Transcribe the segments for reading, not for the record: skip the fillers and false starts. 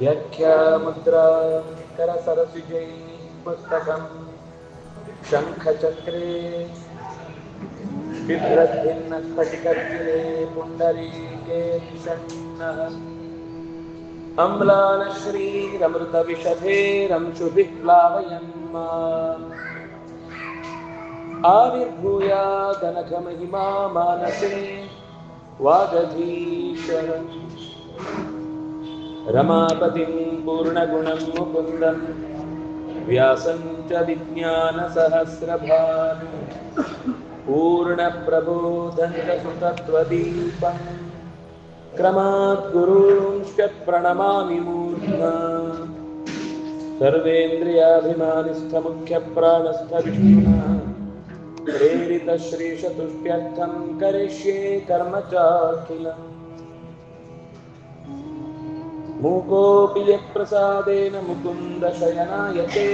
व्याख्यामुद्रा करसरसिजै पुस्तकं शङ्खचक्रे बिभ्रद्भिन्नस्फटिकर्जिते पुण्डरीके विषण्णः अम्लानश्रीरमृतविशधेरंशुभिः प्लावयन् आविर्भूयादनघमहिमा मानसे वागधीशः रमापतिं पूर्णगुणं मुकुन्दं व्यासं च विज्ञानसहस्रभानु पूर्णप्रबोधं च सुतत्वदीपं क्रमात् गुरूंश्च प्रणमामि मूर्ध्ना सर्वेन्द्रियाभिमानिस्थमुख्यप्राणस्थविष्णुना प्रेरितश्रीशतुष्ट्यर्थं करिष्ये कर्म चाखिलम् मूकोऽपि यत्प्रसादेन मुकुन्दशयनायते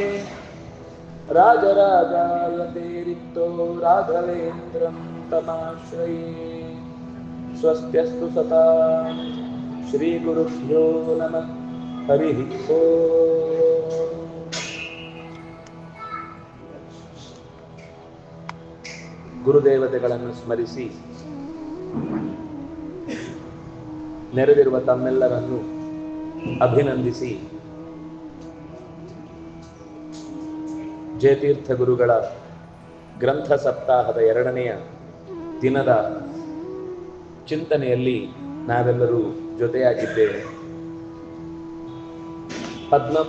राजराजायते रिक्तो राघवेन्द्रं तमाश्रये स्वस्त्यस्तु सतां श्रीगुरुभ्यो नमः हरिः ओम्। ಗುರುದೇವತೆಗಳನ್ನು ಸ್ಮರಿಸಿ ನೆರೆದಿರುವ ತಮ್ಮೆಲ್ಲರನ್ನು ಅಭಿನಂದಿಸಿ ಜಯತೀರ್ಥ ಗುರುಗಳ ಗ್ರಂಥ ಸಪ್ತಾಹದ 2ನೆಯ ದಿನದ ಚಿಂತನೆಯಲ್ಲಿ ನಾವೆಲ್ಲರೂ ಜೊತೆಯಾಗಿದ್ದೇವೆ.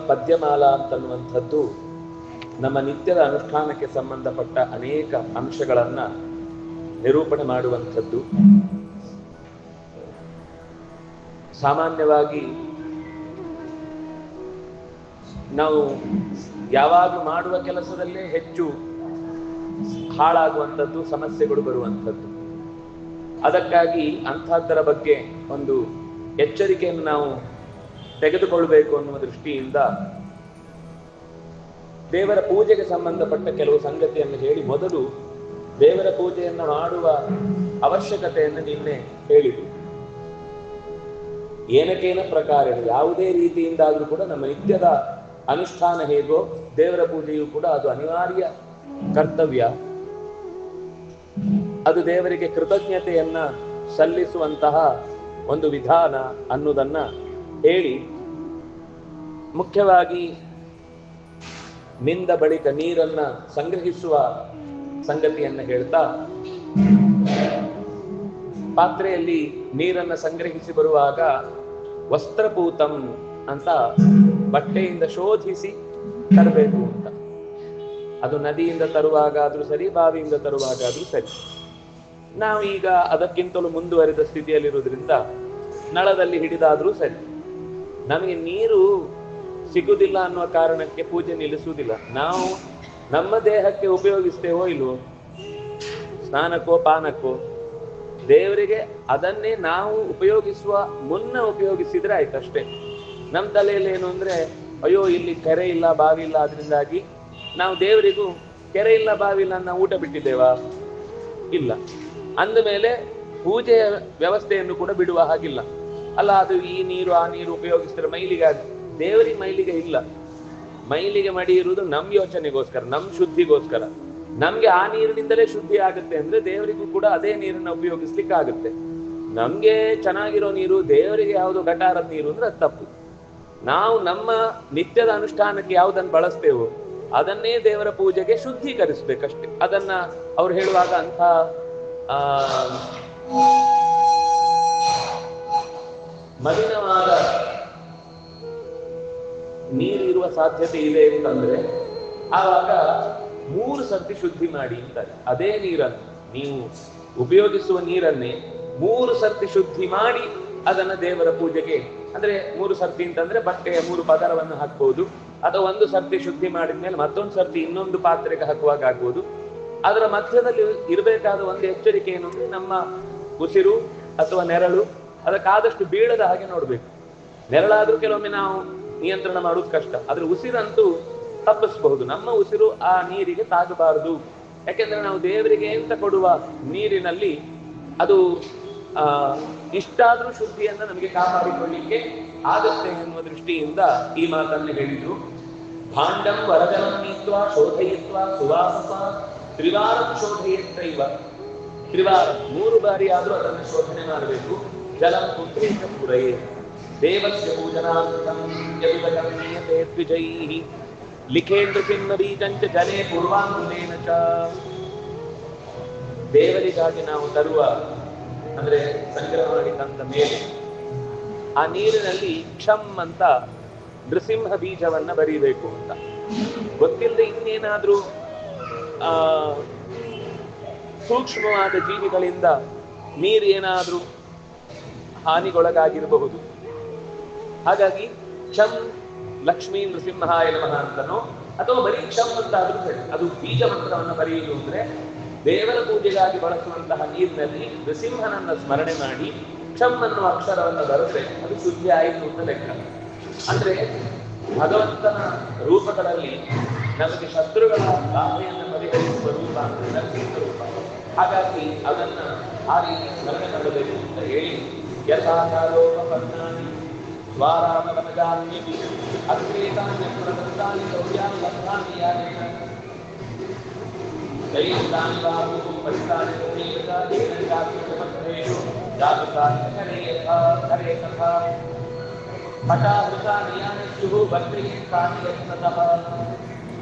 ಪದ್ಯಮಾಲಾ ಅಂತನ್ನುವಂಥದ್ದು ನಮ್ಮ ನಿತ್ಯದ ಅನುಷ್ಠಾನಕ್ಕೆ ಸಂಬಂಧಪಟ್ಟ ಅನೇಕ ಅಂಶಗಳನ್ನು ನಿರೂಪಣೆ ಮಾಡುವಂಥದ್ದು. ಸಾಮಾನ್ಯವಾಗಿ ನಾವು ಯಾವಾಗಲೂ ಮಾಡುವ ಕೆಲಸದಲ್ಲೇ ಹೆಚ್ಚು ಹಾಳಾಗುವಂಥದ್ದು, ಸಮಸ್ಯೆಗಳು ಬರುವಂಥದ್ದು. ಅದಕ್ಕಾಗಿ ಅಂಥದ್ದರ ಬಗ್ಗೆ ಒಂದು ಎಚ್ಚರಿಕೆಯನ್ನು ನಾವು ತೆಗೆದುಕೊಳ್ಳಬೇಕು ಅನ್ನುವ ದೃಷ್ಟಿಯಿಂದ ದೇವರ ಪೂಜೆಗೆ ಸಂಬಂಧಪಟ್ಟ ಕೆಲವು ಸಂಗತಿಯನ್ನು ಹೇಳಿ ಮೊದಲು ದೇವರ ಪೂಜೆಯನ್ನು ಮಾಡುವ ಅವಶ್ಯಕತೆಯನ್ನು ನಿನ್ನೆ ಹೇಳಿತು. ಏನಕೇನ ಪ್ರಕಾರ ಯಾವುದೇ ರೀತಿಯಿಂದಾದರೂ ಕೂಡ ನಮ್ಮ ನಿತ್ಯದ ಅನುಷ್ಠಾನ ಹೇಗೋ ದೇವರ ಪೂಜೆಯೂ ಕೂಡ ಅದು ಅನಿವಾರ್ಯ ಕರ್ತವ್ಯ. ಅದು ದೇವರಿಗೆ ಕೃತಜ್ಞತೆಯನ್ನ ಸಲ್ಲಿಸುವಂತಹ ಒಂದು ವಿಧಾನ ಅನ್ನುವುದನ್ನ ಹೇಳಿ, ಮುಖ್ಯವಾಗಿ ಮಿಂದ ಬಳಿಕ ನೀರನ್ನ ಸಂಗ್ರಹಿಸುವ ಸಂಗತಿಯನ್ನ ಹೇಳ್ತಾ, ಪಾತ್ರೆಯಲ್ಲಿ ನೀರನ್ನ ಸಂಗ್ರಹಿಸಿ ಬರುವಾಗ ವಸ್ತ್ರಪೂತಂ ಅಂತ ಬಟ್ಟೆಯಿಂದ ಶೋಧಿಸಿ ತರಬೇಕು ಅಂತ. ಅದು ನದಿಯಿಂದ ತರುವಾಗಾದ್ರೂ ಸರಿ, ಬಾವಿಯಿಂದ ತರುವಾಗಾದ್ರೂ ಸರಿ. ನಾವೀಗ ಅದಕ್ಕಿಂತಲೂ ಮುಂದುವರೆದ ಸ್ಥಿತಿಯಲ್ಲಿರುವುದರಿಂದ ನಳದಲ್ಲಿ ಹಿಡಿದಾದ್ರೂ ಸರಿ. ನಮಗೆ ನೀರು ಸಿಗುವುದಿಲ್ಲ ಅನ್ನುವ ಕಾರಣಕ್ಕೆ ಪೂಜೆ ನಿಲ್ಲಿಸುವುದಿಲ್ಲ. ನಾವು ನಮ್ಮ ದೇಹಕ್ಕೆ ಉಪಯೋಗಿಸ್ತೇವೋ ಇಲ್ವೋ, ಸ್ನಾನಕ್ಕೋ ಪಾನಕ್ಕೋ, ದೇವರಿಗೆ ಅದನ್ನೇ ನಾವು ಉಪಯೋಗಿಸುವ ಮುನ್ನ ಉಪಯೋಗಿಸಿದ್ರೆ ಆಯ್ತಷ್ಟೇ. ನಮ್ಮ ತಲೆಯಲ್ಲಿ ಏನು ಅಂದ್ರೆ, ಅಯ್ಯೋ ಇಲ್ಲಿ ಕೆರೆ ಇಲ್ಲ, ಬಾವಿ ಇಲ್ಲ, ಅದರಿಂದಾಗಿ ನಾವು ದೇವರಿಗೂ ಕೆರೆ ಇಲ್ಲ, ಬಾವಿ ಇಲ್ಲ ನಾವು ಊಟ ಬಿಟ್ಟಿದ್ದೇವಾ? ಇಲ್ಲ. ಅಂದಮೇಲೆ ಪೂಜೆಯ ವ್ಯವಸ್ಥೆಯನ್ನು ಕೂಡ ಬಿಡುವ ಹಾಗಿಲ್ಲ ಅಲ್ಲ. ಅದು ಈ ನೀರು ಆ ನೀರು ಉಪಯೋಗಿಸಿದ್ರೆ ಮೈಲಿಗೆ, ದೇವರಿಗೆ ಮೈಲಿಗೆ ಇಲ್ಲ. ಮೈಲಿಗೆ ಮಡಿ ಇರುವುದು ನಮ್ ಯೋಚನೆಗೋಸ್ಕರ, ನಮ್ ಶುದ್ಧಿಗೋಸ್ಕರ. ನಮ್ಗೆ ಆ ನೀರಿನಿಂದಲೇ ಶುದ್ಧಿ ಆಗುತ್ತೆ ಅಂದ್ರೆ ದೇವರಿಗೂ ಕೂಡ ಅದೇ ನೀರನ್ನ ಉಪಯೋಗಿಸ್ಲಿಕ್ಕೆ ಆಗುತ್ತೆ. ನಮ್ಗೆ ಚೆನ್ನಾಗಿರೋ ನೀರು ದೇವರಿಗೆ ಯಾವುದು ಗಟಾರದ ನೀರು ಅಂದ್ರೆ ಅದು ತಪ್ಪು. ನಾವು ನಮ್ಮ ನಿತ್ಯದ ಅನುಷ್ಠಾನಕ್ಕೆ ಯಾವುದನ್ನು ಬಳಸ್ತೇವೋ ಅದನ್ನೇ ದೇವರ ಪೂಜೆಗೆ ಶುದ್ಧೀಕರಿಸ್ಬೇಕಷ್ಟೆ. ಅದನ್ನ ಅವ್ರು ಹೇಳುವಾಗ ಅಂಥ ಮಲಿನವಾದ ನೀರಿರುವ ಸಾಧ್ಯತೆ ಇದೆ ಅಂತಂದ್ರೆ ಆವಾಗ 3 ಸರ್ತಿ ಶುದ್ಧಿ ಮಾಡಿ ಅಂತಾರೆ. ಅದೇ ನೀರನ್ನು, ನೀವು ಉಪಯೋಗಿಸುವ ನೀರನ್ನೇ 3 ಸರ್ತಿ ಶುದ್ಧಿ ಮಾಡಿ ಅದನ್ನ ದೇವರ ಪೂಜೆಗೆ, ಅಂದ್ರೆ 3 ಸರ್ತಿ ಅಂತಂದ್ರೆ ಬಟ್ಟೆಯ 3 ಪದರವನ್ನು ಹಾಕ್ಬಹುದು, ಅಥವಾ 1 ಸರ್ತಿ ಶುದ್ಧಿ ಮಾಡಿದ್ಮೇಲೆ ಮತ್ತೊಂದು ಸರ್ತಿ ಇನ್ನೊಂದು ಪಾತ್ರೆಗೆ ಹಾಕುವಾಗ ಆಗ್ಬೋದು. ಅದರ ಮಧ್ಯದಲ್ಲಿ ಇರಬೇಕಾದ ಒಂದು ಎಚ್ಚರಿಕೆ ಏನು ಅಂದ್ರೆ, ನಮ್ಮ ಉಸಿರು ಅಥವಾ ನೆರಳು ಅದಕ್ಕಾದಷ್ಟು ಬೀಳದ ಹಾಗೆ ನೋಡ್ಬೇಕು. ನೆರಳಾದ್ರೂ ಕೆಲವೊಮ್ಮೆ ನಾವು ನಿಯಂತ್ರಣ ಮಾಡೋದು ಕಷ್ಟ, ಆದ್ರೆ ಉಸಿರಂತೂ ತಪ್ಪಿಸಬಹುದು. ನಮ್ಮ ಉಸಿರು ಆ ನೀರಿಗೆ ತಾಗಬಾರದು. ಯಾಕೆಂದ್ರೆ ನಾವು ದೇವರಿಗೆ ಅಂತ ಕೊಡುವ ನೀರಿನಲ್ಲಿ ಅದು ಇಷ್ಟಾದ್ರೂ ಶುದ್ಧಿಯನ್ನ ನಮಗೆ ಕಾಪಾಡಿಕೊಳ್ಳಿಕ್ಕೆ ಆಗತ್ತೆ ಎನ್ನುವ ದೃಷ್ಟಿಯಿಂದ ಈ ಮಾತನ್ನು ಹೇಳಿದ್ರು. ಭಾಂಡಂ ವರಜಲಂ ನೀತ್ವಾ ಶೋಧಯಿತ್ವಾ ಸುವಾಸಸ ತ್ರಿವಾರಂ ಶೋಧಯಿತ್ತೈವ. ತ್ರಿವಾರ 3 ಬಾರಿ ಆದ್ರೂ ಅದನ್ನು ಶೋಧನೆ ಮಾಡಬೇಕು. ಜಲಂ ಪುತ್ರೇಶ ಪುರಯೇ ದೇವಸ್ಯ ಪೂಜನಾರ್ಥಂ ಯದುದಕರ್ಣೀಯತೆ ದ್ವಿಜೈಃ ಲಿಖೇಂದ್ರ ಸಿಂಹಬೀಜಂಚ ಜಲೇ ಪೂರ್ವಾಂಗುಲೇನ ಚ. ದೇವರಿಗಾಗಿ ನಾವು ತರುವ ಅಂದ್ರೆ ಸಂಗ್ರಹ ಮಾಡಿದಂತ ಮೇಲೆ ಆ ನೀರಿನಲ್ಲಿ ಕ್ಷಂ ಅಂತ ನೃಸಿಂಹ ಬೀಜವನ್ನ ಬರೀಬೇಕು ಅಂತ. ಗೊತ್ತಿಲ್ಲದೆ ಇನ್ನೇನಾದ್ರೂ ಸೂಕ್ಷ್ಮವಾದ ಜೀವಿಗಳಿಂದ ನೀರು ಏನಾದ್ರೂ ಹಾನಿಗೊಳಗಾಗಿರಬಹುದು. ಹಾಗಾಗಿ ಕ್ಷಂ ಲಕ್ಷ್ಮೀ ನೃಸಿಂಹಾಯ ನಮಃ ಅಂತನೋ ಅಥವಾ ಬರೀ ಕ್ಷಂ ಅಂತ ಆದ್ರೂ ಸರಿ. ಅದು ಬೀಜ ಮಂತ್ರವನ್ನು ಬರೆಯುವುದು ಅಂದ್ರೆ ದೇವರ ಪೂಜೆಗಾಗಿ ಬಳಸುವಂತಹ ನೀರಿನಲ್ಲಿ ನೃಸಿಂಹನನ್ನ ಸ್ಮರಣೆ ಮಾಡಿ ಕ್ಷಂ ಅನ್ನುವ ಅಕ್ಷರವನ್ನು ಬರೆದ್ರೆ ಅದು ಶುದ್ಧಿ ಆಯಿತು ಅಂತ ಲೆಕ್ಕ. ಅಂದ್ರೆ ಭಗವಂತನ ರೂಪಗಳಲ್ಲಿ ನಮಗೆ ಶತ್ರುಗಳ ಬಾಧೆಯನ್ನು ಪರಿಹರಿಸುವ ರೂಪ ಅಂದ್ರೆ ನರಸಿಂಹ ರೂಪ. ಹಾಗಾಗಿ ಅದನ್ನ ಆ ರೀತಿ ಸ್ಮರಣೆ ಮಾಡಬೇಕು ಅಂತ ಹೇಳಿ ಯಥಾಕಾಲೋಪನ್ನಾನಿ ದ್ವಾರಾಮವನಗಾನ್ಯ ಅಕ್ರೇತಾನ್ಯ ಪ್ರದಂತಾನಿ ಗೌರ್ಯಾನಿ ಲಬ್ಧಾನಿ ಯಾನೇನ ದೈತಾನಿ ಬಾಹು ಪರಿತಾನಿ ದೇವತಾದೇವತಾಪತ್ರೇಷು ಜಾತಕಾನಿ ಕರೆ ಕಥಾ ಪಟಾಹೃತಾನಿ ಯಾನೇಶ್ಯು ಭಕ್ತಿಯೇತಾನಿ ಯತ್ನತಃ.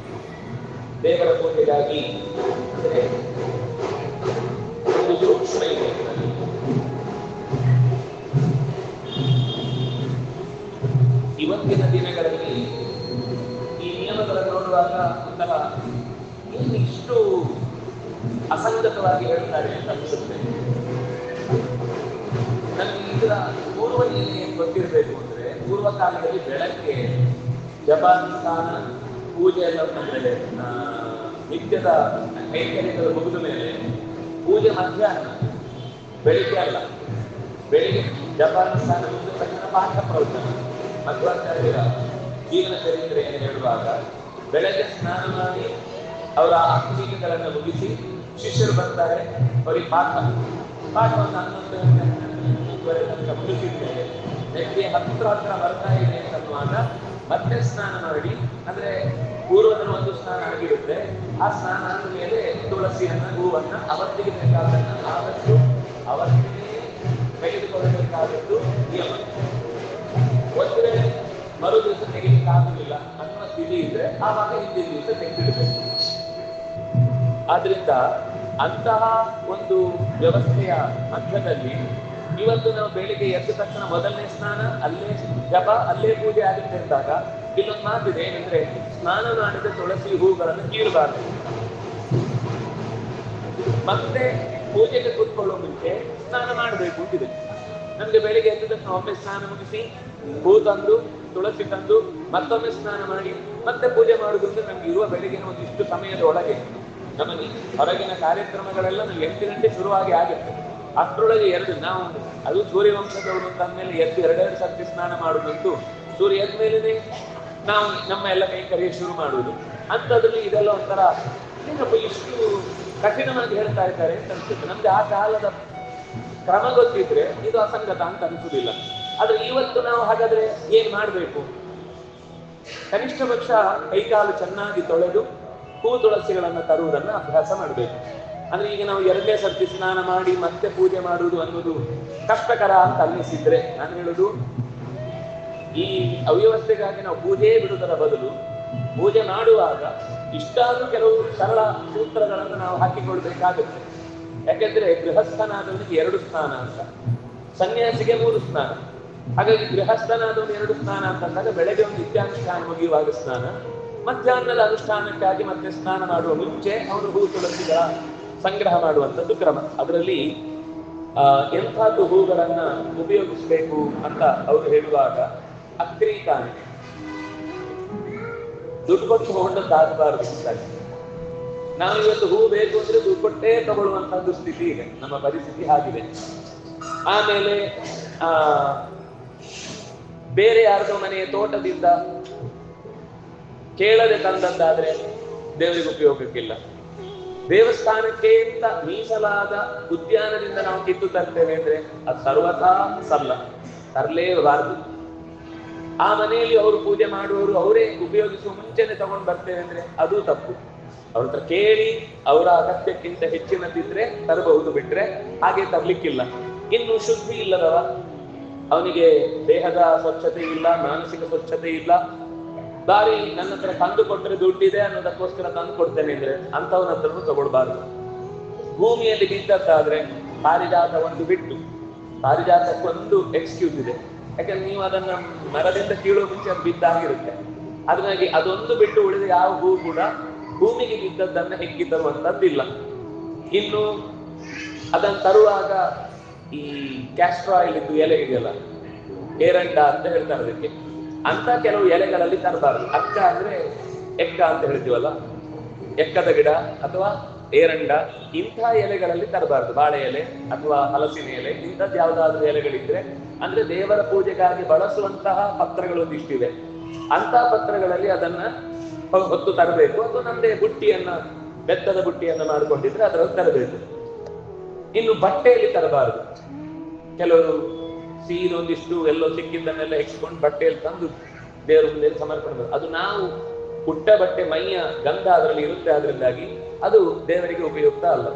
ದೇವರ ಪೂಜೆಗಾಗಿ ಅಂದರೆ ಒಂದು ಸೂಕ್ಷ್ಮ ಇದೆ. ಇವತ್ತಿನ ದಿನಗಳಲ್ಲಿ ಈ ನಿಯಮಗಳನ್ನು ನೋಡುವಾಗ ಒಂಥರ ಇಷ್ಟು ಅಸಂಗತವಾಗಿ ಹೇಳ್ತಾರೆ ಅಂತ ಅನಿಸುತ್ತೆ. ನನಗೆ ಇದರ ಪೂರ್ವದಲ್ಲಿ ಏನು ಗೊತ್ತಿರಬೇಕು ಅಂದ್ರೆ, ಪೂರ್ವ ಕಾಲದಲ್ಲಿ ಬೆಳಗ್ಗೆ ಜಪಾನುಷ್ಠಾನ ಪೂಜೆ ಎಲ್ಲ ಅಂದ್ರೆ ನಿತ್ಯದ ಕೈಕರ್ಯಗಳು ಮುಗಿದ ಮೇಲೆ ಪೂಜೆ ಮಧ್ಯಾಹ್ನ, ಬೆಳಿಗ್ಗೆ ಅಲ್ಲ. ಬೆಳಿಗ್ಗೆ ಜಪಾನುಷ್ಠಾನ ಮುಗಿದ ತಕ್ಷಣ ಪಾಠ ಪ್ರವಚನ, ಮಧ್ವಾಚಾರ್ಯರ ಜೀವನ ಚರಿತ್ರೆಯನ್ನು ಹೇಳುವಾಗ ಬೆಳಗ್ಗೆ ಸ್ನಾನ ಮಾಡಿ ಅವರ ಆತ್ಮೀಯಗಳನ್ನು ಮುಗಿಸಿ ಶಿಷ್ಯರು ಬರ್ತಾರೆ, ಅವರಿಗೆ ಪಾಠವನ್ನು 11:11 ತನಕ ಮುಗಿಸಿದ್ದೇವೆ. ಬೆಳಗ್ಗೆ ಹತ್ರ ಬರ್ತಾ ಇದೆ ಅಂತನ್ನುವಾಗ ಮತ್ತೆ ಸ್ನಾನ ಮಾಡಿ, ಅಂದ್ರೆ ಪೂರ್ವದ ಒಂದು ಸ್ನಾನ ಆಗಿರುತ್ತೆ. ಆ ಸ್ನಾನ ಆದ ಮೇಲೆ ತುಳಸಿಯನ್ನ ಹೂವನ್ನ ಅವತ್ತಿಗೆ ಬೇಕಾದನ್ನ ಆದಷ್ಟು ಅವತ್ತಿಗೆ ತೆಗೆದುಕೊಳ್ಳಬೇಕಾದದ್ದು ನಿಯಮ. ಒಂದು ವೇಳೆ ಮರು ದಿವಸ ತೆಗೆಯಲಿಕ್ಕಾಗಲಿಲ್ಲ ಅನ್ನುವ ಸ್ಥಿತಿ ಇದ್ರೆ ಆವಾಗ ಹಿಂದಿನ ದಿವಸ ತೆಗೆದಿಡಬೇಕು. ಆದ್ರಿಂದ ಅಂತಹ ಒಂದು ವ್ಯವಸ್ಥೆಯ ಮಧ್ಯದಲ್ಲಿ ಇವತ್ತು ನಾವು ಬೆಳಿಗ್ಗೆ ಎದ್ದ ತಕ್ಷಣ ಮೊದಲನೇ ಸ್ನಾನ, ಅಲ್ಲೇ ಜಪ, ಅಲ್ಲೇ ಪೂಜೆ ಆಗುತ್ತೆ ಅಂದಾಗ ಇಲ್ಲೊಂದು ಮಾತಿದೆ. ಏನಂದ್ರೆ ಸ್ನಾನ ಮಾಡಿದ ತುಳಸಿ ಹೂಗಳನ್ನು ಕೀಳಬಾರದು. ಮತ್ತೆ ಪೂಜೆಗೆ ಕೂತ್ಕೊಳ್ಳೋ ಮುಂಚೆ ಸ್ನಾನ ಮಾಡಬೇಕು ಅಂತಿದೆ. ನಮ್ಗೆ ಬೆಳಿಗ್ಗೆ ಎದ್ದ ತಕ್ಷಣ ಒಮ್ಮೆ ಸ್ನಾನ ಮುಗಿಸಿ ಹೂ ತಂದು ತುಳಸಿ ತಂದು ಮತ್ತೊಮ್ಮೆ ಸ್ನಾನ ಮಾಡಿ ಮತ್ತೆ ಪೂಜೆ ಮಾಡುವುದು ಅಂದ್ರೆ ನಮ್ಗೆ ಇರುವ ಬೆಳಗಿನ ಒಂದಿಷ್ಟು ಸಮಯದ ಒಳಗೆ ನಮಗೆ ಹೊರಗಿನ ಕಾರ್ಯಕ್ರಮಗಳೆಲ್ಲ ನಮ್ಗೆ 8 ಗಂಟೆ ಶುರುವಾಗಿ ಆಗುತ್ತೆ. ಅಷ್ಟರೊಳಗೆ ನಾವು ಅದು ಸೂರ್ಯವಂಶದವರು ಅಂದ್ಮೇಲೆ ಎದ್ದು 2 ಸರ್ತಿ ಸ್ನಾನ ಮಾಡುವುದಂತೂ ಸೂರ್ಯ ಎದ್ದ ಮೇಲೆನೆ ನಾವು ನಮ್ಮ ಎಲ್ಲ ಕೈಕರ್ಯ ಶುರು ಮಾಡುವುದು. ಅಂಥದ್ರಲ್ಲಿ ಇದೆಲ್ಲ ಒಂಥರ ಏನಪ್ಪ ಇಷ್ಟು ಕಠಿಣವಾಗಿ ಹೇಳ್ತಾ ಇದ್ದಾರೆ ಅಂತ ಅನ್ಸುತ್ತೆ. ನಮ್ಗೆ ಆ ಕಾಲದ ಕ್ರಮ ಗೊತ್ತಿದ್ರೆ ಇದು ಅಸಂಗತ ಅಂತ ಅನಿಸುವುದಿಲ್ಲ. ಆದ್ರೆ ಇವತ್ತು ನಾವು ಹಾಗಾದ್ರೆ ಏನ್ ಮಾಡ್ಬೇಕು? ಕನಿಷ್ಠ ಪಕ್ಷ ಕೈಕಾಲು ಚೆನ್ನಾಗಿ ತೊಳೆದು ಹೂ ತುಳಸಿಗಳನ್ನ ತರುವುದನ್ನ ಅಭ್ಯಾಸ ಮಾಡಬೇಕು. ಅಂದ್ರೆ ಈಗ ನಾವು 2ನೇ ಸರ್ತಿ ಸ್ನಾನ ಮಾಡಿ ಮತ್ತೆ ಪೂಜೆ ಮಾಡುವುದು ಅನ್ನೋದು ಕಷ್ಟಕರ ಅಂತ ಅನ್ನಿಸಿದ್ರೆ ನಾನು ಹೇಳುದು, ಈ ಅವ್ಯವಸ್ಥೆಗಾಗಿ ನಾವು ಪೂಜೆ ಬಿಡುವುದರ ಬದಲು ಪೂಜೆ ಮಾಡುವಾಗ ಇಷ್ಟಾದ್ರೂ ಕೆಲವು ಸರಳ ಸೂತ್ರಗಳನ್ನು ನಾವು ಹಾಕಿಕೊಳ್ಬೇಕಾಗುತ್ತೆ. ಯಾಕೆಂದ್ರೆ ಗೃಹಸ್ಥನಾದವನಿಗೆ 2 ಸ್ನಾನ ಅಂತ, ಸನ್ಯಾಸಿಗೆ 3 ಸ್ನಾನ. ಹಾಗಾಗಿ ಗೃಹಸ್ಥನಾದವನು 2 ಸ್ನಾನ ಅಂತಂದಾಗ ಬೆಳಗ್ಗೆ ಒಂದು ನಿತ್ಯಾನುಷ್ಠಾನ ಮುಗಿಯುವಾಗ ಸ್ನಾನ, ಮಧ್ಯಾಹ್ನದ ಅನುಷ್ಠಾನಕ್ಕಾಗಿ ಮತ್ತೆ ಸ್ನಾನ ಮಾಡುವ ಮುಂಚೆ ಅವನು ಹೂ ತುಳಸಿಗಳ ಸಂಗ್ರಹ ಮಾಡುವಂಥದ್ದು ಕ್ರಮ. ಅದರಲ್ಲಿ ಎಂಥದ್ದು ಹೂಗಳನ್ನ ಉಪಯೋಗಿಸಬೇಕು ಅಂತ ಅವರು ಹೇಳುವಾಗ ಅಕ್ರೀತಾನೆ, ದುಡ್ಡು ಕೊಟ್ಟು ತಗೊಂಡದ್ದಾಗಬಾರದು ಅಂತಾರೆ. ನಾವು ಇವತ್ತು ಹೂ ಬೇಕು ಅಂದ್ರೆ ದುಡ್ಡು ಕೊಟ್ಟೇ ತಗೊಳ್ಳುವಂತಹದ್ದು ಸ್ಥಿತಿ ಇದೆ, ನಮ್ಮ ಪರಿಸ್ಥಿತಿ ಆಗಿದೆ. ಆಮೇಲೆ ಬೇರೆ ಯಾರ್ದೋ ಮನೆಯ ತೋಟದಿಂದ ಕೇಳದೆ ತಂದದ್ದಾದ್ರೆ ದೇವರಿಗೆ ಉಪಯೋಗಕ್ಕಿಲ್ಲ. ದೇವಸ್ಥಾನಕ್ಕೆ ಅಂತ ಮೀಸಲಾದ ಉದ್ಯಾನದಿಂದ ನಾವು ಕಿತ್ತು ತರ್ತೇವೆ ಅಂದ್ರೆ ಅದು ಸರ್ವಥಾ ಸಲ್ಲ, ತರಲೇಬಾರದು. ಆ ಮನೆಯಲ್ಲಿ ಅವರು ಪೂಜೆ ಮಾಡುವವರು ಅವರೇ ಉಪಯೋಗಿಸುವ ಮುಂಚೆನೆ ತಗೊಂಡು ಬರ್ತೇವೆ ಅಂದ್ರೆ ಅದು ತಪ್ಪು. ಅವ್ರ ಹತ್ರ ಕೇಳಿ ಅವರ ಅಗತ್ಯಕ್ಕಿಂತ ಹೆಚ್ಚಿನದಿದ್ರೆ ತರಬಹುದು, ಬಿಟ್ರೆ ಹಾಗೆ ತರ್ಲಿಕ್ಕಿಲ್ಲ. ಇನ್ನು ಶುದ್ಧಿ ಇಲ್ಲದವ, ಅವನಿಗೆ ದೇಹದ ಸ್ವಚ್ಛತೆ ಇಲ್ಲ, ಮಾನಸಿಕ ಸ್ವಚ್ಛತೆ ಇಲ್ಲ, ಬಾರಿ ನನ್ನ ಹತ್ರ ತಂದು ಕೊಟ್ಟರೆ ದುಡ್ಡಿದೆ ಅನ್ನೋದಕ್ಕೋಸ್ಕರ ತಂದು ಕೊಡ್ತೇನೆ ಅಂದ್ರೆ ಅಂತವನ ಹತ್ರನು ತಗೊಳ್ಬಾರ್ದು. ಭೂಮಿಯಲ್ಲಿ ಬಿದ್ದದ್ದಾದ್ರೆ ಪಾರಿಜಾತ ಒಂದು ಬಿಟ್ಟು, ಪಾರಿಜಾತಕ್ಕೊಂದು ಎಕ್ಸ್ಕ್ಯೂಸ್ ಇದೆ, ಯಾಕಂದ್ರೆ ನೀವು ಅದನ್ನ ಮರದಿಂದ ಕೀಳುವ ಮುಂಚೆ ಅದು ಬಿದ್ದಾಗಿರುತ್ತೆ. ಹಾಗಾಗಿ ಅದೊಂದು ಬಿಟ್ಟು ಉಳಿದ ಯಾವ ಹೂ ಕೂಡ ಭೂಮಿಗೆ ಬಿದ್ದದ್ದನ್ನ ಹೆಕ್ಕಿ ತರುವಂತದ್ದಿಲ್ಲ. ಇನ್ನು ಅದನ್ನು ತರುವಾಗ ಈ ಕ್ಯಾಸ್ಟರ್ ಆಯಿಲ್ ಇದ್ದು ಎಲೆ ಇದೆಯಲ್ಲ, ಏರಂಡ ಅಂತ ಹೇಳ್ತಾರೆ ಅದಕ್ಕೆ, ಅಂತ ಕೆಲವು ಎಲೆಗಳಲ್ಲಿ ತರಬಾರದು. ಅಕ್ಕ ಅಂದ್ರೆ ಎಕ್ಕ ಅಂತ ಹೇಳ್ತೀವಲ್ಲ, ಎಕ್ಕದ ಗಿಡ ಅಥವಾ ಏರಂಡ, ಇಂಥ ಎಲೆಗಳಲ್ಲಿ ತರಬಾರದು. ಬಾಳೆ ಎಲೆ ಅಥವಾ ಹಲಸಿನ ಎಲೆ, ಇಂಥದ್ದು ಯಾವ್ದಾದ್ರು ಎಲೆಗಳಿದ್ರೆ, ಅಂದ್ರೆ ದೇವರ ಪೂಜೆಗಾಗಿ ಬಳಸುವಂತಹ ಪತ್ರಗಳು ಒಂದಿಷ್ಟಿವೆ, ಅಂತ ಪತ್ರಗಳಲ್ಲಿ ಅದನ್ನ ಹೊತ್ತು ತರಬೇಕು. ಅಥವಾ ನಮ್ದೇ ಬುಟ್ಟಿಯನ್ನ, ಬೆತ್ತದ ಬುಟ್ಟಿಯನ್ನ ಮಾಡ್ಕೊಂಡಿದ್ರೆ ಅದರಲ್ಲಿ ತರಬೇಕು. ಇನ್ನು ಬಟ್ಟೆಯಲ್ಲಿ ತರಬಾರದು. ಕೆಲವರು ಸೀರೆ ಒಂದಿಷ್ಟು ಎಲ್ಲೋ ಸಿಕ್ಕಿದ್ದನ್ನೆಲ್ಲ ಹೆಚ್ಕೊಂಡು ಬಟ್ಟೆಯಲ್ಲಿ ತಂದು ದೇವರ ಮುಂದೆ ಸಮರ್ಪಣೆ, ಅದು ನಾವು ಪುಟ್ಟ ಬಟ್ಟೆ, ಮೈಯ ಗಂಧ ಅದರಲ್ಲಿ ಇರುತ್ತೆ, ಅದರಿಂದಾಗಿ ಅದು ದೇವರಿಗೆ ಉಪಯುಕ್ತ ಅಲ್ಲ.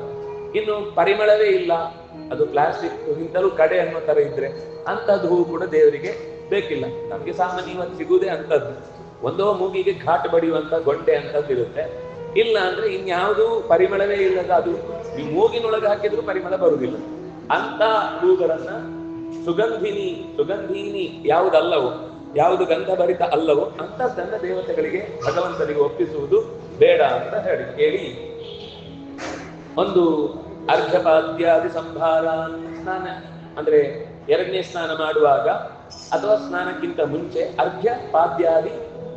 ಇನ್ನು ಪರಿಮಳವೇ ಇಲ್ಲ, ಅದು ಪ್ಲಾಸ್ಟಿಕ್ ಇಂತಲೂ ಕಡೆ ಅನ್ನೋ ತರ ಇದ್ರೆ ಅಂತದ್ದು ಹೂ ಕೂಡ ದೇವರಿಗೆ ಬೇಕಿಲ್ಲ. ನಮ್ಗೆ ಸಾಮಾನ್ಯವಾಗಿ ಸಿಗುವುದೇ ಅಂತದ್ದು, ಒಂದೋ ಮೂಗಿಗೆ ಘಾಟ್ ಬಡಿಯುವಂತ ಗೊಂಡೆ ಅಂತದ್ದು ಇರುತ್ತೆ. ಇಲ್ಲ ಅಂದ್ರೆ ಇನ್ಯಾವುದೂ ಪರಿಮಳವೇ ಇಲ್ಲದ, ಅದು ಈ ಮೂಗಿನೊಳಗೆ ಹಾಕಿದ್ರು ಪರಿಮಳ ಬರುವುದಿಲ್ಲ ಅಂತ ಹೂಗಳನ್ನ, ಸುಗಂಧಿನಿ ಯಾವುದಲ್ಲವೋ, ಯಾವುದು ಗಂಧ ಭರಿತ ಅಲ್ಲವೋ ಅಂತದ್ದನ್ನ ದೇವತೆಗಳಿಗೆ, ಭಗವಂತನಿಗೆ ಒಪ್ಪಿಸುವುದು ಬೇಡ ಅಂತ ಹೇಳಿ ಒಂದು ಅರ್ಘ್ಯಪಾದ್ಯಾದಿ ಸಂಭಾರ, ಸ್ನಾನ ಅಂದ್ರೆ ಎರಡನೇ ಸ್ನಾನ ಮಾಡುವಾಗ ಅಥವಾ ಸ್ನಾನಕ್ಕಿಂತ ಮುಂಚೆ ಅರ್ಘ್ಯ ಪಾದ್ಯಾದಿ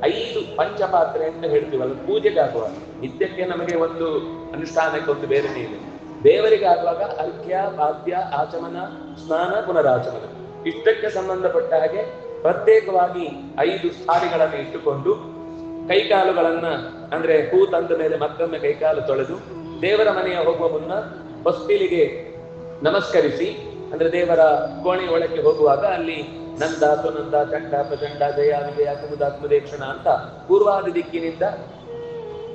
5 ಪಂಚಪಾತ್ರೆ ಅಂತ ಹೇಳ್ತೀವಲ್ಲ, ಪೂಜೆಗಾಗುವಾಗ. ನಿತ್ಯಕ್ಕೆ ನಮಗೆ ಒಂದು ಅನುಷ್ಠಾನಕ್ಕೆ ಒಂದು ಬೇರೆನೇ ಇದೆ. ದೇವರಿಗೆ ಆಗುವಾಗ ಅರ್ಘ್ಯ, ಪಾದ್ಯ, ಆಚಮನ, ಸ್ನಾನ, ಪುನರಾಚಮನ, ಇಷ್ಟಕ್ಕೆ ಸಂಬಂಧಪಟ್ಟ ಹಾಗೆ ಪ್ರತ್ಯೇಕವಾಗಿ 5 ಸ್ಥಾನಿಗಳನ್ನು ಇಟ್ಟುಕೊಂಡು ಕೈಕಾಲುಗಳನ್ನ, ಅಂದ್ರೆ ಹೂ ತಂದ ಮೇಲೆ ಮತ್ತೊಮ್ಮೆ ಕೈಕಾಲು ತೊಳೆದು ದೇವರ ಮನೆಯ ಹೋಗುವ ಮುನ್ನ ಹೊಸ್ತಿಲಿಗೆ ನಮಸ್ಕರಿಸಿ, ಅಂದ್ರೆ ದೇವರ ಕೋಣೆ ಒಳಕ್ಕೆ ಹೋಗುವಾಗ ಅಲ್ಲಿ ನಂದ, ಸುನಂದ, ಚಂಡ, ಪ್ರಚಂಡ, ಜಯ, ವಿಜಯ, ಕುಮುದ, ಕುಮುದೇಕ್ಷಣ ಅಂತ ಪೂರ್ವಾದಿ ದಿಕ್ಕಿನಿಂದ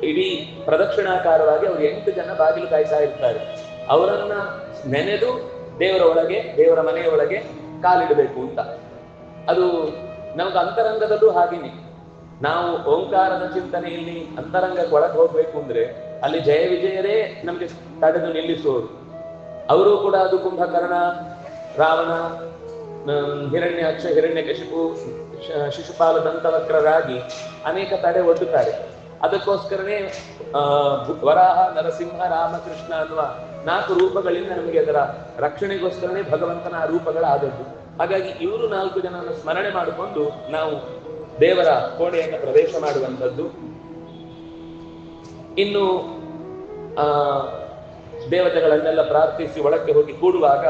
ಇಡೀ ಪ್ರದಕ್ಷಿಣಾಕಾರವಾಗಿ ಅವರು 8 ಜನ ಬಾಗಿಲು ಕಾಯ್ತಾ ಇರ್ತಾರೆ. ಅವರನ್ನ ನೆನೆದು ದೇವರ ಒಳಗೆ, ದೇವರ ಮನೆಯ ಒಳಗೆ ಕಾಲಿಡಬೇಕು ಅಂತ. ಅದು ನಮ್ಗೆ ಅಂತರಂಗದಲ್ಲೂ ಹಾಗೇನೆ. ನಾವು ಓಂಕಾರದ ಚಿಂತನೆಯಲ್ಲಿ ಅಂತರಂಗಕ್ಕೆ ಒಳಗೆ ಹೋಗ್ಬೇಕು ಅಂದ್ರೆ ಅಲ್ಲಿ ಜಯ ವಿಜಯರೇ ನಮ್ಗೆ ತಡೆದು ನಿಲ್ಲಿಸುವರು. ಅವರು ಕೂಡ ಅದು ಕುಂಭಕರ್ಣ, ರಾವಣ, ಹಿರಣ್ಯಾಕ್ಷ, ಹಿರಣ್ಯಕಶಿಪು, ಶಿಶುಪಾಲ, ದಂತವಕ್ರರಾಗಿ ಅನೇಕ ತಡೆ ಒಡ್ಡುತ್ತಾರೆ. ಅದಕ್ಕೋಸ್ಕರನೇ ವರಾಹ, ನರಸಿಂಹ, ರಾಮಕೃಷ್ಣ ಅನ್ನುವ 4 ರೂಪಗಳಿಂದ ನಮಗೆ ಅದರ ರಕ್ಷಣೆಗೋಸ್ಕರನೇ ಭಗವಂತನ ಆ ರೂಪಗಳಾದದ್ದು. ಹಾಗಾಗಿ ಇವರು 4 ಜನರನ್ನು ಸ್ಮರಣೆ ಮಾಡಿಕೊಂಡು ನಾವು ದೇವರ ಕೋಣೆಯನ್ನು ಪ್ರವೇಶ ಮಾಡುವಂಥದ್ದು. ಇನ್ನು ದೇವತೆಗಳನ್ನೆಲ್ಲ ಪ್ರಾರ್ಥಿಸಿ ಒಳಕ್ಕೆ ಹೋಗಿ ಕೂಡುವಾಗ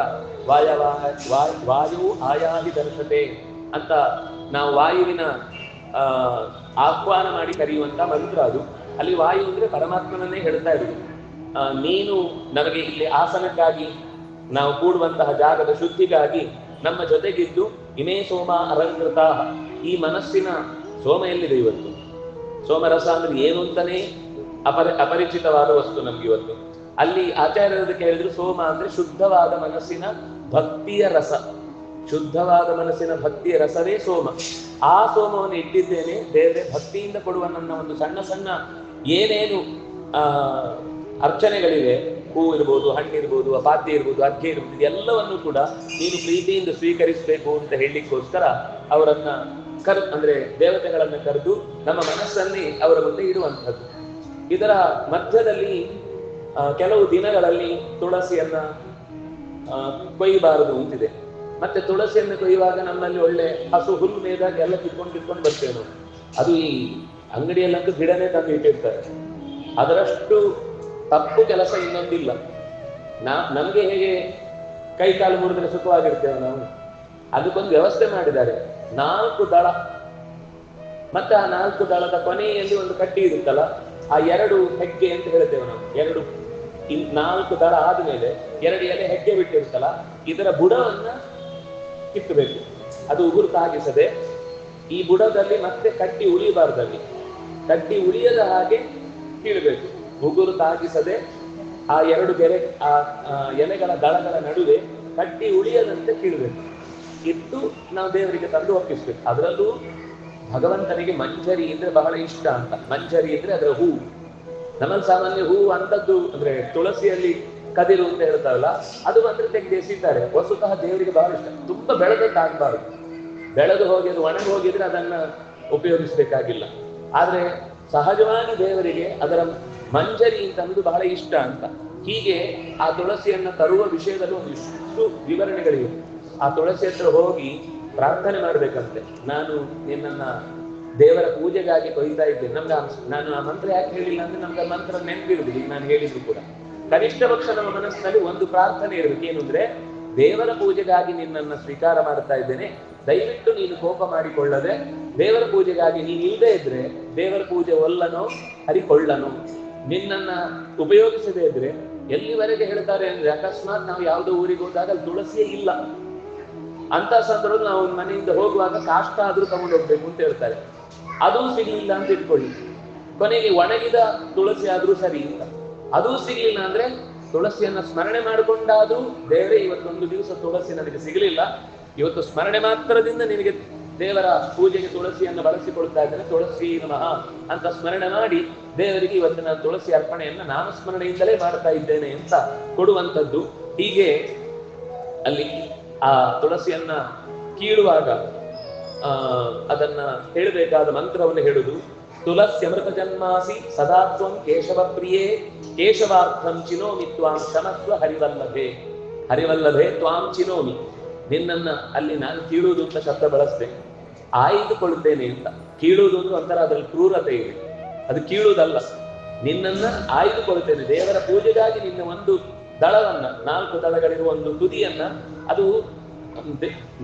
ವಾಯು ಆಯಾಹಿ ದರ್ಶತೆ ಅಂತ ನಾವು ವಾಯುವಿನ ಆಹ್ವಾನ ಮಾಡಿ ಕರೆಯುವಂತ ಮಂತ್ರ ಅದು. ಅಲ್ಲಿ ವಾಯು ಅಂದ್ರೆ ಪರಮಾತ್ಮನನ್ನೇ ಹೇಳ್ತಾ ಇರುವುದು. ನೀನು ನಮಗೆ ಇಲ್ಲಿ ಆಸನಕ್ಕಾಗಿ, ನಾವು ಕೂಡುವಂತಹ ಜಾಗದ ಶುದ್ಧಿಗಾಗಿ ನಮ್ಮ ಜೊತೆಗಿದ್ದು, ಇಮೇ ಸೋಮ ಅಲಂಕೃತ, ಈ ಮನಸ್ಸಿನ ಸೋಮ ಎಲ್ಲಿದೆ ಇವತ್ತು? ಸೋಮರಸ ಅಂದ್ರೆ ಏನು ಅಂತಾನೆ ಅಪರಿಚಿತವಾದ ವಸ್ತು ನಮ್ಗೆ ಇವತ್ತು. ಅಲ್ಲಿ ಆಚಾರ್ಯರದಕ್ಕೆ ಹೇಳಿದ್ರು, ಸೋಮ ಅಂದ್ರೆ ಶುದ್ಧವಾದ ಮನಸ್ಸಿನ ಭಕ್ತಿಯ ರಸ, ಶುದ್ಧವಾದ ಮನಸ್ಸಿನ ಭಕ್ತಿಯ ರಸವೇ ಸೋಮ. ಆ ಸೋಮವನ್ನು ಇಟ್ಟಿದ್ದೇನೆ ದೇವರೇ, ಭಕ್ತಿಯಿಂದ ಕೊಡುವ ನನ್ನ ಒಂದು ಸಣ್ಣ ಸಣ್ಣ ಏನೇನು ಅರ್ಚನೆಗಳಿವೆ, ಹೂ ಇರ್ಬೋದು, ಹಣ್ಣಿರ್ಬೋದು, ಪಾದ್ಯ ಇರ್ಬೋದು, ಅರ್ಘ್ಯ ಇರ್ಬೋದು, ಎಲ್ಲವನ್ನು ಕೂಡ ನೀನು ಪ್ರೀತಿಯಿಂದ ಸ್ವೀಕರಿಸಬೇಕು ಅಂತ ಹೇಳಲಿಕ್ಕೋಸ್ಕರ ಅವರನ್ನ ಅಂದ್ರೆ ದೇವತೆಗಳನ್ನ ಕರೆದು ನಮ್ಮ ಮನಸ್ಸಲ್ಲಿ ಅವರ ಮುಂದೆ ಇಡುವಂಥದ್ದು. ಇದರ ಮಧ್ಯದಲ್ಲಿ ಕೆಲವು ದಿನಗಳಲ್ಲಿ ತುಳಸಿಯನ್ನ ಕೊಯ್ಯಬಾರದು ಅಂತಿದೆ. ಮತ್ತೆ ತುಳಸಿಯನ್ನು ಕೊಯ್ಯುವಾಗ ನಮ್ಮಲ್ಲಿ ಒಳ್ಳೆ ಹಸು ಹುಲ್ಲು ಮೇದಾಗ ಎಲ್ಲ ಕಿತ್ಕೊಂಡು ಬರ್ತೇವೆ ನಾವು. ಅದು ಈ ಅಂಗಡಿಯಲ್ಲಂತೂ ಗಿಡನೇ ತಂದು ಇಟ್ಟಿರ್ತಾರೆ. ಅದರಷ್ಟು ತಪ್ಪು ಕೆಲಸ ಇನ್ನೊಂದಿಲ್ಲ. ನಮ್ಗೆ ಹೇಗೆ ಕೈ ಕಾಲು ಮುರಿದ್ರೆ ಸುಖವಾಗಿರ್ತೇವೆ ನಾವು, ಅದಕ್ಕೊಂದು ವ್ಯವಸ್ಥೆ ಮಾಡಿದ್ದಾರೆ. 4 ದಳ, ಮತ್ತೆ ಆ 4 ದಳದ ಕೊನೆಯಲ್ಲಿ ಒಂದು ಕಡ್ಡಿ ಇರುತ್ತಲ್ಲ, ಆ 2 ಹೆಗ್ಗೆ ಅಂತ ಹೇಳ್ತೇವೆ ನಾವು. 4 ದಳ ಆದ್ಮೇಲೆ 2 ಎಲೆ ಹೆಗ್ಗೆ ಬಿಟ್ಟಿರುತ್ತಲ್ಲ, ಇದರ ಬುಡವನ್ನ ಕಿತ್ತಬೇಕು. ಅದು ಉಗುರು ತಾಗಿಸದೆ ಈ ಬುಡದಲ್ಲಿ ಮತ್ತೆ ಕಡ್ಡಿ ಉಳಿಬಾರ್ದಲ್ಲಿ, ಕಡ್ಡಿ ಉಳಿಯದ ಹಾಗೆ ಕೀಳಬೇಕು. ಉಗುರು ತಾಗಿಸದೆ ಆ ಎರಡು ಆ ಎಲೆಗಳ ದಳಗಳ ನಡುವೆ ಕಡ್ಡಿ ಉಳಿಯದಂತೆ ಕೀಳಬೇಕು. ಇಟ್ಟು ನಾವು ದೇವರಿಗೆ ತಂದು ಒಪ್ಪಿಸ್ಬೇಕು. ಅದರಲ್ಲೂ ಭಗವಂತನಿಗೆ ಮಂಜರಿ ಅಂದ್ರೆ ಬಹಳ ಇಷ್ಟ ಅಂತ. ಮಂಜರಿ ಅಂದ್ರೆ ಅದರ ಹೂ. ನಮ್ಮಲ್ಲಿ ಸಾಮಾನ್ಯ ಹೂ ಅಂತದ್ದು ಅಂದ್ರೆ ತುಳಸಿಯಲ್ಲಿ ಕದಿರು ಅಂತ ಹೇಳ್ತಾರಲ್ಲ, ಅದು ಅಂದ್ರೆ ತೆಗೆದು ಎಸಿತಾರೆ. ವಸ್ತುತಃ ದೇವರಿಗೆ ಬಹಳ ಇಷ್ಟ. ತುಂಬಾ ಬೆಳೆದದ್ದಾಗಬಾರದು. ಬೆಳೆದು ಹೋಗಿ ಅದು ಒಣಗಿ ಹೋಗಿದ್ರೆ ಅದನ್ನ ಉಪಯೋಗಿಸ್ಬೇಕಾಗಿಲ್ಲ. ಆದ್ರೆ ಸಹಜವಾಗಿ ದೇವರಿಗೆ ಅದರ ಮಂಜರಿ ಅಂತ ಅನ್ನೋದು ಬಹಳ ಇಷ್ಟ ಅಂತ. ಹೀಗೆ ಆ ತುಳಸಿಯನ್ನ ತರುವ ವಿಷಯದಲ್ಲಿ ಒಂದಿಷ್ಟು ವಿವರಣೆಗಳಿವೆ. ಆ ತುಳಸಿ ಹತ್ರ ಹೋಗಿ ಪ್ರಾರ್ಥನೆ ಮಾಡ್ಬೇಕಂತೆ. ನಾನು ನಿನ್ನನ್ನ ದೇವರ ಪೂಜೆಗಾಗಿ ಕೊಯ್ತಾ ಇದ್ದೇನೆ. ನಾನು ಆ ಮಂತ್ರ ಯಾಕೆ ಹೇಳಿಲ್ಲ ಅಂದ್ರೆ ನಮ್ಗೆ ಆ ಮಂತ್ರ ನೆನಪಿರುವುದಿಲ್ಲ. ಈಗ ನಾನು ಹೇಳಿದ್ರು ಕೂಡ ಕನಿಷ್ಠ ಪಕ್ಷ ನಮ್ಮ ಮನಸ್ಸಿನಲ್ಲಿ ಒಂದು ಪ್ರಾರ್ಥನೆ ಇರಬೇಕು. ಏನು ಅಂದ್ರೆ, ದೇವರ ಪೂಜೆಗಾಗಿ ನಿನ್ನನ್ನು ಸ್ವೀಕಾರ ಮಾಡ್ತಾ ಇದ್ದೇನೆ, ದಯವಿಟ್ಟು ನೀನು ಕೋಪ ಮಾಡಿಕೊಳ್ಳದೆ ದೇವರ ಪೂಜೆಗಾಗಿ ನೀನು ಇಲ್ಲದೆ ಇದ್ರೆ ದೇವರ ಪೂಜೆ ಒಲ್ಲನೋ ಹರಿಕೊಳ್ಳನು. ನಿನ್ನನ್ನ ಉಪಯೋಗಿಸದೇ ಇದ್ರೆ, ಎಲ್ಲಿವರೆಗೆ ಹೇಳ್ತಾರೆ ಅಂದ್ರೆ, ಅಕಸ್ಮಾತ್ ನಾವು ಯಾವುದೋ ಊರಿಗೆ ಹೋದಾಗ ಅಲ್ಲಿ ತುಳಸಿಯೇ ಇಲ್ಲ ಅಂತ ಸಂದರ್ಭದಲ್ಲಿ ನಾವು ಮನೆಯಿಂದ ಹೋಗುವಾಗ ಕಾಷ್ಟ ಆದ್ರೂ ತಗೊಂಡು ಹೋಗ್ಬೇಕು ಅಂತ ಹೇಳ್ತಾರೆ. ಅದೂ ಸಿಗ್ಲಿಲ್ಲ ಅಂತ ಇಟ್ಕೊಳ್ಳಿ. ಕೊನೆಗೆ ಒಣಗಿದ ತುಳಸಿ ಆದ್ರೂ ಸರಿ ಅಂತ. ಅದೂ ಸಿಗ್ಲಿಲ್ಲ ಅಂದ್ರೆ ತುಳಸಿಯನ್ನ ಸ್ಮರಣೆ ಮಾಡಿಕೊಂಡಾದ್ರೂ, ದೇವರೇ ಇವತ್ತೊಂದು ದಿವಸ ತುಳಸಿ ನನಗೆ ಸಿಗಲಿಲ್ಲ, ಇವತ್ತು ಸ್ಮರಣೆ ಮಾತ್ರದಿಂದ ನಿನಗೆ ದೇವರ ಪೂಜೆಗೆ ತುಳಸಿಯನ್ನು ಬಳಸಿಕೊಳ್ತಾ ಇದ್ದೇನೆ, ತುಳಸಿ ನಮಃ ಅಂತ ಸ್ಮರಣೆ ಮಾಡಿ ದೇವರಿಗೆ ಇವತ್ತು ನಾನು ತುಳಸಿ ಅರ್ಪಣೆಯನ್ನ ನಾಮಸ್ಮರಣೆಯಿಂದಲೇ ಮಾಡ್ತಾ ಇದ್ದೇನೆ ಅಂತ ಕೊಡುವಂಥದ್ದು. ಹೀಗೆ ಅಲ್ಲಿ ಆ ತುಳಸಿಯನ್ನ ಕೀಳುವಾಗ ಅದನ್ನ ಹೇಳಬೇಕಾದ ಮಂತ್ರವನ್ನು ಹೇಳುದು. ತುಳಸ್ಯಮೃತ ಜನ್ಮಾಸಿ ಸದಾತ್ವಂ ಕೇಶವ ಪ್ರಿಯೇ ಕೇಶವಾರ್ಥಂ ಚಿನೋಮಿ ತ್ವಾಂ ಕ್ಷಮಸ್ವ ಹರಿವಲ್ಲಭೆ. ಹರಿವಲ್ಲಭೆ ತ್ವಾಂ ಚಿನೋಮಿ. ನಿನ್ನನ್ನ ಅಲ್ಲಿ ನಾನು ಕೀಳುವುದು ಅಂತ ಶಬ್ದ ಬಳಸ್ದೆ, ಆಯ್ದುಕೊಳ್ತೇನೆ ಅಂತ. ಕೀಳುವುದು ಅಂದ್ರೆ ಒಂಥರ ಅದ್ರಲ್ಲಿ ಕ್ರೂರತೆ ಇದೆ, ಅದು ಕೀಳುವುದಲ್ಲ. ನಿನ್ನನ್ನ ಆಯ್ದುಕೊಳ್ತೇನೆ. ದೇವರ ಪೂಜೆಗಾಗಿ ನಿನ್ನ ಒಂದು ದಳವನ್ನ, 4 ದಳಗಳಿರುವ ಒಂದು ತುದಿಯನ್ನ, ಅದು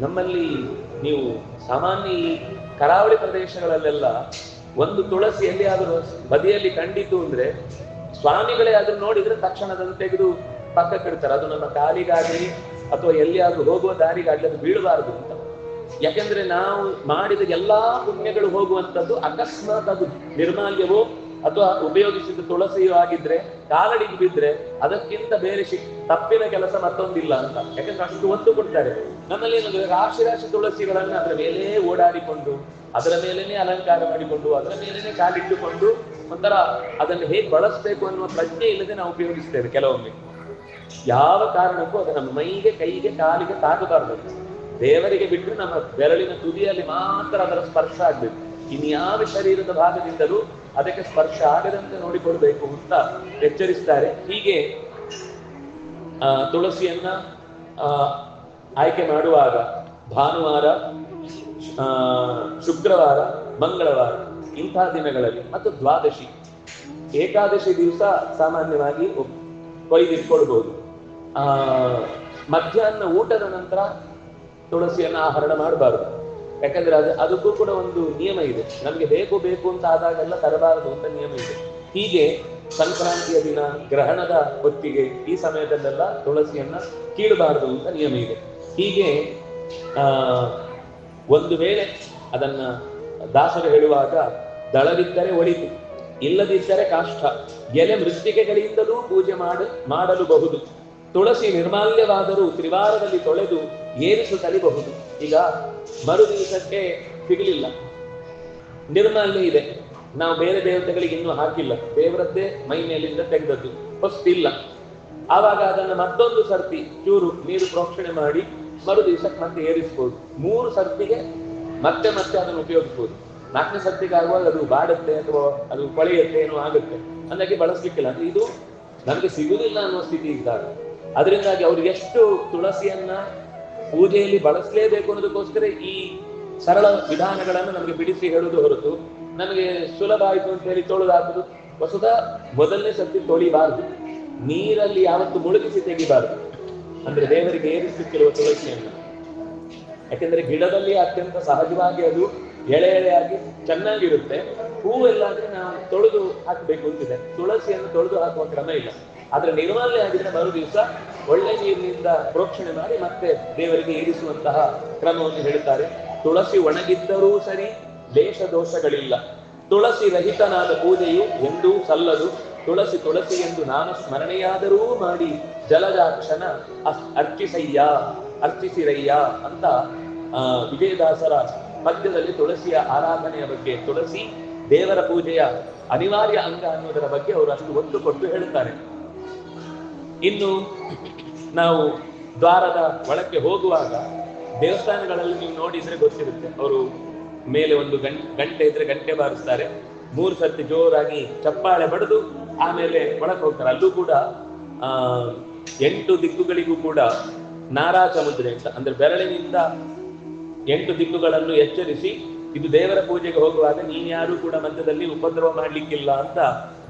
ನಮ್ಮಲ್ಲಿ ನೀವು ಸಾಮಾನ್ಯ ಈ ಕರಾವಳಿ ಪ್ರದೇಶಗಳಲ್ಲೆಲ್ಲ ಒಂದು ತುಳಸಿ ಎಲ್ಲಿಯಾದರೂ ಬದಿಯಲ್ಲಿ ಕಂಡಿತು ಅಂದ್ರೆ ಸ್ವಾಮಿಗಳೇ ಆದ್ರೂ ನೋಡಿದ್ರೆ ತಕ್ಷಣ ಅದನ್ನು ತೆಗೆದು ಪಕ್ಕಕ್ಕಿಡ್ತಾರೆ. ಅದು ನಮ್ಮ ಕಾಲಿಗಾಗಲಿ ಅಥವಾ ಎಲ್ಲಿಯಾದ್ರೂ ಹೋಗುವ ದಾರಿಗಾಗಲಿ ಅದು ಬೀಳಬಾರದು ಅಂತ. ಯಾಕೆಂದ್ರೆ ನಾವು ಮಾಡಿದ ಎಲ್ಲಾ ಪುಣ್ಯಗಳು ಹೋಗುವಂಥದ್ದು ಅಕಸ್ಮಾತ್ ಅದು ನಿರ್ಮಾಲ್ಯವೋ ಅಥವಾ ಉಪಯೋಗಿಸಿದ ತುಳಸಿಯೋ ಆಗಿದ್ರೆ ಕಾಲಡಿಗೆ ಬಿದ್ರೆ ಅದಕ್ಕಿಂತ ಬೇರೆ ತಪ್ಪಿನ ಕೆಲಸ ಮತ್ತೊಂದಿಲ್ಲ ಅಂತ. ಯಾಕಂದ್ರೆ ಅಷ್ಟು ಒತ್ತು ಕೊಡ್ತಾರೆ. ನಮ್ಮಲ್ಲಿ ಏನಂದ್ರೆ ರಾಶಿ ರಾಶಿ ತುಳಸಿಗಳನ್ನ ಅದರ ಮೇಲೆ ಓಡಾಡಿಕೊಂಡು, ಅದರ ಮೇಲೇನೆ ಅಲಂಕಾರ ಮಾಡಿಕೊಂಡು, ಅದರ ಮೇಲೇನೆ ಕಾಲಿಟ್ಟುಕೊಂಡು ಒಂಥರ ಅದನ್ನು ಹೇಗೆ ಬಳಸಬೇಕು ಅನ್ನುವ ಪ್ರಜ್ಞೆ ಇಲ್ಲದೆ ನಾವು ಉಪಯೋಗಿಸ್ತೇವೆ ಕೆಲವೊಮ್ಮೆ. ಯಾವ ಕಾರಣಕ್ಕೂ ಅದು ನಮ್ಮ ಮೈಗೆ, ಕೈಗೆ, ಕಾಲಿಗೆ ತಾಗಬಾರದು. ದೇವರಿಗೆ ಬಿಟ್ಟರೆ ನಮ್ಮ ಬೆರಳಿನ ತುದಿಯಲ್ಲಿ ಮಾತ್ರ ಅದರ ಸ್ಪರ್ಶ ಆಗ್ಬೇಕು. ಇನ್ಯಾವ ಶರೀರದ ಭಾಗದಿಂದಲೂ ಅದಕ್ಕೆ ಸ್ಪರ್ಶ ಆಗದಂತೆ ನೋಡಿಕೊಳ್ಬೇಕು ಅಂತ ಎಚ್ಚರಿಸ್ತಾರೆ. ಹೀಗೆ ತುಳಸಿಯನ್ನ ಆಯ್ಕೆ ಮಾಡುವಾಗ ಭಾನುವಾರ, ಶುಕ್ರವಾರ, ಮಂಗಳವಾರ ಇಂತಹ ದಿನಗಳಲ್ಲಿ ಮತ್ತು ದ್ವಾದಶಿ, ಏಕಾದಶಿ ದಿವಸ ಸಾಮಾನ್ಯವಾಗಿ ಕೊಯ್ದಿಟ್ಕೊಳ್ಬಹುದು. ಮಧ್ಯಾಹ್ನ ಊಟದ ನಂತರ ತುಳಸಿಯನ್ನ ಆಹರಣ ಮಾಡಬಾರದು. ಯಾಕಂದ್ರೆ ಅದಕ್ಕೂ ಕೂಡ ಒಂದು ನಿಯಮ ಇದೆ. ನಮ್ಗೆ ಬೇಕು ಅಂತ ಆದಾಗೆಲ್ಲ ತರಬಾರದು ಅಂತ ನಿಯಮ ಇದೆ. ಹೀಗೆ ಸಂಕ್ರಾಂತಿಯ ದಿನ, ಗ್ರಹಣದ ಹೊತ್ತಿಗೆ, ಈ ಸಮಯದಲ್ಲೆಲ್ಲ ತುಳಸಿಯನ್ನ ಕೀಳಬಾರದು ಅಂತ ನಿಯಮ ಇದೆ. ಹೀಗೆ ಒಂದು ವೇಳೆ ಅದನ್ನ ದಾಸರು ಹೇಳುವಾಗ ದಳವಿದ್ದರೆ ಒಳಿತು, ಇಲ್ಲದಿದ್ದರೆ ಕಾಷ್ಟ, ಎಲೆ ಮೃತ್ತಿಕೆಗಳಿಂದಲೂ ಪೂಜೆ ಮಾಡಲು ಬಹುದು. ತುಳಸಿ ನಿರ್ಮಾಲ್ಯವಾದರೂ ತ್ರಿವಾರದಲ್ಲಿ ತೊಳೆದು ಏರಿಸು ತಲಿಬಹುದು. ಈಗ ಮರು ದಿವಸಕ್ಕೆ ಸಿಗಲಿಲ್ಲ, ನಿರ್ಮಾಲ್ಯ ಇದೆ, ನಾವು ಬೇರೆ ದೇವತೆಗಳಿಗೆ ಇನ್ನೂ ಹಾಕಿಲ್ಲ, ದೇವರದ್ದೇ ಮೈ ಮೇಲಿಂದ ತೆಗೆದದ್ದು, ಹೊಸ್ತಿಲ್ಲ. ಆವಾಗ ಅದನ್ನು ಮತ್ತೊಂದು ಸರ್ತಿ ಚೂರು ನೀರು ಪ್ರೋಕ್ಷಣೆ ಮಾಡಿ ಮರು ದಿವಸಕ್ಕೆ ಮತ್ತೆ ಏರಿಸ್ಬೋದು. 3 ಸರ್ತಿಗೆ ಮತ್ತೆ ಅದನ್ನು ಉಪಯೋಗಿಸ್ಬೋದು. 4ನೇ ಸರ್ತಿಗೆ ಆಗುವಾಗ ಅದು ಬಾಡುತ್ತೆ ಅಥವಾ ಅದು ಕೊಳೆಯುತ್ತೆ, ಏನೋ ಆಗುತ್ತೆ, ಅಂದಾಗಿ ಬಳಸ್ಲಿಕ್ಕಿಲ್ಲ. ಅಂದ್ರೆ ಇದು ನಮಗೆ ಸಿಗುವುದಿಲ್ಲ ಅನ್ನುವ ಸ್ಥಿತಿ ಇದ್ದಾಗ, ಅದರಿಂದಾಗಿ ಅವ್ರಿಗೆ ಎಷ್ಟು ತುಳಸಿಯನ್ನ ಪೂಜೆಯಲ್ಲಿ ಬಳಸಲೇಬೇಕು ಅನ್ನೋದಕ್ಕೋಸ್ಕರ ಈ ಸರಳ ವಿಧಾನಗಳನ್ನು ನಮಗೆ ಬಿಡಿಸಿ ಹೇಳುವುದು ಹೊರತು, ನಮಗೆ ಸುಲಭ ಆಯಿತು ಅಂತ ಹೇಳಿ ತೊಳೆದಾಕುದು. ವಸುದ ಮೊದಲನೇ ಸರ್ತಿ ತೊಳಿಬಾರದು, ನೀರಲ್ಲಿ ಯಾವತ್ತು ಮುಳುಗಿಸಿ ತೆಗಿಬಾರದು. ಅಂದ್ರೆ ದೇವರಿಗೆ ಏರಿಸಲಿಕ್ಕಿರುವ ತುಳಸಿಯನ್ನು, ಯಾಕೆಂದ್ರೆ ಗಿಡದಲ್ಲಿ ಅತ್ಯಂತ ಸಹಜವಾಗಿ ಅದು ಎಳೆಯಾಗಿ ಚೆನ್ನಾಗಿರುತ್ತೆ. ಹೂವೆಲ್ಲಾದ್ರೆ ನಾವು ತೊಳೆದು ಹಾಕಬೇಕು ಅಂತಿದೆ, ತುಳಸಿಯನ್ನು ತೊಳೆದು ಹಾಕುವ ಕ್ರಮ ಇಲ್ಲ. ಆದ್ರೆ ನಿರ್ಮಾಲ್ಯ ಆಗಿದ್ರೆ ಮರು ದಿವಸ ಒಳ್ಳೆ ನೀರಿನಿಂದ ಪ್ರೋಕ್ಷಣೆ ಮಾಡಿ ಮತ್ತೆ ದೇವರಿಗೆ ಏರಿಸುವಂತಹ ಕ್ರಮವನ್ನು ಹೇಳುತ್ತಾರೆ. ತುಳಸಿ ಒಣಗಿದ್ದರೂ ಸರಿ, ದೇಶ ದೋಷಗಳಿಲ್ಲ. ತುಳಸಿ ರಹಿತನಾದ ಪೂಜೆಯು ಎಂದೂ ಸಲ್ಲದು. ತುಳಸಿ ತುಳಸಿ ಎಂದು ನಾಮ ಸ್ಮರಣೆಯಾದರೂ ಮಾಡಿ ಜಲಜಾಕ್ಷನ ಅರ್ಚಿಸಿರಯ್ಯ ಅಂತ ವಿಜಯದಾಸರ ಪದ್ಯದಲ್ಲಿ ತುಳಸಿಯ ಆರಾಧನೆಯ ಬಗ್ಗೆ, ತುಳಸಿ ದೇವರ ಪೂಜೆಯ ಅನಿವಾರ್ಯ ಅಂಗ ಅನ್ನೋದರ ಬಗ್ಗೆ ಅವರು ಅಷ್ಟು ಒತ್ತು ಕೊಟ್ಟು ಹೇಳುತ್ತಾರೆ. ಇನ್ನು ನಾವು ದ್ವಾರದ ಒಳಕ್ಕೆ ಹೋಗುವಾಗ ದೇವಸ್ಥಾನಗಳಲ್ಲಿ ನೀವು ನೋಡಿದ್ರೆ ಗೊತ್ತಿರುತ್ತೆ, ಅವರು ಮೇಲೆ ಒಂದು ಗಂಟೆ ಇದ್ರೆ ಗಂಟೆ ಬಾರಿಸ್ತಾರೆ, 3 ಸರ್ತಿ ಜೋರಾಗಿ ಚಪ್ಪಾಳೆ ಬಡಿದು ಆಮೇಲೆ ಒಳಗೆ ಹೋಗ್ತಾರೆ. ಅಲ್ಲೂ ಕೂಡ 8 ದಿಕ್ಕುಗಳಿಗೂ ಕೂಡ ನಾರಾಚ ಮುದ್ರೆ ಅಂತ, ಅಂದ್ರೆ ಬೆರಳಿನಿಂದ 8 ದಿಕ್ಕುಗಳನ್ನು ಎಚ್ಚರಿಸಿ, ಇದು ದೇವರ ಪೂಜೆಗೆ ಹೋಗುವಾಗ ನೀನ್ಯಾರು ಕೂಡ ಮಧ್ಯದಲ್ಲಿ ಉಪದ್ರವ ಮಾಡ್ಲಿಕ್ಕಿಲ್ಲ ಅಂತ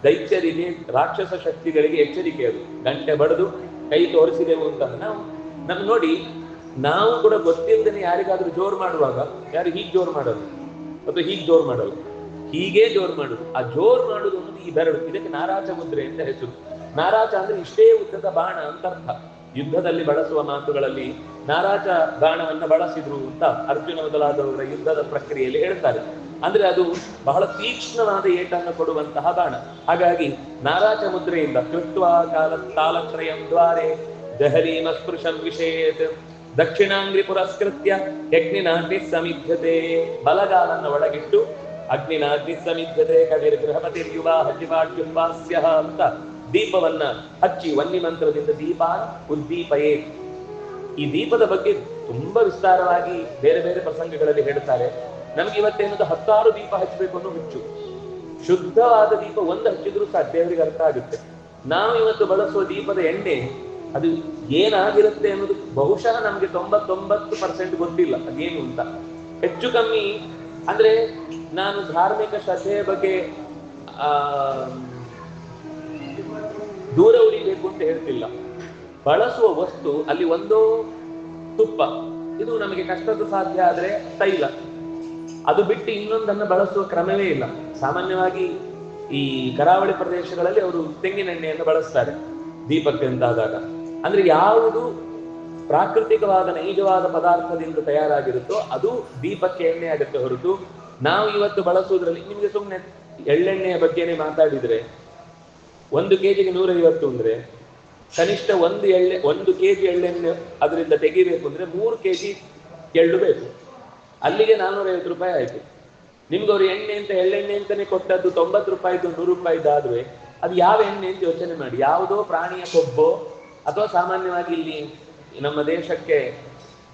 ದೈತ್ಯರಿಗೆ, ರಾಕ್ಷಸ ಶಕ್ತಿಗಳಿಗೆ ಎಚ್ಚರಿಕೆ. ಅದು ಗಂಟೆ ಬಡಿದು ಕೈ ತೋರಿಸಿದೆವು ಅಂತ ನಮ್ಗೆ ನೋಡಿ, ನಾವು ಕೂಡ ಗೊತ್ತಿಲ್ಲದೇನೆ ಯಾರಿಗಾದ್ರೂ ಜೋರು ಮಾಡುವಾಗ ಯಾರು ಹೀಗೆ ಜೋರು ಮಾಡೋದು ಅಥವಾ ಹೀಗೆ ಜೋರು ಮಾಡೋದು, ಹೀಗೆ ಜೋರು ಮಾಡುದು. ಆ ಜೋರು ಮಾಡುದು ಅನ್ನೋದು ಈ ಬೆರಳು, ಇದಕ್ಕೆ ನಾರಾಚ ಮುದ್ರೆ ಅಂತ ಹೆಸರು. ನಾರಾಚ ಅಂದ್ರೆ ಇಷ್ಟೇ ಉದ್ದದ ಬಾಣ ಅಂತ ಅರ್ಥ. ಯುದ್ಧದಲ್ಲಿ ಬಳಸುವ ಮಾತುಗಳಲ್ಲಿ ನಾರಾಚ ಬಾಣವನ್ನ ಬಳಸಿದ್ರು ಅಂತ ಅರ್ಜುನ ಮೊದಲಾದವರ ಯುದ್ಧದ ಪ್ರಕ್ರಿಯೆಯಲ್ಲಿ ಹೇಳ್ತಾರೆ. ಅಂದ್ರೆ ಅದು ಬಹಳ ತೀಕ್ಷ್ಣವಾದ ಏಟನ್ನು ಕೊಡುವಂತಹ ಬಾಣ. ಹಾಗಾಗಿ ನಾರಾಚ ಮುದ್ರೆಯಿಂದ ಕೃತ್ವಾ ತಾಲತ್ರಯಂ ದ್ವಾರೆ ದಹರೀಮ ಸ್ಪೃಶಂ ವಿಷೇತ್ ದಕ್ಷಿಣಾಂಗ್ರಿ ಪುರಸ್ಕೃತ್ಯ ಯಜ್ಞಿನಾಗ್ನಿ ಸಮಿಧ್ಯತೆ. ಬಲಗಾಲನ್ನ ಒಳಗಿಟ್ಟು ಅಗ್ನಿನಾಗ್ನಿ ಸಮಿಧ್ಯತೆ ಕವಿರ್ಗೃಹಪತಿರ್ಯುವಾ ಹಜಿವಾಡ್ಯುಪಾಸ್ಯ ಅಂತ ದೀಪವನ್ನ ಹಚ್ಚಿ ವನ್ನಿ ಮಂತ್ರದಿಂದ ದೀಪಾನ್ ಉದ್ದೀಪಯೇ. ಈ ದೀಪದ ಬಗ್ಗೆ ತುಂಬಾ ವಿಸ್ತಾರವಾಗಿ ಬೇರೆ ಬೇರೆ ಪ್ರಸಂಗಗಳಲ್ಲಿ ಹೇಳ್ತಾರೆ. ನಮ್ಗೆ ಇವತ್ತೇನದು 10 ದೀಪ ಹಚ್ಚಬೇಕು ಅನ್ನೋ ಹುಚ್ಚು. ಶುದ್ಧವಾದ ದೀಪ ಒಂದು ಹಚ್ಚಿದ್ರು ಸಾಧ್ಯ, ದೇವರಿಗೆ ಅರ್ಥ ಆಗುತ್ತೆ. ನಾವು ಇವತ್ತು ಬಳಸುವ ದೀಪದ ಎಣ್ಣೆ ಅದು ಏನಾಗಿರುತ್ತೆ ಅನ್ನೋದು ಬಹುಶಃ ನಮ್ಗೆ 99% ಗೊತ್ತಿಲ್ಲ ಅದೇನು ಅಂತ. ಹೆಚ್ಚು ಕಮ್ಮಿ ಅಂದ್ರೆ ನಾನು ಧಾರ್ಮಿಕ ಶ್ರದ್ಧೆಯ ಬಗ್ಗೆ ದೂರ ಉಳಿಬೇಕು ಅಂತ ಹೇಳ್ತಿಲ್ಲ. ಬಳಸುವ ವಸ್ತು ಅಲ್ಲಿ ಒಂದೋ ತುಪ್ಪ, ಇದು ನಮಗೆ ಕಷ್ಟದ ಸಾಧ್ಯ ಆದ್ರೆ ತೈಲ, ಅದು ಬಿಟ್ಟು ಇನ್ನೊಂದನ್ನು ಬಳಸುವ ಕ್ರಮವೇ ಇಲ್ಲ. ಸಾಮಾನ್ಯವಾಗಿ ಈ ಕರಾವಳಿ ಪ್ರದೇಶಗಳಲ್ಲಿ ಅವರು ತೆಂಗಿನೆಣ್ಣೆಯನ್ನು ಬಳಸ್ತಾರೆ ದೀಪಕ್ಕೆ ಅಂತಾದಾಗ. ಅಂದ್ರೆ ಯಾವುದು ಪ್ರಾಕೃತಿಕವಾದ ನೈಜವಾದ ಪದಾರ್ಥದಿಂದ ತಯಾರಾಗಿರುತ್ತೋ ಅದು ದೀಪಕ್ಕೆ ಎಣ್ಣೆ ಆಗುತ್ತೆ ಹೊರತು ನಾವು ಇವತ್ತು ಬಳಸುವುದರಲ್ಲಿ, ನಿಮ್ಗೆ ಸುಮ್ಮನೆ ಎಳ್ಳೆಣ್ಣೆಯ ಬಗ್ಗೆನೇ ಮಾತಾಡಿದ್ರೆ 1 kg 150 ಅಂದ್ರೆ ಕನಿಷ್ಠ 1 kg ಎಳ್ಳೆಣ್ಣೆ ಅದರಿಂದ ತೆಗಿಬೇಕು ಅಂದ್ರೆ 3 kg ಎಳ್ಳು ಬೇಕು. ಅಲ್ಲಿಗೆ 450 ರೂಪಾಯಿ ಆಯ್ತು. ನಿಮ್ಗೆ ಅವ್ರು ಎಣ್ಣೆ ಅಂತ ಎಳ್ಳೆಣ್ಣೆ ಅಂತಾನೆ ಕೊಟ್ಟದ್ದು 90 ರೂಪಾಯಿದು 100 ರೂಪಾಯಿದಾದ್ರೆ ಅದು ಯಾವ ಎಣ್ಣೆ ಅಂತ ಯೋಚನೆ ಮಾಡಿ. ಯಾವುದೋ ಪ್ರಾಣಿಯ ಕೊಬ್ಬೋ ಅಥವಾ ಸಾಮಾನ್ಯವಾಗಿ ಇಲ್ಲಿ ನಮ್ಮ ದೇಶಕ್ಕೆ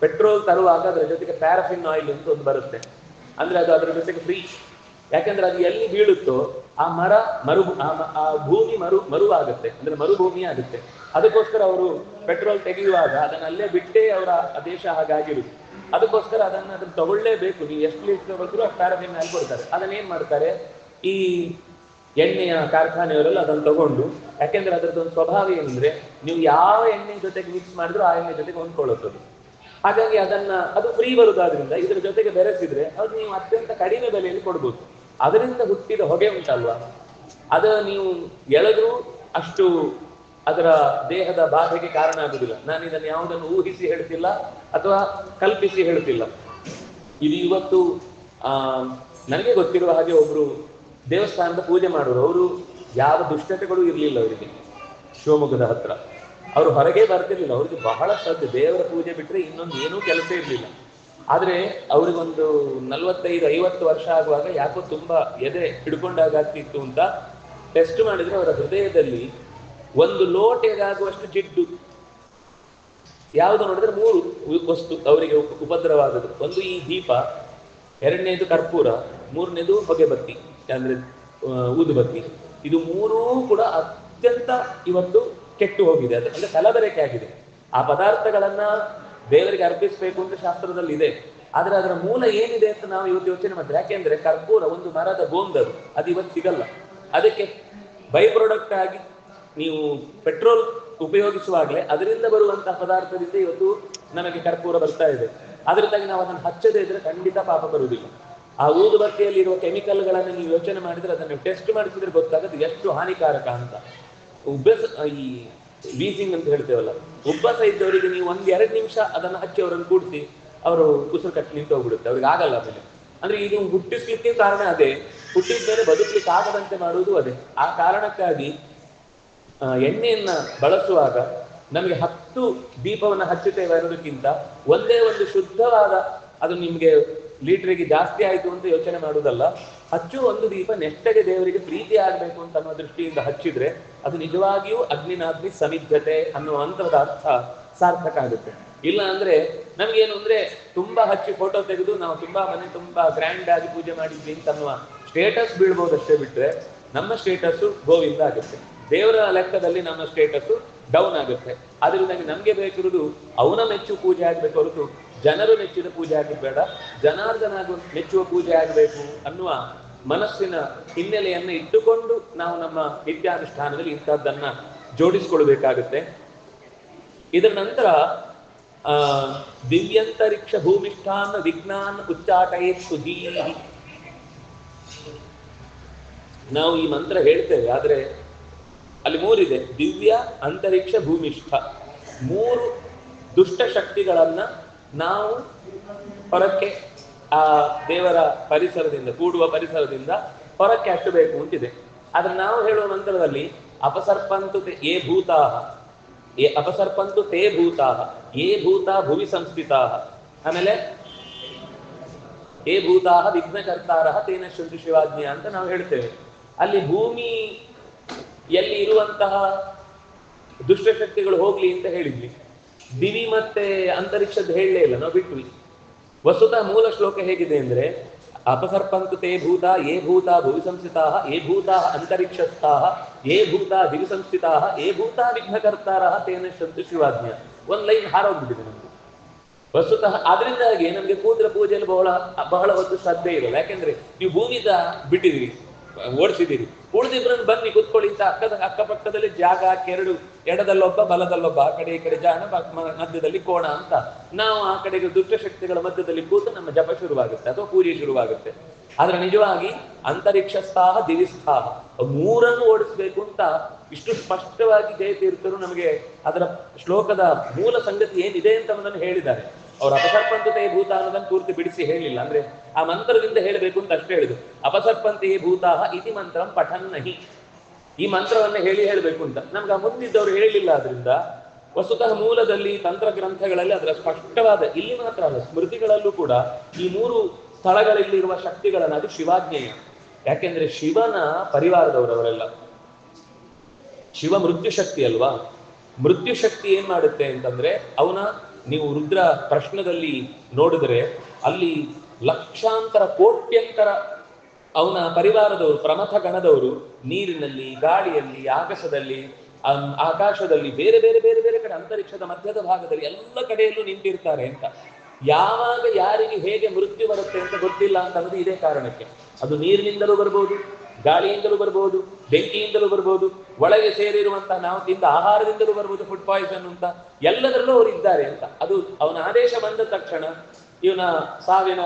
ಪೆಟ್ರೋಲ್ ತರುವಾಗ ಅದರ ಜೊತೆಗೆ ಪ್ಯಾರಾಫಿನ್ ಆಯಿಲ್ ಅಂತ ಒಂದು ಬರುತ್ತೆ. ಅಂದ್ರೆ ಅದು ಅದರ ಜೊತೆಗೆ ಫ್ರೀ. ಯಾಕಂದ್ರೆ ಅದು ಎಲ್ಲಿ ಬೀಳುತ್ತೋ ಆ ಆ ಭೂಮಿ ಮರುವಾಗುತ್ತೆ, ಅಂದ್ರೆ ಮರುಭೂಮಿ ಆಗುತ್ತೆ. ಅದಕ್ಕೋಸ್ಕರ ಅವರು ಪೆಟ್ರೋಲ್ ತೆಗೆಯುವಾಗ ಅದನ್ನ ಅಲ್ಲೇ ಬಿಟ್ಟೇ ಅವರ ದೇಶ ಹಾಗಾಗಿರುತ್ತೆ. ಅದಕ್ಕೋಸ್ಕರ ಅದನ್ನ ತಗೊಳ್ಳೇಬೇಕು. ನೀವು ಎಷ್ಟು ಲೀಟರ್ ಬಂದ್ರು ಆ ಪ್ಯಾರಾಫಿನ್ ಆಯಿಲ್ ಕೊಡ್ತಾರೆ. ಅದನ್ನೇನ್ ಮಾಡ್ತಾರೆ ಈ ಎಣ್ಣೆಯ ಕಾರ್ಖಾನೆಯವರೆಲ್ಲ ಅದನ್ನು ತಗೊಂಡು, ಯಾಕೆಂದ್ರೆ ಅದರದ್ದೊಂದು ಸ್ವಭಾವ ಏನಂದ್ರೆ ನೀವು ಯಾವ ಎಣ್ಣೆ ಜೊತೆಗೆ ಮಿಕ್ಸ್ ಮಾಡಿದ್ರು ಆ ಎಣ್ಣೆ ಜೊತೆಗೆ ಹೊಂದ್ಕೊಳ್ಳುತ್ತದೆ. ಹಾಗಾಗಿ ಅದು ಫ್ರೀ ಬರುವುದಾದ್ರಿಂದ ಇದರ ಜೊತೆಗೆ ಬೆರೆಸಿದ್ರೆ ಅದು ನೀವು ಅತ್ಯಂತ ಕಡಿಮೆ ಬೆಲೆಯಲ್ಲಿ ಕೊಡ್ಬೋದು. ಅದರಿಂದ ಹುಟ್ಟಿದ ಹೊಗೆ ಉಂಟಲ್ವಾ, ಅದು ನೀವು ಎಳೆದ್ರೂ ಅಷ್ಟು ಅದರ ದೇಹದ ಬಾಧೆಗೆ ಕಾರಣ ಆಗುದಿಲ್ಲ. ನಾನು ಇದನ್ನು ಯಾವುದನ್ನು ಊಹಿಸಿ ಹೇಳ್ತಿಲ್ಲ ಅಥವಾ ಕಲ್ಪಿಸಿ ಹೇಳ್ತಿಲ್ಲ. ಇದು ಇವತ್ತು ನನಗೆ ಗೊತ್ತಿರುವ ಹಾಗೆ ಒಬ್ರು ದೇವಸ್ಥಾನದ ಪೂಜೆ ಮಾಡೋರು, ಅವರು ಯಾವ ದುಷ್ಟತೆಗಳು ಇರಲಿಲ್ಲ ಅವರಿಗೆ. ಶಿವಮೊಗ್ಗದ ಹತ್ರ ಅವರು ಹೊರಗೆ ಬರ್ತಿರ್ಲಿಲ್ಲ. ಅವ್ರಿಗೆ ಬಹಳ ಶ್ರದ್ಧೆ, ದೇವರ ಪೂಜೆ ಬಿಟ್ರೆ ಇನ್ನೊಂದು ಏನೂ ಕೆಲಸ ಇರಲಿಲ್ಲ. ಆದ್ರೆ ಅವ್ರಿಗೊಂದು 45-50 ವರ್ಷ ಆಗುವಾಗ ಯಾಕೋ ತುಂಬಾ ಎದೆ ಹಿಡ್ಕೊಂಡಾಗ್ತಿತ್ತು ಅಂತ ಟೆಸ್ಟ್ ಮಾಡಿದ್ರೆ ಅವರ ಹೃದಯದಲ್ಲಿ 1 ಲೋಟೆಗಾಗುವಷ್ಟು ಜಿಡ್ಡು. ಯಾವುದು ನೋಡಿದ್ರೆ 3 ವಸ್ತು ಅವರಿಗೆ ಉಪದ್ರವಾದದ್ದು. ಒಂದು ಈ ದೀಪ, 2ನೇದು ಕರ್ಪೂರ, 3ನೇದು ಹೊಗೆಬತ್ತಿ ಅಂದ್ರೆ ಊದುಬತ್ತಿ. ಇದು 3 ಕೂಡ ಅತ್ಯಂತ ಇವತ್ತು ಕೆಟ್ಟು ಹೋಗಿದೆ. ಅಂದ್ರೆ ಕಲಬೆರಕೆ ಆಗಿದೆ. ಆ ಪದಾರ್ಥಗಳನ್ನ ದೇವರಿಗೆ ಅರ್ಪಿಸಬೇಕು ಅಂತ ಶಾಸ್ತ್ರದಲ್ಲಿ ಇದೆ. ಆದ್ರೆ ಅದರ ಮೂಲ ಏನಿದೆ ಅಂತ ನಾವು ಇವತ್ತು ಯೋಚನೆ ಮಾಡ್ತೀವಿ. ಯಾಕೆಂದ್ರೆ ಕರ್ಪೂರ ಒಂದು ಮರದ ಗೋಂದದು, ಅದು ಇವತ್ತು ಸಿಗಲ್ಲ. ಅದಕ್ಕೆ ಬೈ ಪ್ರಾಡಕ್ಟ್ ಆಗಿ ನೀವು ಪೆಟ್ರೋಲ್ ಉಪಯೋಗಿಸುವಾಗಲೇ ಅದರಿಂದ ಬರುವಂತಹ ಪದಾರ್ಥದಿಂದ ಇವತ್ತು ನಮಗೆ ಕರ್ಪೂರ ಬರ್ತಾ ಇದೆ. ಅದರಿಂದಾಗಿ ನಾವು ಅದನ್ನು ಹಚ್ಚದೇ ಇದ್ರೆ ಖಂಡಿತ ಪಾಪ ಬರುವುದಿಲ್ಲ. ಆ ಊದುಬತ್ತಿಯಲ್ಲಿ ಇರುವ ಕೆಮಿಕಲ್ಗಳನ್ನು ನೀವು ಯೋಚನೆ ಮಾಡಿದ್ರೆ, ಅದನ್ನು ಟೆಸ್ಟ್ ಮಾಡಿಸಿದ್ರೆ ಗೊತ್ತಾಗುತ್ತೆ ಎಷ್ಟು ಹಾನಿಕಾರಕ ಅಂತ. ಈ ವೀಸಿಂಗ್ ಅಂತ ಹೇಳ್ತೇವಲ್ಲ, ಉಬ್ಬಸ ಇದ್ದವರಿಗೆ ನೀವು 1-2 ನಿಮಿಷ ಅದನ್ನು ಹಚ್ಚಿ ಅವರನ್ನು ಕೂಡಿಸಿ ಅವರು ಉಸಿರು ಕಟ್ಟಿ ನಿಂತು ಹೋಗ್ಬಿಡುತ್ತೆ, ಅವ್ರಿಗೆ ಆಗಲ್ಲ ಆಮೇಲೆ. ಅಂದ್ರೆ ಇದು ಹುಟ್ಟಿಸ್ಲಿಕ್ಕೆ ಕಾರಣ ಅದೇ, ಹುಟ್ಟಿದ ಮೇಲೆ ಬದುಕಲಿಕ್ಕೆ ಆಗದಂತೆ ಮಾಡುವುದು ಅದೇ. ಆ ಕಾರಣಕ್ಕಾಗಿ ಎಣ್ಣೆಯನ್ನ ಬಳಸುವಾಗ ನಮಗೆ 10 ದೀಪವನ್ನು ಹಚ್ಚುತ್ತೇವೆ ಅನ್ನೋದಕ್ಕಿಂತ ಒಂದೇ ಒಂದು ಶುದ್ಧವಾದ, ಅದು ನಿಮ್ಗೆ ಲೀಟ್ರಿಗೆ ಜಾಸ್ತಿ ಆಯ್ತು ಅಂತ ಯೋಚನೆ ಮಾಡುವುದಲ್ಲ, ಹಚ್ಚುವ ಒಂದು ದೀಪ ನೆಟ್ಟಗೆ ದೇವರಿಗೆ ಪ್ರೀತಿ ಆಗ್ಬೇಕು ಅಂತ ಅನ್ನೋ ದೃಷ್ಟಿಯಿಂದ ಹಚ್ಚಿದ್ರೆ ಅದು ನಿಜವಾಗಿಯೂ ಅಗ್ನಿನಾಗ್ನಿ ಸಮಿಧ್ಯತೆ ಅನ್ನುವ ಅಂತರದ ಅರ್ಥ ಸಾರ್ಥಕ ಆಗುತ್ತೆ. ಇಲ್ಲ ಅಂದ್ರೆ ನಮ್ಗೇನು ಅಂದ್ರೆ ತುಂಬಾ ಹಚ್ಚಿ ಫೋಟೋ ತೆಗೆದು ನಾವು ತುಂಬಾ ಮನೆ ತುಂಬಾ ಗ್ರ್ಯಾಂಡ್ ಆಗಿ ಪೂಜೆ ಮಾಡಿದ್ವಿ ಅಂತ ಅನ್ನುವ ಸ್ಟೇಟಸ್ ಬೀಳ್ಬಹುದಷ್ಟೇ ಬಿಟ್ರೆ ನಮ್ಮ ಸ್ಟೇಟಸ್ ಗೋವಿಂದ ಆಗುತ್ತೆ. ದೇವರ ಲೆಕ್ಕದಲ್ಲಿ ನಮ್ಮ ಸ್ಟೇಟಸ್ ಡೌನ್ ಆಗುತ್ತೆ. ಆದ್ರಿಂದಾಗಿ ನಮ್ಗೆ ಬೇಕಿರುವುದು ಅವನ ಮೆಚ್ಚು ಪೂಜೆ ಆಗ್ಬೇಕು ಹೊರತು ಜನರು ಮೆಚ್ಚಿದ ಪೂಜೆ ಆಗಿದ್ ಬೇಡ, ಜನಾರ್ದನ ಮೆಚ್ಚುವ ಪೂಜೆ ಆಗಬೇಕು ಅನ್ನುವ ಮನಸ್ಸಿನ ಹಿನ್ನೆಲೆಯನ್ನು ಇಟ್ಟುಕೊಂಡು ನಾವು ನಮ್ಮ ನಿತ್ಯಾನುಷ್ಠಾನದಲ್ಲಿ ಇಂಥದ್ದನ್ನ ಜೋಡಿಸಿಕೊಳ್ಬೇಕಾಗುತ್ತೆ. ಇದರ ನಂತರ ದಿವ್ಯಂತರಿಕ್ಷ ಭೂಮಿಷ್ಠಾನ್ ವಿಜ್ಞಾನ್ ಉಚ್ಚಾಟಯೇತ್ ಸುಧೀಹಿ. ನಾವು ಈ ಮಂತ್ರ ಹೇಳ್ತೇವೆ, ಆದ್ರೆ ಅಲ್ಲಿ 3 ಇದೆ: ದಿವ್ಯ, ಅಂತರಿಕ್ಷ, ಭೂಮಿಷ್ಠ. 3 ದುಷ್ಟ ಶಕ್ತಿಗಳನ್ನ ನಾವು ಹೊರಕ್ಕೆ ಆ ದೇವರ ಪರಿಸರದಿಂದ, ಕೂಡುವ ಪರಿಸರದಿಂದ ಹೊರಕ್ಕೆ ಹಟ್ಟಬೇಕು ಅಂತಿದೆ. ಆದ್ರೆ ನಾವು ಹೇಳುವ ಮಂತ್ರದಲ್ಲಿ ಅಪಸರ್ಪಂತು ಏ ಭೂತಾಹ, ಅಪಸರ್ಪಂತು ತೇ ಭೂತಾಹ, ಏ ಭೂತಾ ಭುವಿ ಸಂಸ್ಥಿತಾಹ, ಆಮೇಲೆ ಏ ಭೂತಾಹ ವಿಘ್ನಕರ್ತಾರಃ ತೇನ ಶುದ್ಧಿ ಶಿವಾಜ್ಞೆ ಅಂತ ನಾವು ಹೇಳ್ತೇವೆ. ಅಲ್ಲಿ ಭೂಮಿ ಎಲ್ಲಿ ಇರುವಂತಹ ದುಷ್ಟಶಕ್ತಿಗಳು ಹೋಗ್ಲಿ ಅಂತ ಹೇಳಿದ್ವಿ. ದಿವಿ ಮತ್ತೆ ಅಂತರಿಕ್ಷದ ಹೇಳಲೇ ಇಲ್ಲ, ನಾವು ಬಿಟ್ವಿ. ವಸ್ತುತಃ ಮೂಲ ಶ್ಲೋಕ ಹೇಗಿದೆ ಅಂದ್ರೆ ಅಪಸರ್ಪಂತು ತೇ ಭೂತ ಏ ಭೂತ ಭುವಿ ಸಂಸ್ಥಿತಾಹ ಏ ಭೂತಾ ಅಂತರಿಕ್ಷಸ್ಥಾಹ ಏ ಭೂತ ದಿವಿ ಸಂಸ್ಥಿತಾಹ ಏ ಭೂತ ವಿಘ್ನಕರ್ತಾರಃ ತೇನ ಶುದ್ಧಿ ಶಿವಾಜ್ಞೆ. ಒಂದ್ ಲೈನ್ ಹಾರೋಗ್ಬಿಟ್ಟಿದೆ ನಮ್ಗೆ ವಸ್ತುತಃ. ಆದ್ರಿಂದಾಗಿ ನಮ್ಗೆ ಕೂತ್ರ ಪೂಜೆಯಲ್ಲಿ ಬಹಳ ಹೊತ್ತು ಶ್ರದ್ಧೆ ಇರಲ್ಲ. ಯಾಕೆಂದ್ರೆ ನೀವು ಭೂಮಿದ ಬಿಟ್ಟಿದ್ದೀರಿ, ಓಡಿಸಿದ್ದೀರಿ, ಉಳಿದಿಬ್ರನ್ನು ಬನ್ನಿ ಕುತ್ಕೊಳ್ಳಿ ಅಂತ ಅಕ್ಕಪಕ್ಕದಲ್ಲಿ ಜಾಗ ಕೆರಡು, ಎಡದಲ್ಲೊಬ್ಬ ಬಲದಲ್ಲೊಬ್ಬ, ಆ ಕಡೆ ಈ ಕಡೆ ಜಾನ, ಮಧ್ಯದಲ್ಲಿ ಕೋಣ ಅಂತ ನಾವು ಆ ಕಡೆಗೆ ದುಷ್ಟಶಕ್ತಿಗಳ ಮಧ್ಯದಲ್ಲಿ ಕೂತು ನಮ್ಮ ಜಪ ಶುರುವಾಗುತ್ತೆ ಅಥವಾ ಪೂಜೆ ಶುರುವಾಗುತ್ತೆ. ಆದ್ರೆ ನಿಜವಾಗಿ ಅಂತರಿಕ್ಷಸ್ಥಾಹ ದಿವಿಸ್ಥಾಹ 3 ಓಡಿಸ್ಬೇಕು ಅಂತ ಇಷ್ಟು ಸ್ಪಷ್ಟವಾಗಿ ಜಯತೀರ್ಥರು ನಮಗೆ ಅದರ ಶ್ಲೋಕದ ಮೂಲ ಸಂಗತಿ ಏನಿದೆ ಅಂತ ಅನ್ನೋದನ್ನು ಹೇಳಿದ್ದಾರೆ. ಅವ್ರು ಅಪಸರ್ಪಂತೇ ಭೂತ ಅನ್ನೋದನ್ನು ಪೂರ್ತಿ ಬಿಡಿಸಿ ಹೇಳಿಲ್ಲ. ಅಂದ್ರೆ ಆ ಮಂತ್ರದಿಂದ ಹೇಳಬೇಕು ಅಂತ ಅಷ್ಟೇ ಹೇಳಿದ್ರು. ಅಪಸರ್ಪಂತೇ ಭೂತಾಹ ಇತಿ ಮಂತ್ರಂ ಪಠನ್ನಹಿ, ಈ ಮಂತ್ರವನ್ನ ಹೇಳಬೇಕು ಅಂತ ನಮ್ಗೆ ಆ ಮುಂದಿದ್ದವರು ಹೇಳಿಲ್ಲ. ಆದ್ರಿಂದ ವಸ್ತುತಃ ಮೂಲದಲ್ಲಿ ತಂತ್ರ ಗ್ರಂಥಗಳಲ್ಲಿ ಅದರ ಸ್ಪಷ್ಟವಾದ, ಇಲ್ಲಿ ಮಾತ್ರ ಅಲ್ಲ ಸ್ಮೃತಿಗಳಲ್ಲೂ ಕೂಡ ಈ 3 ಸ್ಥಳಗಳಲ್ಲಿರುವ ಶಕ್ತಿಗಳನ್ನ, ಅದು ಶಿವಾಜ್ಞೆಯ. ಯಾಕೆಂದ್ರೆ ಶಿವನ ಪರಿವಾರದವರವರೆಲ್ಲ. ಶಿವ ಮೃತ್ಯು ಶಕ್ತಿ ಅಲ್ವಾ. ಮೃತ್ಯು ಶಕ್ತಿ ಏನ್ ಮಾಡುತ್ತೆ ಅಂತಂದ್ರೆ ಅವನ, ನೀವು ರುದ್ರ ಪ್ರಶ್ನದಲ್ಲಿ ನೋಡಿದ್ರೆ ಅಲ್ಲಿ ಲಕ್ಷಾಂತರ ಕೋಟ್ಯಂತರ ಅವನ ಪರಿವಾರದವರು, ಪ್ರಮಥ ಗಣದವರು ನೀರಿನಲ್ಲಿ, ಗಾಳಿಯಲ್ಲಿ, ಆಕಾಶದಲ್ಲಿ ಬೇರೆ ಬೇರೆ ಬೇರೆ ಬೇರೆ ಕಡೆ, ಅಂತರಿಕ್ಷದ ಮಧ್ಯದ ಭಾಗದಲ್ಲಿ ಎಲ್ಲ ಕಡೆಯಲ್ಲೂ ನಿಂತಿರ್ತಾರೆ ಅಂತ. ಯಾವಾಗ ಯಾರಿಗೆ ಹೇಗೆ ಮೃತ್ಯು ಬರುತ್ತೆ ಅಂತ ಗೊತ್ತಿಲ್ಲ ಅಂತ ಅನ್ನೋದು ಇದೇ ಕಾರಣಕ್ಕೆ. ಅದು ನೀರಿನಿಂದಲೂ ಬರ್ಬೋದು, ಗಾಳಿಯಿಂದಲೂ ಬರ್ಬೋದು, ಬೆಂಕಿಯಿಂದಲೂ ಬರ್ಬೋದು, ಒಳಗೆ ಸೇರಿರುವಂತಹ ನಾವು ತಿಂದ ಆಹಾರದಿಂದಲೂ ಬರ್ಬೋದು, ಫುಡ್ ಪಾಯ್ಸನ್ ಅಂತ, ಎಲ್ಲದರಲ್ಲೂ ಅವರು ಇದ್ದಾರೆ ಅಂತ. ಅದು ಅವನ ಆದೇಶ ಬಂದ ತಕ್ಷಣ ಇವನ ಸಾವಿನ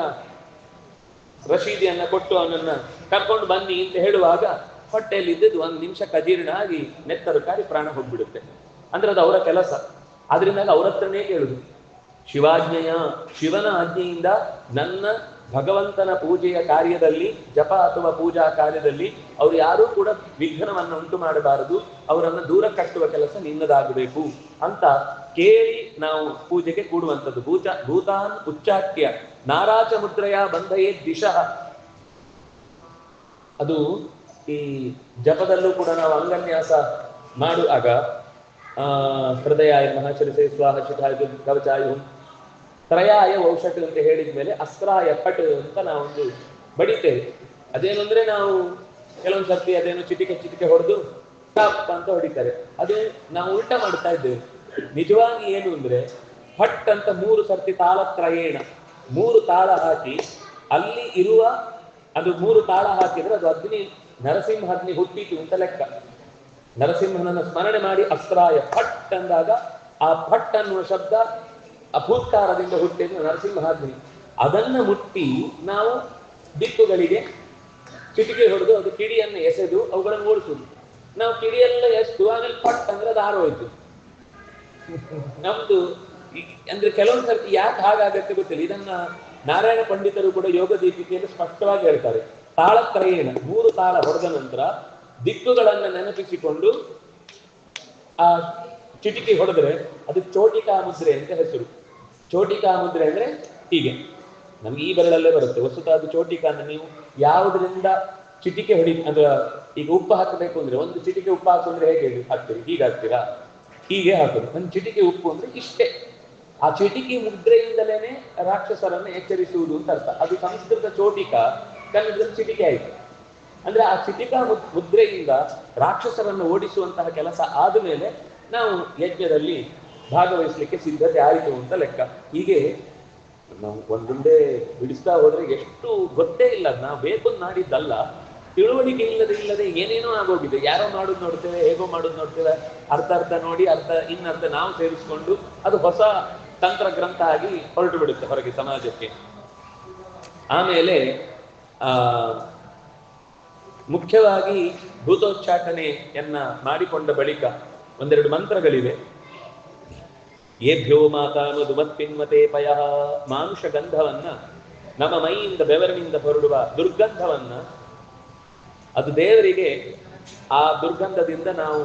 ರಶೀದಿಯನ್ನ ಕೊಟ್ಟು ಅವನನ್ನ ಕರ್ಕೊಂಡು ಬನ್ನಿ ಅಂತ ಹೇಳುವಾಗ ಹೊಟ್ಟೆಯಲ್ಲಿ ಇದ್ದದ್ದು 1 ನಿಮಿಷ ಕಜೀರ್ಣ ಆಗಿ ನೆತ್ತರು ಕಾರಿ ಪ್ರಾಣ ಹೋಗ್ಬಿಡುತ್ತೆ. ಅಂದ್ರೆ ಅದು ಅವರ ಕೆಲಸ. ಆದ್ರಿಂದ ಅವ್ರ ಹತ್ರನೇ ಕೇಳುದು. ಶಿವಾಜ್ಞೆಯ, ಶಿವನ ಆಜ್ಞೆಯಿಂದ ನನ್ನ ಭಗವಂತನ ಪೂಜೆಯ ಕಾರ್ಯದಲ್ಲಿ, ಜಪ ಅಥವಾ ಪೂಜಾ ಕಾರ್ಯದಲ್ಲಿ ಅವರು ಯಾರೂ ಕೂಡ ವಿಘ್ನವನ್ನು ಉಂಟು ಮಾಡಬಾರದು, ಅವರನ್ನು ದೂರ ಕಟ್ಟುವ ಕೆಲಸ ನಿನ್ನದಾಗಬೇಕು ಅಂತ ಕೇಳಿ ನಾವು ಪೂಜೆಗೆ ಕೂಡುವಂಥದ್ದು. ಭೂತಾನ್ ಉಚ್ಚಾಟ್ಯ ನಾರಾಚ ಮುದ್ರೆಯ ಬಂಧಯೇ ದಿಶಃ. ಅದು ಈ ಜಪದಲ್ಲೂ ಕೂಡ ನಾವು ಅಂಗನ್ಯಾಸ ಮಾಡುವಾಗ ಹೃದಯಾಯ ಮಹಾಶಿರಸೆ ಸ್ವಾಹ ಶಿಖಾಯ ಕವಚಾಯು ತ್ರಯಾಯ ಔಷಧ ಅಂತ ಹೇಳಿದ್ಮೇಲೆ ಅಸ್ತ್ರಾಯ ಪಟ್ ಅಂತ ನಾವೊಂದು ಬಡಿತೇವೆ. ಅದೇನಂದ್ರೆ ನಾವು ಕೆಲವೊಂದು ಸರ್ತಿ ಅದೇನು ಚಿಟಿಕೆ ಹೊಡೆದು ಟಾಪ್ ಅಂತ ಹೊಡಿತಾರೆ, ಅದು ನಾವು ಉಲ್ಟಾ ಮಾಡ್ತಾ ಇದ್ದೇವೆ. ನಿಜವಾಗಿ ಏನು ಅಂದ್ರೆ ಹಟ್ ಅಂತ 3 ಸರ್ತಿ ತಾಳತ್ರಯೇಣ 3 ತಾಳ ಹಾಕಿ ಅಲ್ಲಿ ಇರುವ, ಅದು 3 ತಾಳ ಹಾಕಿದ್ರೆ ಅದು ಅಗ್ನಿ, ನರಸಿಂಹ ಅಗ್ನಿ ಹುಟ್ಟಿತು ಅಂತ ಲೆಕ್ಕ. ನರಸಿಂಹನನ್ನು ಸ್ಮರಣೆ ಮಾಡಿ ಅಸ್ತ್ರಾಯ ಫಟ್ ಅಂದಾಗ ಆ ಫಟ್ ಅನ್ನುವ ಶಬ್ದ ಅಭೂತ್ಕಾರದಿಂದ ಹುಟ್ಟಿದ ನರಸಿಂಹಾಗ್ನಿ. ಅದನ್ನ ಮುಟ್ಟಿ ನಾವು ದಿಕ್ಕುಗಳಿಗೆ ಚಿಟಿಕೆ ಹೊಡೆದು ಅದು ಕಿಡಿಯನ್ನು ಎಸೆದು ಅವುಗಳನ್ನು ಓಡಿಸುದು. ನಾವು ಕಿಡಿಯೆಲ್ಲ ಎಸ್ತು ಆಮೇಲೆ ಪಟ್ ಅಂದ್ರೆ ಅದು ಆರೋಯ್ತು. ನಮ್ದು ಅಂದ್ರೆ ಕೆಲವೊಂದು ಸರ್ತಿ ಯಾಕೆ ಹಾಗಾಗತ್ತೆ ಗೊತ್ತಿಲ್ಲ. ಇದನ್ನ ನಾರಾಯಣ ಪಂಡಿತರು ಕೂಡ ಯೋಗ ದೀಪಿಕೆಯಲ್ಲಿ ಸ್ಪಷ್ಟವಾಗಿ ಹೇಳ್ತಾರೆ. ತಾಳತ್ರಯೇನ 3 ತಾಳ ಹೊಡೆದ ನಂತರ ದಿಕ್ಕುಗಳನ್ನ ನೆನಪಿಸಿಕೊಂಡು ಆ ಚಿಟಿಕೆ ಹೊಡೆದ್ರೆ ಅದು ಚೋಟಿಕಾ ಮುದ್ರೆ ಅಂತ ಹೆಸರು. ಚೋಟಿಕಾ ಮುದ್ರೆ ಅಂದ್ರೆ ಹೀಗೆ ನಮ್ಗೆ ಈ ಬೆರಳಲ್ಲೇ ಬರುತ್ತೆ. ವಸ್ತುತ ಅದು ಚೋಟಿಕಾ ಅಂದ್ರೆ ನೀವು ಯಾವುದರಿಂದ ಚಿಟಿಕೆ ಅಂದ್ರೆ ಈಗ ಉಪ್ಪು ಹಾಕಬೇಕು ಅಂದ್ರೆ ಒಂದು ಚಿಟಿಕೆ ಉಪ್ಪು ಹಾಕೊಂಡ್ರೆ ಹೇಗೆ ಹಾಕ್ತೀರಿ? ಹೀಗೆ ಹಾಕ್ತೀರಾ? ಹೀಗೆ ಹಾಕೋದು. ಒಂದು ಚಿಟಿಕೆ ಉಪ್ಪು ಅಂದ್ರೆ ಇಷ್ಟೇ. ಆ ಚಿಟಿಕೆ ಮುದ್ರೆಯಿಂದಲೇನೆ ರಾಕ್ಷಸರನ್ನು ಎಚ್ಚರಿಸುವುದು ಅಂತ ಅರ್ಥ. ಅದು ಸಂಸ್ಕೃತ ಚೋಟಿಕಾ, ಕನ್ನಡದಲ್ಲಿ ಚಿಟಿಕೆ ಆಯ್ತು. ಅಂದ್ರೆ ಆ ಚಿಟಿಕಾ ಮುದ್ರೆಯಿಂದ ರಾಕ್ಷಸರನ್ನು ಓಡಿಸುವಂತಹ ಕೆಲಸ ಆದ್ಮೇಲೆ ನಾವು ಯಜ್ಞದಲ್ಲಿ ಭಾಗವಹಿಸ್ಲಿಕ್ಕೆ ಸಿದ್ಧತೆ ಆಯಿತು ಅಂತ ಲೆಕ್ಕ. ಹೀಗೆ ನಾವು ಒಂದೊಂದೇ ಬಿಡಿಸ್ತಾ ಹೋದ್ರೆ ಎಷ್ಟು ಗೊತ್ತೇ ಇಲ್ಲ. ನಾವು ಬೇಕು ನಾಡಿದ್ದಲ್ಲ, ತಿಳುವಳಿಕೆ ಇಲ್ಲದೆ ಏನೇನೋ ಆಗೋಗಿದೆ. ಯಾರೋ ಮಾಡೋದು ನೋಡ್ತೇವೆ, ಹೇಗೋ ಮಾಡೋದು ನೋಡ್ತೇವೆ, ಅರ್ಥ ನೋಡಿ ಇನ್ನರ್ಥ ನಾವು ಸೇರಿಸ್ಕೊಂಡು ಅದು ಹೊಸ ತಂತ್ರ ಗ್ರಂಥ ಆಗಿ ಹೊರಟು ಬಿಡುತ್ತೆ ಹೊರಗೆ ಸಮಾಜಕ್ಕೆ. ಆಮೇಲೆ ಮುಖ್ಯವಾಗಿ ಭೂತೋಚ್ಚಾಟನೆಯನ್ನ ಮಾಡಿಕೊಂಡ ಬಳಿಕ ಒಂದೆರಡು ಮಂತ್ರಗಳಿವೆ. ಏಭ್ಯೋ ಮಾತಾನುದುಮತ್ಪಿನ್ವತೆ ಪಯ. ಮಾನುಷ ಗಂಧವನ್ನ, ನಮ್ಮ ಮೈಯಿಂದ ಬೆವರಿನಿಂದ ಹೊರಡುವ ದುರ್ಗಂಧವನ್ನ, ಅದು ದೇವರಿಗೆ ಆ ದುರ್ಗಂಧದಿಂದ ನಾವು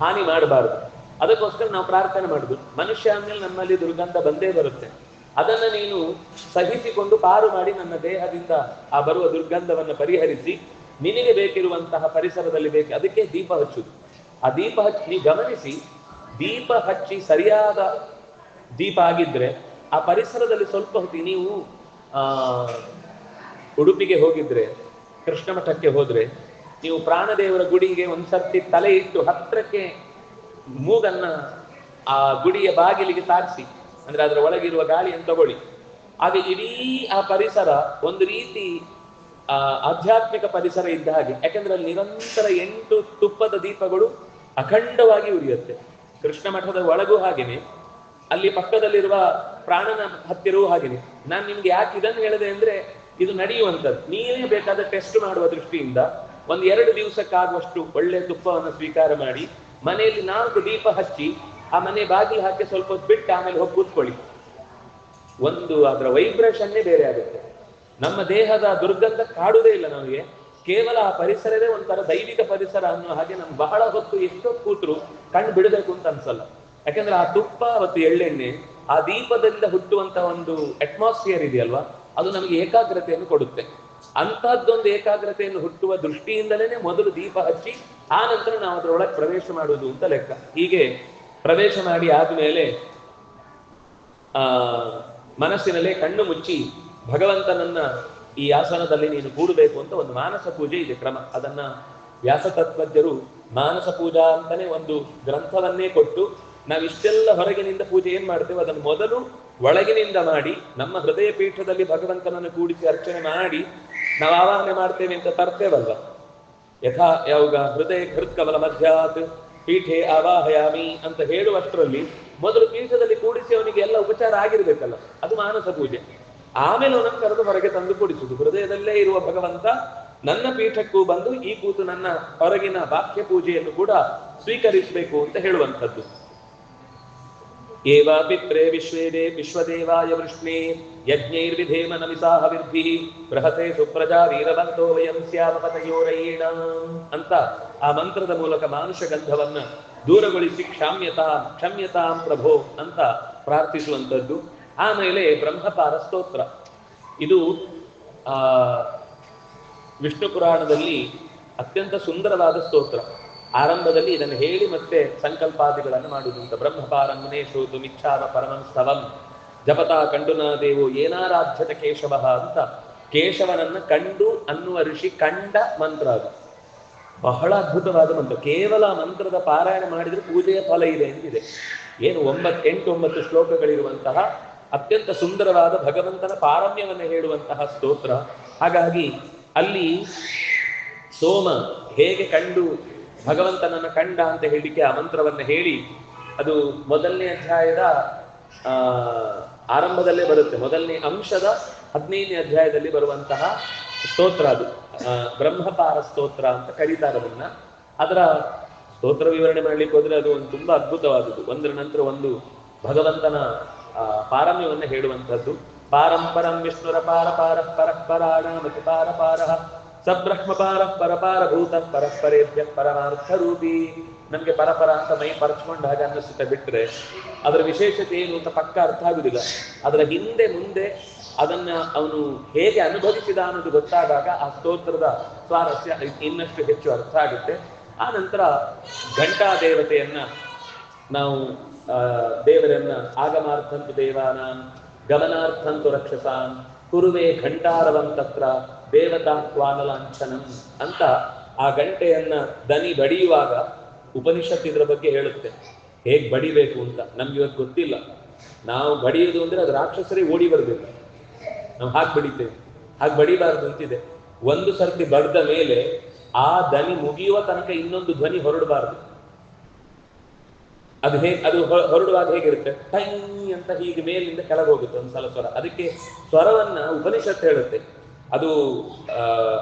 ಹಾನಿ ಮಾಡಬಾರದು. ಅದಕ್ಕೋಸ್ಕರ ನಾವು ಪ್ರಾರ್ಥನೆ ಮಾಡುದು. ಮನುಷ್ಯ ಅಂದ್ಮೇಲೆ ನಮ್ಮಲ್ಲಿ ದುರ್ಗಂಧ ಬಂದೇ ಬರುತ್ತೆ. ಅದನ್ನ ನೀನು ಸಹಿಸಿಕೊಂಡು ಪಾರು ಮಾಡಿ ನನ್ನ ದೇಹದಿಂದ ಆ ಬರುವ ದುರ್ಗಂಧವನ್ನು ಪರಿಹರಿಸಿ ನಿನಗೆ ಬೇಕಿರುವಂತಹ ಪರಿಸರದಲ್ಲಿ ಅದಕ್ಕೆ ದೀಪ ಹಚ್ಚುದು. ಆ ದೀಪ ಹಚ್ಚಿ ನೀವು ಗಮನಿಸಿ, ದೀಪ ಹಚ್ಚಿ ಸರಿಯಾದ ದೀಪ ಆಗಿದ್ರೆ ಆ ಪರಿಸರದಲ್ಲಿ ಸ್ವಲ್ಪ ಹೊತ್ತಿ ನೀವು ಉಡುಪಿಗೆ ಹೋಗಿದ್ರೆ, ಕೃಷ್ಣ ಮಠಕ್ಕೆ ಹೋದ್ರೆ, ನೀವು ಪ್ರಾಣದೇವರ ಗುಡಿಗೆ ಒಂದ್ಸರ್ತಿ ತಲೆ ಇಟ್ಟು ಹತ್ರಕ್ಕೆ ಮೂಗನ್ನ ಆ ಗುಡಿಯ ಬಾಗಿಲಿಗೆ ಸಾರಿಸಿ, ಅಂದ್ರೆ ಅದರ ಒಳಗಿರುವ ಗಾಳಿಯನ್ನು ತಗೊಳ್ಳಿ. ಆಗ ಇಡೀ ಆ ಪರಿಸರ ಒಂದು ರೀತಿ ಆಧ್ಯಾತ್ಮಿಕ ಪರಿಸರ ಇದ್ದ ಹಾಗೆ. ಯಾಕಂದ್ರೆ ಅಲ್ಲಿ ನಿರಂತರ 8 ತುಪ್ಪದ ದೀಪಗಳು ಅಖಂಡವಾಗಿ ಉರಿಯುತ್ತೆ. ಕೃಷ್ಣ ಮಠದ ಒಳಗೂ ಹಾಗೇನೆ, ಅಲ್ಲಿ ಪಕ್ಕದಲ್ಲಿರುವ ಪ್ರಾಣನ ಹತ್ತಿರವೂ ಹಾಗೇನೆ. ನಾನು ನಿಮ್ಗೆ ಯಾಕೆ ಇದನ್ನು ಹೇಳಿದೆ ಅಂದ್ರೆ, ಇದು ನಡೆಯುವಂಥದ್ದು. ನೀವೇ ಬೇಕಾದ ಟೆಸ್ಟ್ ಮಾಡುವ ದೃಷ್ಟಿಯಿಂದ 1-2 ದಿವಸಕ್ಕಾಗುವಷ್ಟು ಒಳ್ಳೆ ತುಪ್ಪವನ್ನು ಸ್ವೀಕಾರ ಮಾಡಿ ಮನೆಯಲ್ಲಿ 4 ದೀಪ ಹಚ್ಚಿ ಆ ಮನೆ ಬಾಗಿಲು ಹಾಕಿ ಸ್ವಲ್ಪ ಹೊತ್ತು ಬಿಟ್ಟು ಆಮೇಲೆ ಹೋಗಿ ಕೂತ್ಕೊಳ್ಳಿ. ಅದರ ವೈಬ್ರೇಷನ್ನೇ ಬೇರೆ ಆಗುತ್ತೆ. ನಮ್ಮ ದೇಹದ ದುರ್ಗಂಧ ಕಾಡುವುದೇ ಇಲ್ಲ ನಮಗೆ. ಕೇವಲ ಆ ಪರಿಸರವೇ ಒಂಥರ ದೈವಿಕ ಪರಿಸರ ಅನ್ನೋ ಹಾಗೆ ನಮ್ಗೆ ಬಹಳ ಹೊತ್ತು ಎಷ್ಟೊತ್ತು ಕೂತ್ರು ಕಣ್ಣು ಬಿಡಬೇಕು ಅಂತ ಅನ್ಸಲ್ಲ. ಯಾಕಂದ್ರೆ ಆ ತುಪ್ಪ ಮತ್ತು ಎಳ್ಳೆಣ್ಣೆ, ಆ ದೀಪದಿಂದ ಹುಟ್ಟುವಂತ ಒಂದು ಅಟ್ಮಾಸ್ಫಿಯರ್ ಇದೆಯಲ್ವಾ, ಅದು ನಮಗೆ ಏಕಾಗ್ರತೆಯನ್ನು ಕೊಡುತ್ತೆ. ಅಂತಹದ್ದೊಂದು ಏಕಾಗ್ರತೆಯನ್ನು ಹುಟ್ಟುವ ದೃಷ್ಟಿಯಿಂದಲೇ ಮೊದಲು ದೀಪ ಹಚ್ಚಿ ಆ ನಂತರ ನಾವು ಅದರೊಳಗೆ ಪ್ರವೇಶ ಮಾಡುವುದು ಅಂತ ಲೆಕ್ಕ. ಹೀಗೆ ಪ್ರವೇಶ ಮಾಡಿ ಆದ್ಮೇಲೆ ಮನಸ್ಸಿನಲ್ಲೇ ಕಣ್ಣು ಮುಚ್ಚಿ ಭಗವಂತನನ್ನ ಈ ಆಸನದಲ್ಲಿ ನೀನು ಕೂಡಬೇಕು ಅಂತ ಒಂದು ಮಾನಸ ಪೂಜೆ ಇದೆ ಕ್ರಮ. ಅದನ್ನ ವ್ಯಾಸತತ್ವಜ್ಞರು ಮಾನಸ ಪೂಜಾ ಅಂತಾನೆ ಒಂದು ಗ್ರಂಥವನ್ನೇ ಕೊಟ್ಟು, ನಾವಿಷ್ಟೆಲ್ಲ ಹೊರಗಿನಿಂದ ಪೂಜೆ ಏನ್ ಮಾಡ್ತೇವೆ ಅದನ್ನು ಮೊದಲು ಒಳಗಿನಿಂದ ಮಾಡಿ ನಮ್ಮ ಹೃದಯ ಪೀಠದಲ್ಲಿ ಭಗವಂತನನ್ನು ಕೂಡಿಸಿ ಅರ್ಚನೆ ಮಾಡಿ ನಾವು ಆವಾಹನೆ ಮಾಡ್ತೇವೆ ಅಂತ ತರ್ತೇವಲ್ವ. ಯಥಾ ಯಾವಾಗ ಹೃದಯ ಹೃತ್ಕಮಲ ಮಧ್ಯಾತ್ ಪೀಠೆ ಆವಾಹಯಾಮಿ ಅಂತ ಹೇಳುವಷ್ಟರಲ್ಲಿ ಮೊದಲು ಪೀಠದಲ್ಲಿ ಕೂಡಿಸಿ ಅವನಿಗೆ ಎಲ್ಲ ಉಪಚಾರ ಆಗಿರ್ಬೇಕಲ್ಲ, ಅದು ಮಾನಸ ಪೂಜೆ. ಆಮೇಲೆ ಅವನನ್ನು ಕರೆದು ಹೊರಗೆ ತಂದು ಕೂಡಿಸುದು. ಹೃದಯದಲ್ಲೇ ಇರುವ ಭಗವಂತ ನನ್ನ ಪೀಠಕ್ಕೂ ಬಂದು ಈ ಕೂತು ನನ್ನ ಹೊರಗಿನ ಬಾಹ್ಯ ಪೂಜೆಯನ್ನು ಕೂಡ ಸ್ವೀಕರಿಸಬೇಕು ಅಂತ ಹೇಳುವಂಥದ್ದು. ಏವಾ ಪಿತ್ರೆ ವಿಶ್ವೇದೇ ವಿಶ್ವದೇವಾಯ ವೃಷ್ಣೇ ಯಜ್ಞೈರ್ವಿಧೇಮ ನಮಿಸಾಹವಿರ್ಭಿಃ ಬೃಹತೆ ಸುಪ್ರಜಾ ವೀರವಂತೋ ವಯಂ ಸ್ಯಾಮ ಪತಯೋರಯೇಣ ಅಂತ ಆ ಮಂತ್ರದ ಮೂಲಕ ಮಾನುಷ ಗಂಧವನ್ನ ದೂರಗೊಳಿಸಿ ಕ್ಷಮ್ಯತಾಂ ಪ್ರಭೋ ಅಂತ ಪ್ರಾರ್ಥಿಸುವಂಥದ್ದು. ಆಮೇಲೆ ಬ್ರಹ್ಮಪಾರ ಸ್ತೋತ್ರ. ಇದು ವಿಷ್ಣು ಪುರಾಣದಲ್ಲಿ ಅತ್ಯಂತ ಸುಂದರವಾದ ಸ್ತೋತ್ರ. ಆರಂಭದಲ್ಲಿ ಇದನ್ನು ಹೇಳಿ ಮತ್ತೆ ಸಂಕಲ್ಪಾದಿಗಳನ್ನು ಮಾಡುವುದು ಅಂತ. ಬ್ರಹ್ಮಪಾರಮ್ಮನೇ ಶ್ರೋತು ಮಿಚ್ಛಾವ ಪರಮಂ ಸ್ತವಂ ಜಪತಾ ಕಂಡುನಾ ದೇವೋ ಏನಾರಾಧ್ಯತ ಕೇಶವ ಅಂತ ಕೇಶವನನ್ನ ಕಂಡು ಅನ್ನುವ ಋಷಿ ಕಂಡ ಮಂತ್ರ. ಅದು ಬಹಳ ಅದ್ಭುತವಾದ ಮಂತ್ರ. ಕೇವಲ ಮಂತ್ರದ ಪಾರಾಯಣ ಮಾಡಿದ್ರೆ ಪೂಜೆಯ ಫಲ ಇದೆ ಎಂದಿದೆ. ಏನು 8-9 ಶ್ಲೋಕಗಳಿರುವಂತಹ ಅತ್ಯಂತ ಸುಂದರವಾದ ಭಗವಂತನ ಪಾರಮ್ಯವನ್ನು ಹೇಳುವಂತಹ ಸ್ತೋತ್ರ. ಹಾಗಾಗಿ ಅಲ್ಲಿ ಸೋಮ ಹೇಗೆ ಕಂಡು ಭಗವಂತನನ್ನ ಕಂಡ ಅಂತ ಹೇಳಿಕೆ ಆ ಮಂತ್ರವನ್ನು ಹೇಳಿ, ಅದು ಮೊದಲನೇ ಅಧ್ಯಾಯದ ಆರಂಭದಲ್ಲೇ ಬರುತ್ತೆ. ಮೊದಲನೇ ಅಂಶದ 15ನೇ ಅಧ್ಯಾಯದಲ್ಲಿ ಬರುವಂತಹ ಸ್ತೋತ್ರ ಅದು. ಬ್ರಹ್ಮಪಾರ ಸ್ತೋತ್ರ ಅಂತ ಕರೀತಾರೆ ಅದನ್ನ. ಅದರ ಸ್ತೋತ್ರ ವಿವರಣೆ ಮಾಡ್ಲಿಕ್ಕೆ ಹೋದ್ರೆ ಅದು ಒಂದು ತುಂಬಾ ಅದ್ಭುತವಾದದ್ದು, ಒಂದರ ನಂತರ ಒಂದು ಭಗವಂತನ ಪಾರಮ್ಯವನ್ನು ಹೇಳುವಂಥದ್ದು. ಪಾರಂಪರಂ ವಿಷ್ಣುರ ಪಾರ ಪಾರ ಪರಪರಾಣಾಮತಿ ಪಾರ ಪಾರ ಸಬ್ರಹ್ಮ ಪಾರ ಪರಪಾರ ಭೂತ ಪರಸ್ಪರೇಭ್ಯ ಪರಮಾರ್ಥ ರೂಪಿ. ನಮ್ಗೆ ಪರಪರ ಅಂತ ಮೈ ಪರಚ್ಕೊಂಡು ಹಾಗೆ ಅನ್ನಿಸುತ್ತೆ, ಬಿಟ್ರೆ ಅದರ ವಿಶೇಷತೆ ಏನು ಅಂತ ಪಕ್ಕ ಅರ್ಥ ಆಗುದಿಲ್ಲ. ಅದರ ಹಿಂದೆ ಮುಂದೆ ಅದನ್ನ ಅವನು ಹೇಗೆ ಅನುಭವಿಸಿದ ಅನ್ನೋದು ಗೊತ್ತಾದಾಗ ಆ ಸ್ತೋತ್ರದ ಸ್ವಾರಸ್ಯ ಇನ್ನಷ್ಟು ಹೆಚ್ಚು ಅರ್ಥ ಆಗುತ್ತೆ. ಆ ನಂತರ ಘಂಟಾ ದೇವತೆಯನ್ನ ನಾವು ದೇವರನ್ನ ಆಗಮಾರ್ಥಂತು ದೇವಾನಾಂ ಗಮನಾರ್ಥಂತು ರಕ್ಷಸಾಂ ಕುರುವೆ ಘಂಟಾರವಂತತ್ರ ದೇವತಾ ಕ್ವಾನಲಾಂಛನಂ ಅಂತ ಆ ಗಂಟೆಯನ್ನ ದನಿ ಬಡಿಯುವಾಗ ಉಪನಿಷತ್ ಇದ್ರ ಬಗ್ಗೆ ಹೇಳುತ್ತೆ, ಹೇಗ್ ಬಡಿಬೇಕು ಅಂತ. ನಮ್ಗೆ ಇವತ್ತು ಗೊತ್ತಿಲ್ಲ. ನಾವು ಬಡಿಯುವುದು ಅಂದ್ರೆ ಅದು ರಾಕ್ಷಸರೇ ಓಡಿ ಬರ್ಬೇಕು, ನಾವು ಹಾಗೆ ಬಡಿತೇವೆ. ಹಾಗೆ ಬಡಿಬಾರ್ದು ಅಂತಿದೆ. ಒಂದು ಸರ್ತಿ ಬಡ್ದ ಮೇಲೆ ಆ ದನಿ ಮುಗಿಯುವ ತನಕ ಇನ್ನೊಂದು ಧ್ವನಿ ಹೊರಡಬಾರ್ದು. ಅದು ಹೊರಡುವಾಗ ಹೇಗಿರುತ್ತೆ, ಟೈ ಅಂತ ಹೀಗೆ ಮೇಲಿಂದ ಕೆಳಗೆ ಹೋಗುತ್ತೆ ಒಂದ್ಸಲ ಸ್ವರ. ಅದಕ್ಕೆ ಸ್ವರವನ್ನ ಉಪನಿಷತ್ ಹೇಳುತ್ತೆ, ಅದು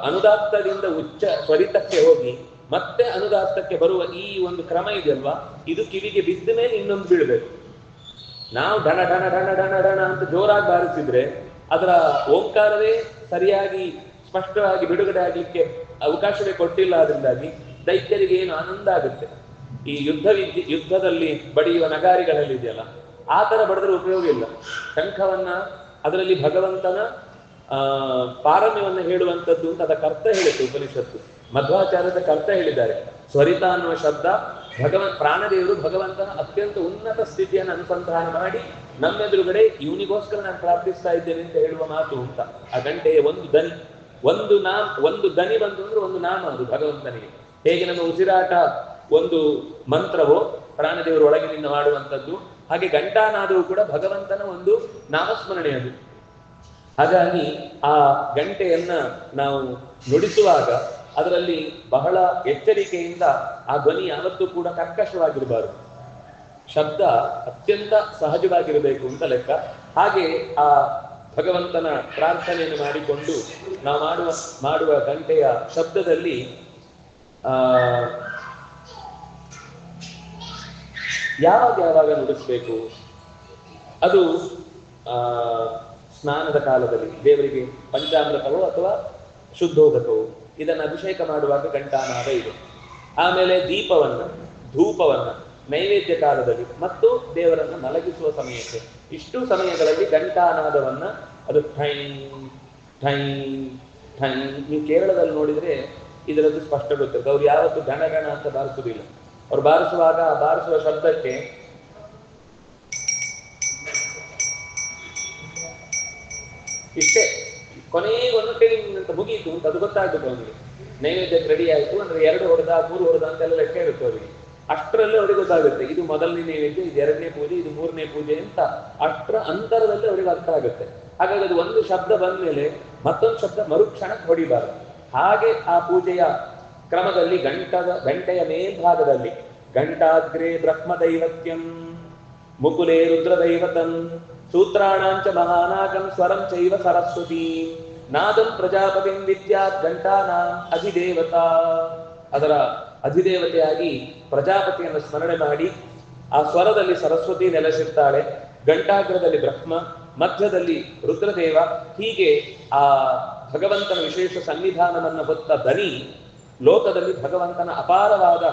ಅನುದಾತ್ತದಿಂದ ಉಚ್ಚ ಸ್ವರಿತಕ್ಕೆ ಹೋಗಿ ಮತ್ತೆ ಅನುದಾತ್ತಕ್ಕೆ ಬರುವ ಈ ಒಂದು ಕ್ರಮ ಇದೆಯಲ್ವಾ, ಇದು ಕಿವಿಗೆ ಬಿದ್ದ ಮೇಲೆ ಇನ್ನೊಂದು ಬೀಳ್ಬೇಕು. ನಾವು ಢಣ ಢಣ ಢಣ ಢಣ ಢಣ ಅಂತ ಜೋರಾಗಿ ಬಾರಿಸಿದ್ರೆ ಅದರ ಓಂಕಾರವೇ ಸರಿಯಾಗಿ ಸ್ಪಷ್ಟವಾಗಿ ಬಿಡುಗಡೆ ಆಗ್ಲಿಕ್ಕೆ ಅವಕಾಶವೇ ಕೊಟ್ಟಿಲ್ಲ. ಅದರಿಂದಾಗಿ ದೈತ್ಯರಿಗೆ ಏನು ಆನಂದ ಆಗುತ್ತೆ. ಈ ಯುದ್ಧದಲ್ಲಿ ಬಡಿಯುವ ನಗಾರಿಗಳಲ್ಲಿ ಇದೆಯಲ್ಲ, ಆ ತರ ಬಡಿದ್ರೆ ಉಪಯೋಗ ಇಲ್ಲ. ಶಂಖವನ್ನ ಅದರಲ್ಲಿ ಭಗವಂತನ ಪಾರಮ್ಯವನ್ನು ಹೇಳುವಂಥದ್ದು ಅಂತ ಅದಕ್ಕೆ ಅರ್ಥ ಹೇಳುತ್ತೆ ಉಪನಿಷತ್ತು. ಮಧ್ವಾಚಾರ್ಯದ ಅರ್ಥ ಹೇಳಿದ್ದಾರೆ. ಸ್ವರಿತ ಅನ್ನುವ ಶಬ್ದ ಪ್ರಾಣದೇವರು ಭಗವಂತನ ಅತ್ಯಂತ ಉನ್ನತ ಸ್ಥಿತಿಯನ್ನು ಅನುಸಂಧಾನ ಮಾಡಿ ನಮ್ಮೆದುರುಗಡೆ ಇವನಿಗೋಸ್ಕರ ನಾನು ಪ್ರಾರ್ಥಿಸ್ತಾ ಇದ್ದೇನೆ ಅಂತ ಹೇಳುವ ಮಾತು ಅಂತ. ಆ ಗಂಟೆಯ ಒಂದು ದನಿ, ಒಂದು ದನಿ ಬಂತು ಅಂದ್ರೆ ಒಂದು ನಾಮ ಅದು ಭಗವಂತನಿಗೆ. ಹೇಗೆ ನಮ್ಮ ಉಸಿರಾಟ ಒಂದು ಮಂತ್ರವೋ ಪ್ರಾಣದೇವರು ಒಳಗಿನಿಂದ ಮಾಡುವಂಥದ್ದು, ಹಾಗೆ ಘಂಟಾನಾದವು ಕೂಡ ಭಗವಂತನ ಒಂದು ನಾಮಸ್ಮರಣೆ ಅದು. ಹಾಗಾಗಿ ಆ ಗಂಟೆಯನ್ನ ನಾವು ನುಡಿಸುವಾಗ ಅದರಲ್ಲಿ ಬಹಳ ಎಚ್ಚರಿಕೆಯಿಂದ ಆ ಧ್ವನಿ ಯಾವತ್ತೂ ಕೂಡ ಕರ್ಕಶವಾಗಿರಬಾರದು. ಶಬ್ದ ಅತ್ಯಂತ ಸಹಜವಾಗಿರಬೇಕು ಅಂತ ಲೆಕ್ಕ. ಹಾಗೆ ಆ ಭಗವಂತನ ಪ್ರಾರ್ಥನೆಯನ್ನು ಮಾಡಿಕೊಂಡು ನಾವು ಮಾಡುವ ಗಂಟೆಯ ಶಬ್ದದಲ್ಲಿ ಯಾವಾಗ ನುಡಿಸ್ಬೇಕು, ಅದು ಸ್ನಾನದ ಕಾಲದಲ್ಲಿ ದೇವರಿಗೆ ಪಂಚಾಮೃತವೋ ಅಥವಾ ಶುದ್ಧೋದಕವೋ ಇದನ್ನು ಅಭಿಷೇಕ ಮಾಡುವಾಗ ಘಂಟಾನಾದ ಇದೆ. ಆಮೇಲೆ ದೀಪವನ್ನ ಧೂಪವನ್ನ ನೈವೇದ್ಯ ಕಾಲದಲ್ಲಿ ಮತ್ತು ದೇವರನ್ನ ಮಲಗಿಸುವ ಸಮಯಕ್ಕೆ, ಇಷ್ಟು ಸಮಯಗಳಲ್ಲಿ ಘಂಟಾನಾದವನ್ನ ಅದು ಠೈ ಠೈ ಠೈ. ನೀವು ಕೇರಳದಲ್ಲಿ ನೋಡಿದ್ರೆ ಇದರದ್ದು ಸ್ಪಷ್ಟ ಗೊತ್ತಿರುತ್ತೆ. ಅವ್ರು ಯಾವತ್ತೂ ಗಣ ಗಣ ಅಂತ ಬಾರಿಸುವುದಿಲ್ಲ. ಅವ್ರು ಬಾರಿಸುವಾಗ ಬಾರಿಸುವ ಶಬ್ದಕ್ಕೆ ಇಷ್ಟೇ, ಕೊನೆಗೊಂದು ಟೆಲಿಂಗ್ ಅಂತ ಮುಗೀತು ಅಂತ ಅದು ಗೊತ್ತಾಗುತ್ತೆ ಅವನಿಗೆ. ನೈವೇದ್ಯಕ್ಕೆ ರೆಡಿ ಆಯ್ತು ಅಂದ್ರೆ 2 ಹೊಡೆದ 3 ಹೊಡೆದ ಅಂತೆಲ್ಲ ಲೆಕ್ಕ ಇರುತ್ತೆ ಅವರಿಗೆ. ಅಷ್ಟರಲ್ಲೇ ಅವ್ರಿಗೆ ಗೊತ್ತಾಗುತ್ತೆ ಇದು ಮೊದಲನೇ ನೈವೇದ್ಯ, ಇದು 2ನೇ ಪೂಜೆ, ಇದು 3ನೇ ಪೂಜೆ ಅಂತ. ಅಷ್ಟರ ಅಂತರದಲ್ಲಿ ಅವರಿಗೆ ಅರ್ಥ ಆಗುತ್ತೆ. ಹಾಗಾಗಿ ಅದು ಒಂದು ಶಬ್ದ ಬಂದ್ಮೇಲೆ ಮತ್ತೊಂದು ಶಬ್ದ ಮರುಕ್ಷಣಕ್ಕೆ ಹೊಡಿಬಾರದು. ಹಾಗೆ ಆ ಪೂಜೆಯ ಕ್ರಮದಲ್ಲಿ ಗಂಟೆಯ ಮೇಲ್ಭಾಗದಲ್ಲಿ ಘಂಟಾಗ್ರೇ ಬ್ರಹ್ಮದೈವತ್ಯಂ ಮುಕುಲೇ ರುದ್ರದೈವತಂ ಸೂತ್ರಾಣಾಂಚ ಮಹಾನಾಗಂ ಸ್ವರಂ ಚೈವ ಸರಸ್ವತಿ ನಾದಂ ಪ್ರಜಾಪತಿಂ ವಿದ್ಯಾತ್ ಘಂಟಾನಾಂ ಅಧಿದೇವತಾ. ಅದರ ಅಧಿದೇವತೆಯಾಗಿ ಪ್ರಜಾಪತಿಯನ್ನು ಸ್ಮರಣೆ ಮಾಡಿ ಆ ಸ್ವರದಲ್ಲಿ ಸರಸ್ವತಿ ನೆಲೆಸಿರ್ತಾಳೆ, ಘಂಟಾಗ್ರದಲ್ಲಿ ಬ್ರಹ್ಮ, ಮಧ್ಯದಲ್ಲಿ ರುದ್ರದೇವ. ಹೀಗೆ ಆ ಭಗವಂತನ ವಿಶೇಷ ಸನ್ನಿಧಾನವನ್ನು ಹೊತ್ತ ದನಿ ಲೋಕದಲ್ಲಿ ಭಗವಂತನ ಅಪಾರವಾದ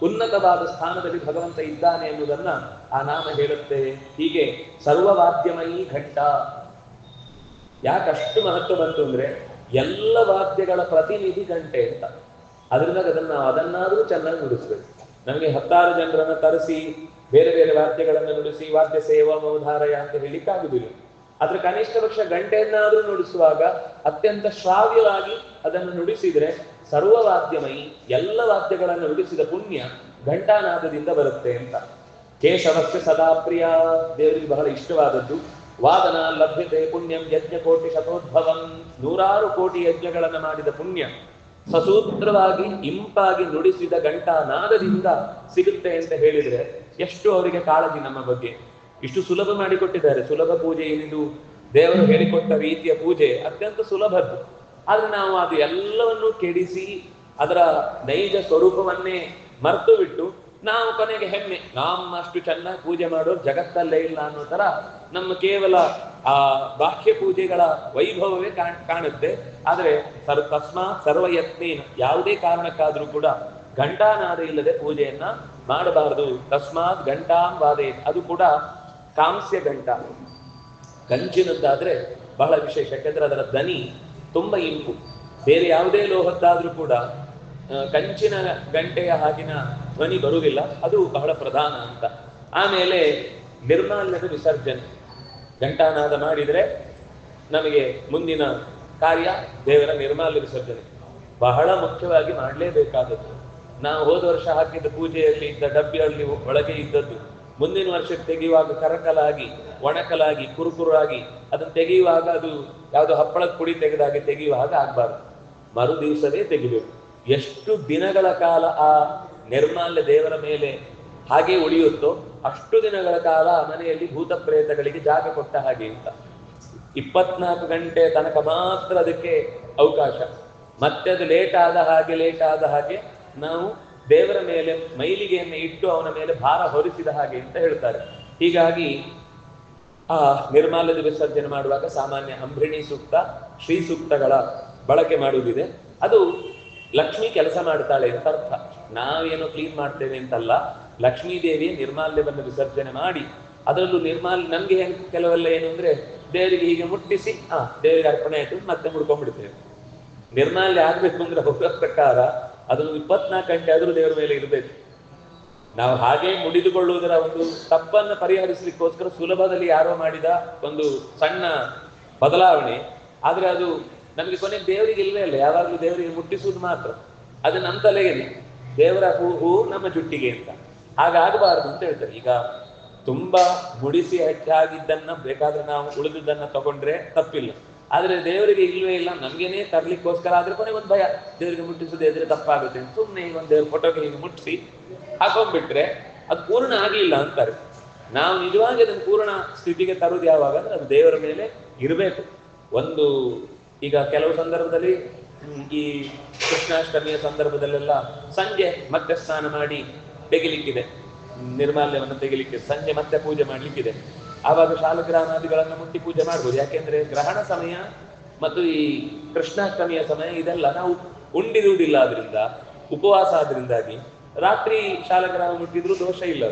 ಉನ್ನತವಾದ ಸ್ಥಾನದಲ್ಲಿ ಭಗವಂತ ಇದ್ದಾನೆ ಎನ್ನುವುದನ್ನ ಆ ನಾಮ ಹೇಳುತ್ತೆ. ಹೀಗೆ ಸರ್ವವಾದ್ಯಮಯಿ ಘಂಟ. ಯಾಕಷ್ಟು ಮಹತ್ವ ಬಂತು ಅಂದ್ರೆ ಎಲ್ಲ ವಾದ್ಯಗಳ ಪ್ರತಿನಿಧಿ ಗಂಟೆ ಅಂತ. ಅದರಿಂದ ಅದನ್ನಾದ್ರೂ ಚೆನ್ನಾಗಿ ನುಡಿಸ್ಬೇಕು. ನಮಗೆ 10 ಜನರನ್ನ ತರಿಸಿ ಬೇರೆ ಬೇರೆ ವಾದ್ಯಗಳನ್ನು ನುಡಿಸಿ ವಾದ್ಯ ಸೇವಾ ಮೌಧಾರಯ ಅಂತ ಹೇಳಿಕ್ಕಾಗುದಿಲ್ಲ. ಆದ್ರೆ ಕನಿಷ್ಠ ಪಕ್ಷ ಗಂಟೆಯನ್ನಾದ್ರೂ ನುಡಿಸುವಾಗ ಅತ್ಯಂತ ಶ್ರಾವ್ಯವಾಗಿ ಅದನ್ನು ನುಡಿಸಿದ್ರೆ ಸರ್ವವಾದ್ಯಮಯಿ, ಎಲ್ಲ ವಾದ್ಯಗಳನ್ನು ನುಡಿಸಿದ ಪುಣ್ಯ ಘಂಟಾನಾದದಿಂದ ಬರುತ್ತೆ ಅಂತ. ಕೇಶವಸ್ಯ ಸದಾ ಪ್ರಿಯ, ದೇವರಿಗೆ ಬಹಳ ಇಷ್ಟವಾದದ್ದು. ವಾದನ ಲಭ್ಯತೆ ಪುಣ್ಯಂ ಯಜ್ಞ ಕೋಟಿ ಶತೋದ್ಭವಂ, 100 ಕೋಟಿ ಯಜ್ಞಗಳನ್ನು ಮಾಡಿದ ಪುಣ್ಯ ಸಸೂತ್ರವಾಗಿ ಇಂಪಾಗಿ ನುಡಿಸಿದ ಘಂಟಾನಾದದಿಂದ ಸಿಗುತ್ತೆ ಅಂತ ಹೇಳಿದ್ರೆ ಎಷ್ಟು ಅವರಿಗೆ ಕಾಳಜಿ ನಮ್ಮ ಬಗ್ಗೆ. ಇಷ್ಟು ಸುಲಭ ಮಾಡಿಕೊಟ್ಟಿದ್ದಾರೆ. ಸುಲಭ ಪೂಜೆ ಏನಿದು, ದೇವರು ಹೇಳಿಕೊಟ್ಟ ರೀತಿಯ ಪೂಜೆ ಅತ್ಯಂತ ಸುಲಭದ್ದು. ಆದ್ರೆ ನಾವು ಅದು ಎಲ್ಲವನ್ನೂ ಕೆಡಿಸಿ ಅದರ ನೈಜ ಸ್ವರೂಪವನ್ನೇ ಮರ್ತು ಬಿಟ್ಟು ನಾವು ಕೊನೆಗೆ ಹೆಮ್ಮೆ, ನಮ್ಮಷ್ಟು ಚೆನ್ನಾಗಿ ಪೂಜೆ ಮಾಡೋರು ಜಗತ್ತಲ್ಲೇ ಇಲ್ಲ ಅನ್ನೋ ತರ ನಮ್ಮ ಕೇವಲ ಆ ಬಾಹ್ಯ ಪೂಜೆಗಳ ವೈಭವವೇ ಕಾಣುತ್ತೆ. ಆದ್ರೆ ತಸ್ಮಾತ್ ಸರ್ವಯತ್ನೇನ, ಯಾವುದೇ ಕಾರಣಕ್ಕಾದ್ರೂ ಕೂಡ ಘಂಟಾನಾದ ಇಲ್ಲದೆ ಪೂಜೆಯನ್ನ ಮಾಡಬಾರದು. ತಸ್ಮಾತ್ ಘಂಟಾಂ ವಾದೇ, ಅದು ಕೂಡ ಕಾಂಸ್ಯ ಘಂಟ, ಕಂಚಿನದ್ದಾದ್ರೆ ಬಹಳ ವಿಶೇಷ, ಯಾಕಂದ್ರೆ ಅದರ ಧ್ವನಿ ತುಂಬಾ ಇಂಪು. ಬೇರೆ ಯಾವುದೇ ಲೋಹದ್ದಾದ್ರೂ ಕೂಡ ಕಂಚಿನ ಗಂಟೆಯ ಹಾಗಿನ ಧ್ವನಿ ಬರುವುದಿಲ್ಲ, ಅದು ಬಹಳ ಪ್ರಧಾನ ಅಂತ. ಆಮೇಲೆ ನಿರ್ಮಾಲ್ಯದ ವಿಸರ್ಜನೆ, ಘಂಟಾನಾದ ಮಾಡಿದ್ರೆ ನಮಗೆ ಮುಂದಿನ ಕಾರ್ಯ ದೇವರ ನಿರ್ಮಾಲ್ಯ ವಿಸರ್ಜನೆ ಬಹಳ ಮುಖ್ಯವಾಗಿ ಮಾಡಲೇಬೇಕಾದದ್ದು. ನಾವು ಹೋದ ವರ್ಷ ಹಾಕಿದ್ದ ಪೂಜೆಯಲ್ಲಿ ಇದ್ದ ಡಬ್ಬಿಯಲ್ಲಿ ಒಳಗೆ ಇದ್ದದ್ದು ಮುಂದಿನ ವರ್ಷಕ್ಕೆ ತೆಗೆಯುವಾಗ ಕರಕಲಾಗಿ ಒಣಕಲಾಗಿ ಕುರುಕುರಾಗಿ ಅದನ್ನು ತೆಗೆಯುವಾಗ ಅದು ಯಾವುದು ಹಪ್ಪಳದ ಪುಡಿ ತೆಗೆದಾಗೆ ತೆಗೆಯುವಾಗ ಆಗ್ಬಾರ್ದು, ಮರು ದಿವಸವೇ ತೆಗಿಬೇಕು. ಎಷ್ಟು ದಿನಗಳ ಕಾಲ ಆ ನಿರ್ಮಾಲ್ಯ ದೇವರ ಮೇಲೆ ಹಾಗೆ ಉಳಿಯುತ್ತೋ ಅಷ್ಟು ದಿನಗಳ ಕಾಲ ಮನೆಯಲ್ಲಿ ಭೂತ ಪ್ರೇತಗಳಿಗೆ ಜಾಗ ಕೊಟ್ಟ ಹಾಗೆ ಅಂತ. 24 ಗಂಟೆ ತನಕ ಮಾತ್ರ ಅದಕ್ಕೆ ಅವಕಾಶ. ಮತ್ತೆ ಅದು ಲೇಟ್ ಆದ ಹಾಗೆ ನಾವು ದೇವರ ಮೇಲೆ ಮೈಲಿಗೆಯನ್ನು ಇಟ್ಟು ಅವನ ಮೇಲೆ ಭಾರ ಹೊರಿಸಿದ ಹಾಗೆ ಅಂತ ಹೇಳ್ತಾರೆ. ಹೀಗಾಗಿ ಆ ನಿರ್ಮಾಲ್ಯದ ವಿಸರ್ಜನೆ ಮಾಡುವಾಗ ಸಾಮಾನ್ಯ ಅಂಬ್ರಿಣಿ ಸೂಕ್ತ, ಶ್ರೀ ಸೂಕ್ತಗಳ ಬಳಕೆ ಮಾಡುವುದಿದೆ. ಅದು ಲಕ್ಷ್ಮಿ ಕೆಲಸ ಮಾಡ್ತಾಳೆ ಅಂತ ಅರ್ಥ. ನಾವೇನೋ ಕ್ಲೀನ್ ಮಾಡ್ತೇವೆ ಅಂತಲ್ಲ, ಲಕ್ಷ್ಮೀ ದೇವಿಯ ನಿರ್ಮಾಲ್ಯವನ್ನು ವಿಸರ್ಜನೆ ಮಾಡಿ, ಅದರಲ್ಲೂ ನಮ್ಗೆ ಕೆಲವೆಲ್ಲ ಏನು ಅಂದ್ರೆ ದೇವರಿಗೆ ಹೀಗೆ ಮುಟ್ಟಿಸಿ ದೇವರಿಗೆ ಅರ್ಪಣೆ ಆಯ್ತು ಮತ್ತೆ ಮುಡ್ಕೊಂಡ್ಬಿಡ್ತೇವೆ. ನಿರ್ಮಾಲ್ಯ ಆಗ್ಬೇಕು ಅಂದ್ರೆ ಹೋಗೋ ಪ್ರಕಾರ ಅದನ್ನು 24 ಗಂಟೆ ಆದ್ರೂ ದೇವರ ಮೇಲೆ ಇರಬೇಕು. ನಾವು ಹಾಗೆ ಮುಡಿದುಕೊಳ್ಳುವುದರ ಒಂದು ತಪ್ಪನ್ನು ಪರಿಹರಿಸಲಿಕ್ಕೋಸ್ಕರ ಸುಲಭದಲ್ಲಿ ಯಾರೋ ಮಾಡಿದ ಒಂದು ಸಣ್ಣ ಬದಲಾವಣೆ, ಆದ್ರೆ ಅದು ನಮ್ಗೆ ಕೊನೆಗೆ ದೇವರಿಗೆ ಇಲ್ಲವೇ ಇಲ್ಲ. ಯಾವಾಗಲೂ ದೇವರಿಗೆ ಮುಟ್ಟಿಸುವುದು ಮಾತ್ರ, ಅದು ನಮ್ಮ ತಲೆಗೆ, ದೇವರ ಹೂ ನಮ್ಮ ಜುಟ್ಟಿಗೆ ಅಂತ. ಹಾಗಾಗಬಾರದು ಅಂತ ಹೇಳ್ತಾರೆ. ಈಗ ತುಂಬಾ ಮುಡಿಸಿ ಹೆಚ್ಚಾಗಿದ್ದನ್ನ ಬೇಕಾದ್ರೆ ನಾವು ಉಳಿದುದನ್ನ ತಗೊಂಡ್ರೆ ತಪ್ಪಿಲ್ಲ, ಆದ್ರೆ ದೇವರಿಗೆ ಇಲ್ವೇ ಇಲ್ಲ ನಮ್ಗೇನೆ ತರ್ಲಿಕ್ಕೋಸ್ಕರ ಆದ್ರೆ ಕೊನೆಗೆ ಒಂದು ಭಯ, ದೇವರಿಗೆ ಮುಟ್ಟಿಸೋದೇ ಇದ್ರೆ ತಪ್ಪಾಗುತ್ತೆ ಅಂತ ಸುಮ್ಮನೆ ಈಗ ಒಂದು ದೇವ್ರ ಫೋಟೋಗೆ ಹೀಗೆ ಮುಟ್ಟಿಸಿ ಹಾಕೊಂಡ್ಬಿಟ್ರೆ ಅದು ಪೂರ್ಣ ಆಗ್ಲಿಲ್ಲ ಅಂತಾರೆ. ನಾವು ನಿಜವಾಗಿ ಅದನ್ನು ಪೂರ್ಣ ಸ್ಥಿತಿಗೆ ತರುವುದು ಯಾವಾಗ ಅಂದ್ರೆ ಅದು ದೇವರ ಮೇಲೆ ಇರಬೇಕು. ಒಂದು ಈಗ ಕೆಲವು ಸಂದರ್ಭದಲ್ಲಿ ಈ ಕೃಷ್ಣಾಷ್ಟಮಿಯ ಸಂದರ್ಭದಲ್ಲೆಲ್ಲ ಸಂಜೆ ಮತ್ತೆ ಸ್ನಾನ ಮಾಡಿ ತೆಗಿಲಿಕ್ಕಿದೆ, ನಿರ್ಮಾಲ್ಯವನ್ನು ತೆಗಿಲಿಕ್ಕಿದೆ, ಸಂಜೆ ಮತ್ತೆ ಪೂಜೆ ಮಾಡ್ಲಿಕ್ಕಿದೆ. ಆವಾಗ ಶಾಲಗ್ರಾಮಾದಿಗಳನ್ನು ಮುಟ್ಟಿ ಪೂಜೆ ಮಾಡ್ಬೋದು. ಯಾಕೆಂದ್ರೆ ಗ್ರಹಣ ಸಮಯ ಮತ್ತು ಈ ಕೃಷ್ಣಾಷ್ಟಮಿಯ ಸಮಯ ಇದೆಲ್ಲ ನಾವು ಉಂಡಿರುವುದಿಲ್ಲ, ಆದ್ರಿಂದ ಉಪವಾಸ ಆದ್ರಿಂದಾಗಿ ರಾತ್ರಿ ಶಾಲಗ್ರಾಮ ಮುಟ್ಟಿದ್ರು ದೋಷ ಇಲ್ಲ.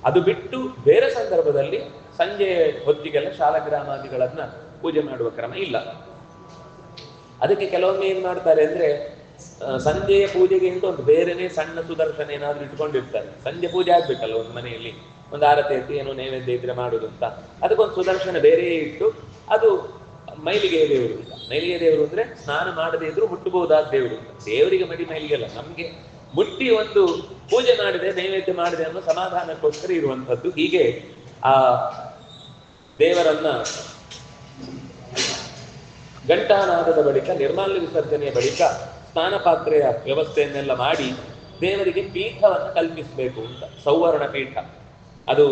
ಅದು ಬಿಟ್ಟು ಬೇರೆ ಸಂದರ್ಭದಲ್ಲಿ ಸಂಜೆ ಹೊತ್ತಿಗೆಲ್ಲ ಶಾಲಗ್ರಾಮಾದಿಗಳನ್ನ ಪೂಜೆ ಮಾಡುವ ಕ್ರಮ ಇಲ್ಲ. ಅದಕ್ಕೆ ಕೆಲವೊಮ್ಮೆ ಏನ್ ಮಾಡ್ತಾರೆ ಅಂದ್ರೆ ಸಂಜೆಯ ಪೂಜೆಗೆ ಅಂತ ಒಂದು ಬೇರೆನೆ ಸಣ್ಣ ಸುದರ್ಶನ ಏನಾದ್ರು ಇಟ್ಕೊಂಡಿರ್ತಾರೆ. ಸಂಜೆ ಪೂಜೆ ಆಗ್ಬೇಕಲ್ಲ ಒಂದು ಮನೆಯಲ್ಲಿ, ಒಂದು ಆರತಿ ಎತ್ತಿ ಏನೋ ನೈವೇದ್ಯ ಇದ್ರೆ ಮಾಡುದು ಅಂತ, ಅದಕ್ಕೊಂದು ಸುದರ್ಶನ ಬೇರೆ ಇಟ್ಟು ಅದು ಮೈಲಿಗೆ ದೇವರು ಅಂತ. ಮೈಲಿಗೆ ದೇವರು ಅಂದ್ರೆ ಸ್ನಾನ ಮಾಡದೇ ಇದ್ರು ಮುಟ್ಟಬಹುದಾದ ದೇವರು. ದೇವರಿಗೆ ಮಡಿ ಮೈಲಿಗೆ ಅಲ್ಲ, ನಮ್ಗೆ ಮುಟ್ಟಿ ಒಂದು ಪೂಜೆ ಮಾಡಿದೆ ನೈವೇದ್ಯ ಮಾಡಿದೆ ಅನ್ನೋ ಸಮಾಧಾನಕ್ಕೋಸ್ಕರ ಇರುವಂತದ್ದು. ಹೀಗೆ ಆ ದೇವರನ್ನ ಘಂಟಾನಾದದ ಬಳಿಕ ನಿರ್ಮಾಲ್ಯ ವಿಸರ್ಜನೆಯ ಬಳಿಕ ಸ್ನಾನ ಪಾತ್ರೆಯ ವ್ಯವಸ್ಥೆಯನ್ನೆಲ್ಲ ಮಾಡಿ ದೇವರಿಗೆ ಪೀಠವನ್ನು ಕಲ್ಪಿಸಬೇಕು ಅಂತ. ಸೌವರ್ಣ ಪೀಠ, ಅದು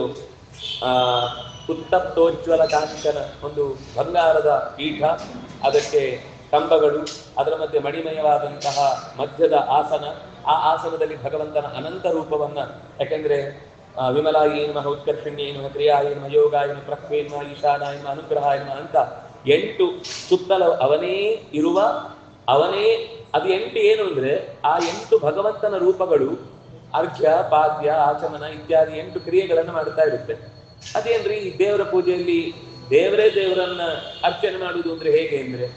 ಉತ್ತಪ್ತೋಜ್ವಲ ಕಾಂಚನ ಒಂದು ಬಂಗಾರದ ಪೀಠ, ಅದಕ್ಕೆ ಕಂಬಗಳು, ಅದರ ಮಧ್ಯೆ ಮಣಿಮಯವಾದಂತಹ ಮಧ್ಯದ ಆಸನ, ಆ ಆಸನದಲ್ಲಿ ಭಗವಂತನ ಅನಂತ ರೂಪವನ್ನ, ಯಾಕೆಂದ್ರೆ ವಿಮಲಾಯಿ ನಮಃ ಉತ್ಕರ್ಷಣ್ಯೇ ನಮಃ ಕ್ರಿಯಾಯ ನಮಃ ಯೋಗಾಯ ನಮಃ ಪ್ರಕ್ವೇ ನಮಃ ಈಶಾನಾಯ ನಮಃ ಅನುಗ್ರಹಾಯ ನಮಃ ಅಂತ 8 ಸುತ್ತಲ ಅವನೇ ಇರುವ, ಅವನೇ ಅದು 8 ಏನು ಅಂದ್ರೆ ಆ 8 ಭಗವಂತನ ರೂಪಗಳು ಅರ್ಘ್ಯ ಪಾದ್ಯ ಆಚಮನ ಇತ್ಯಾದಿ 8 ಕ್ರಿಯೆಗಳನ್ನು ಮಾಡ್ತಾ ಇರುತ್ತೆ. ಅದೇನ್ರಿ ಈ ದೇವರ ಪೂಜೆಯಲ್ಲಿ ದೇವರೇ ದೇವರನ್ನ ಅರ್ಚನೆ ಮಾಡುವುದು ಅಂದ್ರೆ ಹೇಗೆ ಅಂದ್ರೆ,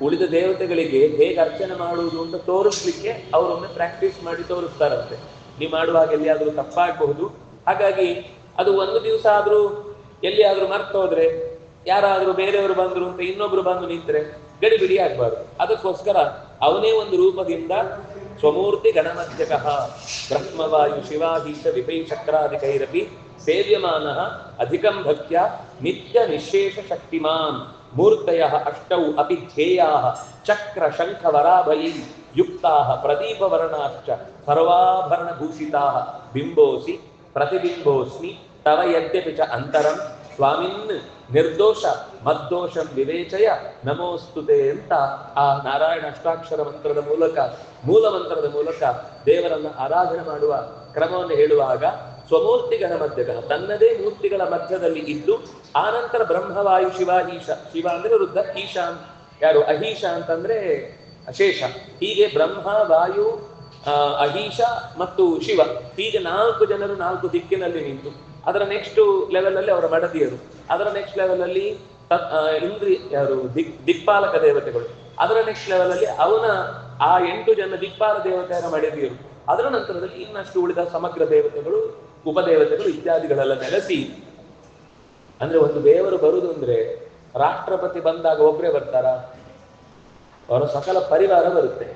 ಉಳಿದ ದೇವತೆಗಳಿಗೆ ಹೇಗೆ ಅರ್ಚನೆ ಮಾಡುವುದು ಅಂತ ತೋರಿಸ್ಲಿಕ್ಕೆ ಅವರೊಮ್ಮೆ ಪ್ರಾಕ್ಟೀಸ್ ಮಾಡಿ ತೋರಿಸ್ತಾರಂತೆ. ನೀವು ಮಾಡುವಾಗ ಎಲ್ಲಿಯಾದ್ರೂ ತಪ್ಪಾಗಬಹುದು, ಹಾಗಾಗಿ ಅದು ಒಂದು ದಿವಸ ಆದ್ರೂ ಎಲ್ಲಿಯಾದ್ರೂ ಮರ್ತೋದ್ರೆ, ಯಾರಾದ್ರೂ ಬೇರೆಯವರು ಬಂದ್ರು ಅಂತ ಇನ್ನೊಬ್ರು ಬಂದು ನಿಂತ್ರೆ ಗಡಿಬಿಡಿ ಆಗ್ಬಾರ್ದು. ಅದಕ್ಕೋಸ್ಕರ ಅವನೇ ಒಂದು ರೂಪದಿಂದ ಸ್ವಮೂರ್ತಿ ಗಣಮಧ್ಯಕಃ ಬ್ರಹ್ಮವಾಯು ಶಿವಾಧೀಶ ವಿಭೈ ಚಕ್ರಾಧಿಕೈರಪಿ ಸೇವ್ಯಮಾನ ಅಧಿಕಂ ಭಕ್ತ್ಯ ನಿತ್ಯ ನಿಶೇಷ ಶಕ್ತಿಮಾನ್ ಮೂರ್ತಯ ಅಷ್ಟೌ ಅಪಿ ಧ್ಯೇಯಾ ಚಕ್ರ ಶಂಖ ವರಾಭೈ ಯುಕ್ತಾ ಪ್ರದೀಪವರ್ಣಾಶ್ಚ ಸರ್ವಾಭರಣ ಭೂಷಿತಾ ಬಿಂಬೋಸಿ ಪ್ರತಿಬಿಂಬೋಸ್ಮಿ ತವ ಯದ್ಯಪಿ ಚ ಅಂತರಂ ಸ್ವಾಮಿನ್ ನಿರ್ದೋಷ ಮದ್ದೋಷಂ ವಿವೇಚಯ ನಮೋಸ್ತುತೆ ಅಂತ ಆ ನಾರಾಯಣ ಅಷ್ಟಾಕ್ಷರ ಮಂತ್ರದ ಮೂಲಕ, ಮೂಲ ಮಂತ್ರದ ಮೂಲಕ ದೇವರನ್ನ ಆರಾಧನೆ ಮಾಡುವ ಕ್ರಮವನ್ನು ಹೇಳುವಾಗ ಸ್ವಮೂರ್ತಿಗಳ ಮಧ್ಯಗ, ತನ್ನದೇ ಮೂರ್ತಿಗಳ ಮಧ್ಯದಲ್ಲಿ ಇದ್ದು ಆನಂತರ ಬ್ರಹ್ಮವಾಯು ಶಿವ ಈಶ, ಶಿವ ಅಂದ್ರೆ ರುದ್ರ, ಈಶ ಯಾರು ಅಹೀಶ ಅಂತಂದ್ರೆ ಶೇಷ, ಹೀಗೆ ಬ್ರಹ್ಮ ವಾಯು ಅಹೀಶ ಮತ್ತು ಶಿವ, ಹೀಗೆ 4 ಜನರು 4 ದಿಕ್ಕಿನಲ್ಲಿ ನಿಂತು, ಅದರ ನೆಕ್ಸ್ಟ್ ಲೆವೆಲ್ ಅಲ್ಲಿ ಅವರ ಮಡದಿಯರು, ಅದರ ನೆಕ್ಸ್ಟ್ ಲೆವೆಲ್ ಅಲ್ಲಿ ಯಾರು ದಿಕ್ಪಾಲಕ ದೇವತೆಗಳು, ಅದರ ನೆಕ್ಸ್ಟ್ ಲೆವೆಲ್ ಅಲ್ಲಿ ಅವನ ಆ 8 ಜನ ದಿಕ್ಪಾಲ ದೇವತೆಯರ ಮಡದಿಯರು, ಅದರ ನಂತರದಲ್ಲಿ ಇನ್ನಷ್ಟು ಉಳಿದ ಸಮಗ್ರ ದೇವತೆಗಳು, ಉಪದೇವತೆಗಳು ಇತ್ಯಾದಿಗಳೆಲ್ಲ ನೆಲೆಸಿ, ಅಂದ್ರೆ ಒಂದು ದೇವರು ಬರುದು ಅಂದ್ರೆ ರಾಷ್ಟ್ರಪತಿ ಬಂದಾಗ ಒಬ್ಬರೇ ಬರ್ತಾರ, ಅವರ ಸಕಲ ಪರಿವಾರ ಬರುತ್ತೆ.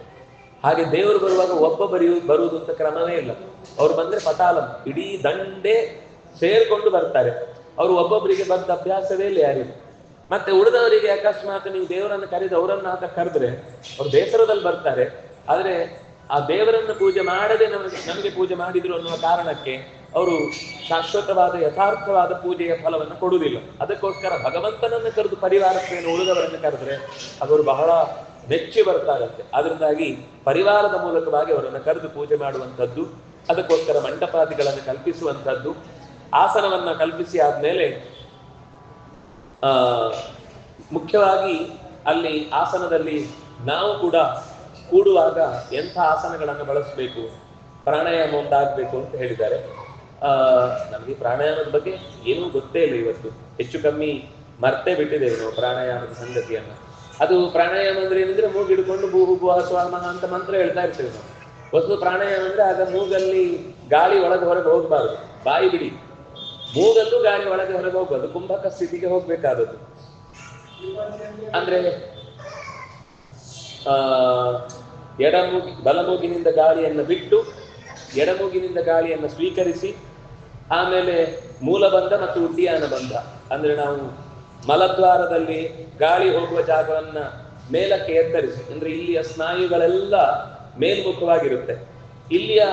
ಹಾಗೆ ದೇವರು ಬರುವಾಗ ಒಬ್ಬ ಬರುವುದು ಅಂತ ಕ್ರಮವೇ ಇಲ್ಲ. ಅವ್ರು ಬಂದ್ರೆ ಪಟಾಲಂ, ಇಡೀ ದಂಡೆ ಸೇರ್ಕೊಂಡು ಬರ್ತಾರೆ. ಅವರು ಒಬ್ಬೊಬ್ಬರಿಗೆ ಬಂದ ಅಭ್ಯಾಸವೇ ಇಲ್ಲ ಯಾರಿಗೂ. ಮತ್ತೆ ಉಳಿದವರಿಗೆ ಅಕಸ್ಮಾತ್ ನೀವು ದೇವರನ್ನು ಕರೆದು ಅವರನ್ನ ಆತ ಕರೆದ್ರೆ ಅವ್ರು ಬೇಸರದಲ್ಲಿ ಬರ್ತಾರೆ. ಆದ್ರೆ ಆ ದೇವರನ್ನು ಪೂಜೆ ಮಾಡದೆ ನಮಗೆ ಪೂಜೆ ಮಾಡಿದ್ರು ಅನ್ನುವ ಕಾರಣಕ್ಕೆ ಅವರು ಶಾಶ್ವತವಾದ ಯಥಾರ್ಥವಾದ ಪೂಜೆಯ ಫಲವನ್ನು ಕೊಡುವುದಿಲ್ಲ. ಅದಕ್ಕೋಸ್ಕರ ಭಗವಂತನನ್ನು ಕರೆದು ಪರಿವಾರಕ್ಕೇನು ಉಳಿದವರನ್ನು ಕರೆದ್ರೆ ಅವರು ಬಹಳ ಮೆಚ್ಚಿ ಬರ್ತಾರಂತೆ. ಅದರಿಂದಾಗಿ ಪರಿವಾರದ ಮೂಲಕವಾಗಿ ಅವರನ್ನು ಕರೆದು ಪೂಜೆ ಮಾಡುವಂಥದ್ದು, ಅದಕ್ಕೋಸ್ಕರ ಮಂಟಪಾದಿಗಳನ್ನು ಕಲ್ಪಿಸುವಂಥದ್ದು, ಆಸನವನ್ನ ಕಲ್ಪಿಸಿ ಆದ್ಮೇಲೆ ಮುಖ್ಯವಾಗಿ ಅಲ್ಲಿ ಆಸನದಲ್ಲಿ ನಾವು ಕೂಡ ಕೂಡುವಾಗ ಎಂಥ ಆಸನಗಳನ್ನು ಬಳಸಬೇಕು, ಪ್ರಾಣಾಯಾಮ ಒಂದಾಗಬೇಕು ಅಂತ ಹೇಳಿದ್ದಾರೆ. ನಮಗೆ ಪ್ರಾಣಾಯಾಮದ ಬಗ್ಗೆ ಏನೂ ಗೊತ್ತೇ ಇಲ್ಲ, ಇವತ್ತು ಹೆಚ್ಚು ಕಮ್ಮಿ ಮರ್ತೇ ಬಿಟ್ಟಿದ್ದೇವೆ ನಾವು ಪ್ರಾಣಾಯಾಮದ ಸಂಗತಿಯನ್ನ. ಅದು ಪ್ರಾಣಾಯಾಮ ಅಂದ್ರೆ ಏನಂದ್ರೆ ಮೂಗಿಡ್ಕೊಂಡು ಭೂ ಭುವ ಸ್ವಾಮಃ ಅಂತ ಮಂತ್ರ ಹೇಳ್ತಾ ಇರ್ತೇವೆ ನಾವು. ವಸ್ತು ಪ್ರಾಣಾಯಾಮ ಅಂದ್ರೆ ಆಗ ಮೂಗಲ್ಲಿ ಗಾಳಿ ಒಳಗೆ ಹೊರಗೆ ಹೋಗಬಾರದು, ಬಾಯಿ ಬಿಡಿ, ಮೂಗಲ್ಲೂ ಗಾಳಿ ಒಳಗೆ ಹೊರಗೆ ಹೋಗ್ಬಾರ್ದು, ಕುಂಭಕ ಸ್ಥಿತಿಗೆ ಹೋಗ್ಬೇಕಾದದ್ದು. ಅಂದ್ರೆ ಬಲಮೂಗಿನಿಂದ ಗಾಳಿಯನ್ನು ಬಿಟ್ಟು ಎಡಮೂಗಿನಿಂದ ಗಾಳಿಯನ್ನು ಸ್ವೀಕರಿಸಿ, ಆಮೇಲೆ ಮೂಲಬಂಧ ಮತ್ತು ಉಡ್ಡಿಯಾನ ಬಂಧ, ಅಂದ್ರೆ ನಾವು ಮಲದ್ವಾರದಲ್ಲಿ ಗಾಳಿ ಹೋಗುವ ಜಾಗವನ್ನ ಮೇಲಕ್ಕೆ ಎತ್ತರಿಸಿ, ಅಂದ್ರೆ ಇಲ್ಲಿಯ ಸ್ನಾಯುಗಳೆಲ್ಲ ಮೇಲ್ಮುಖವಾಗಿರುತ್ತೆ, ಇಲ್ಲಿಯ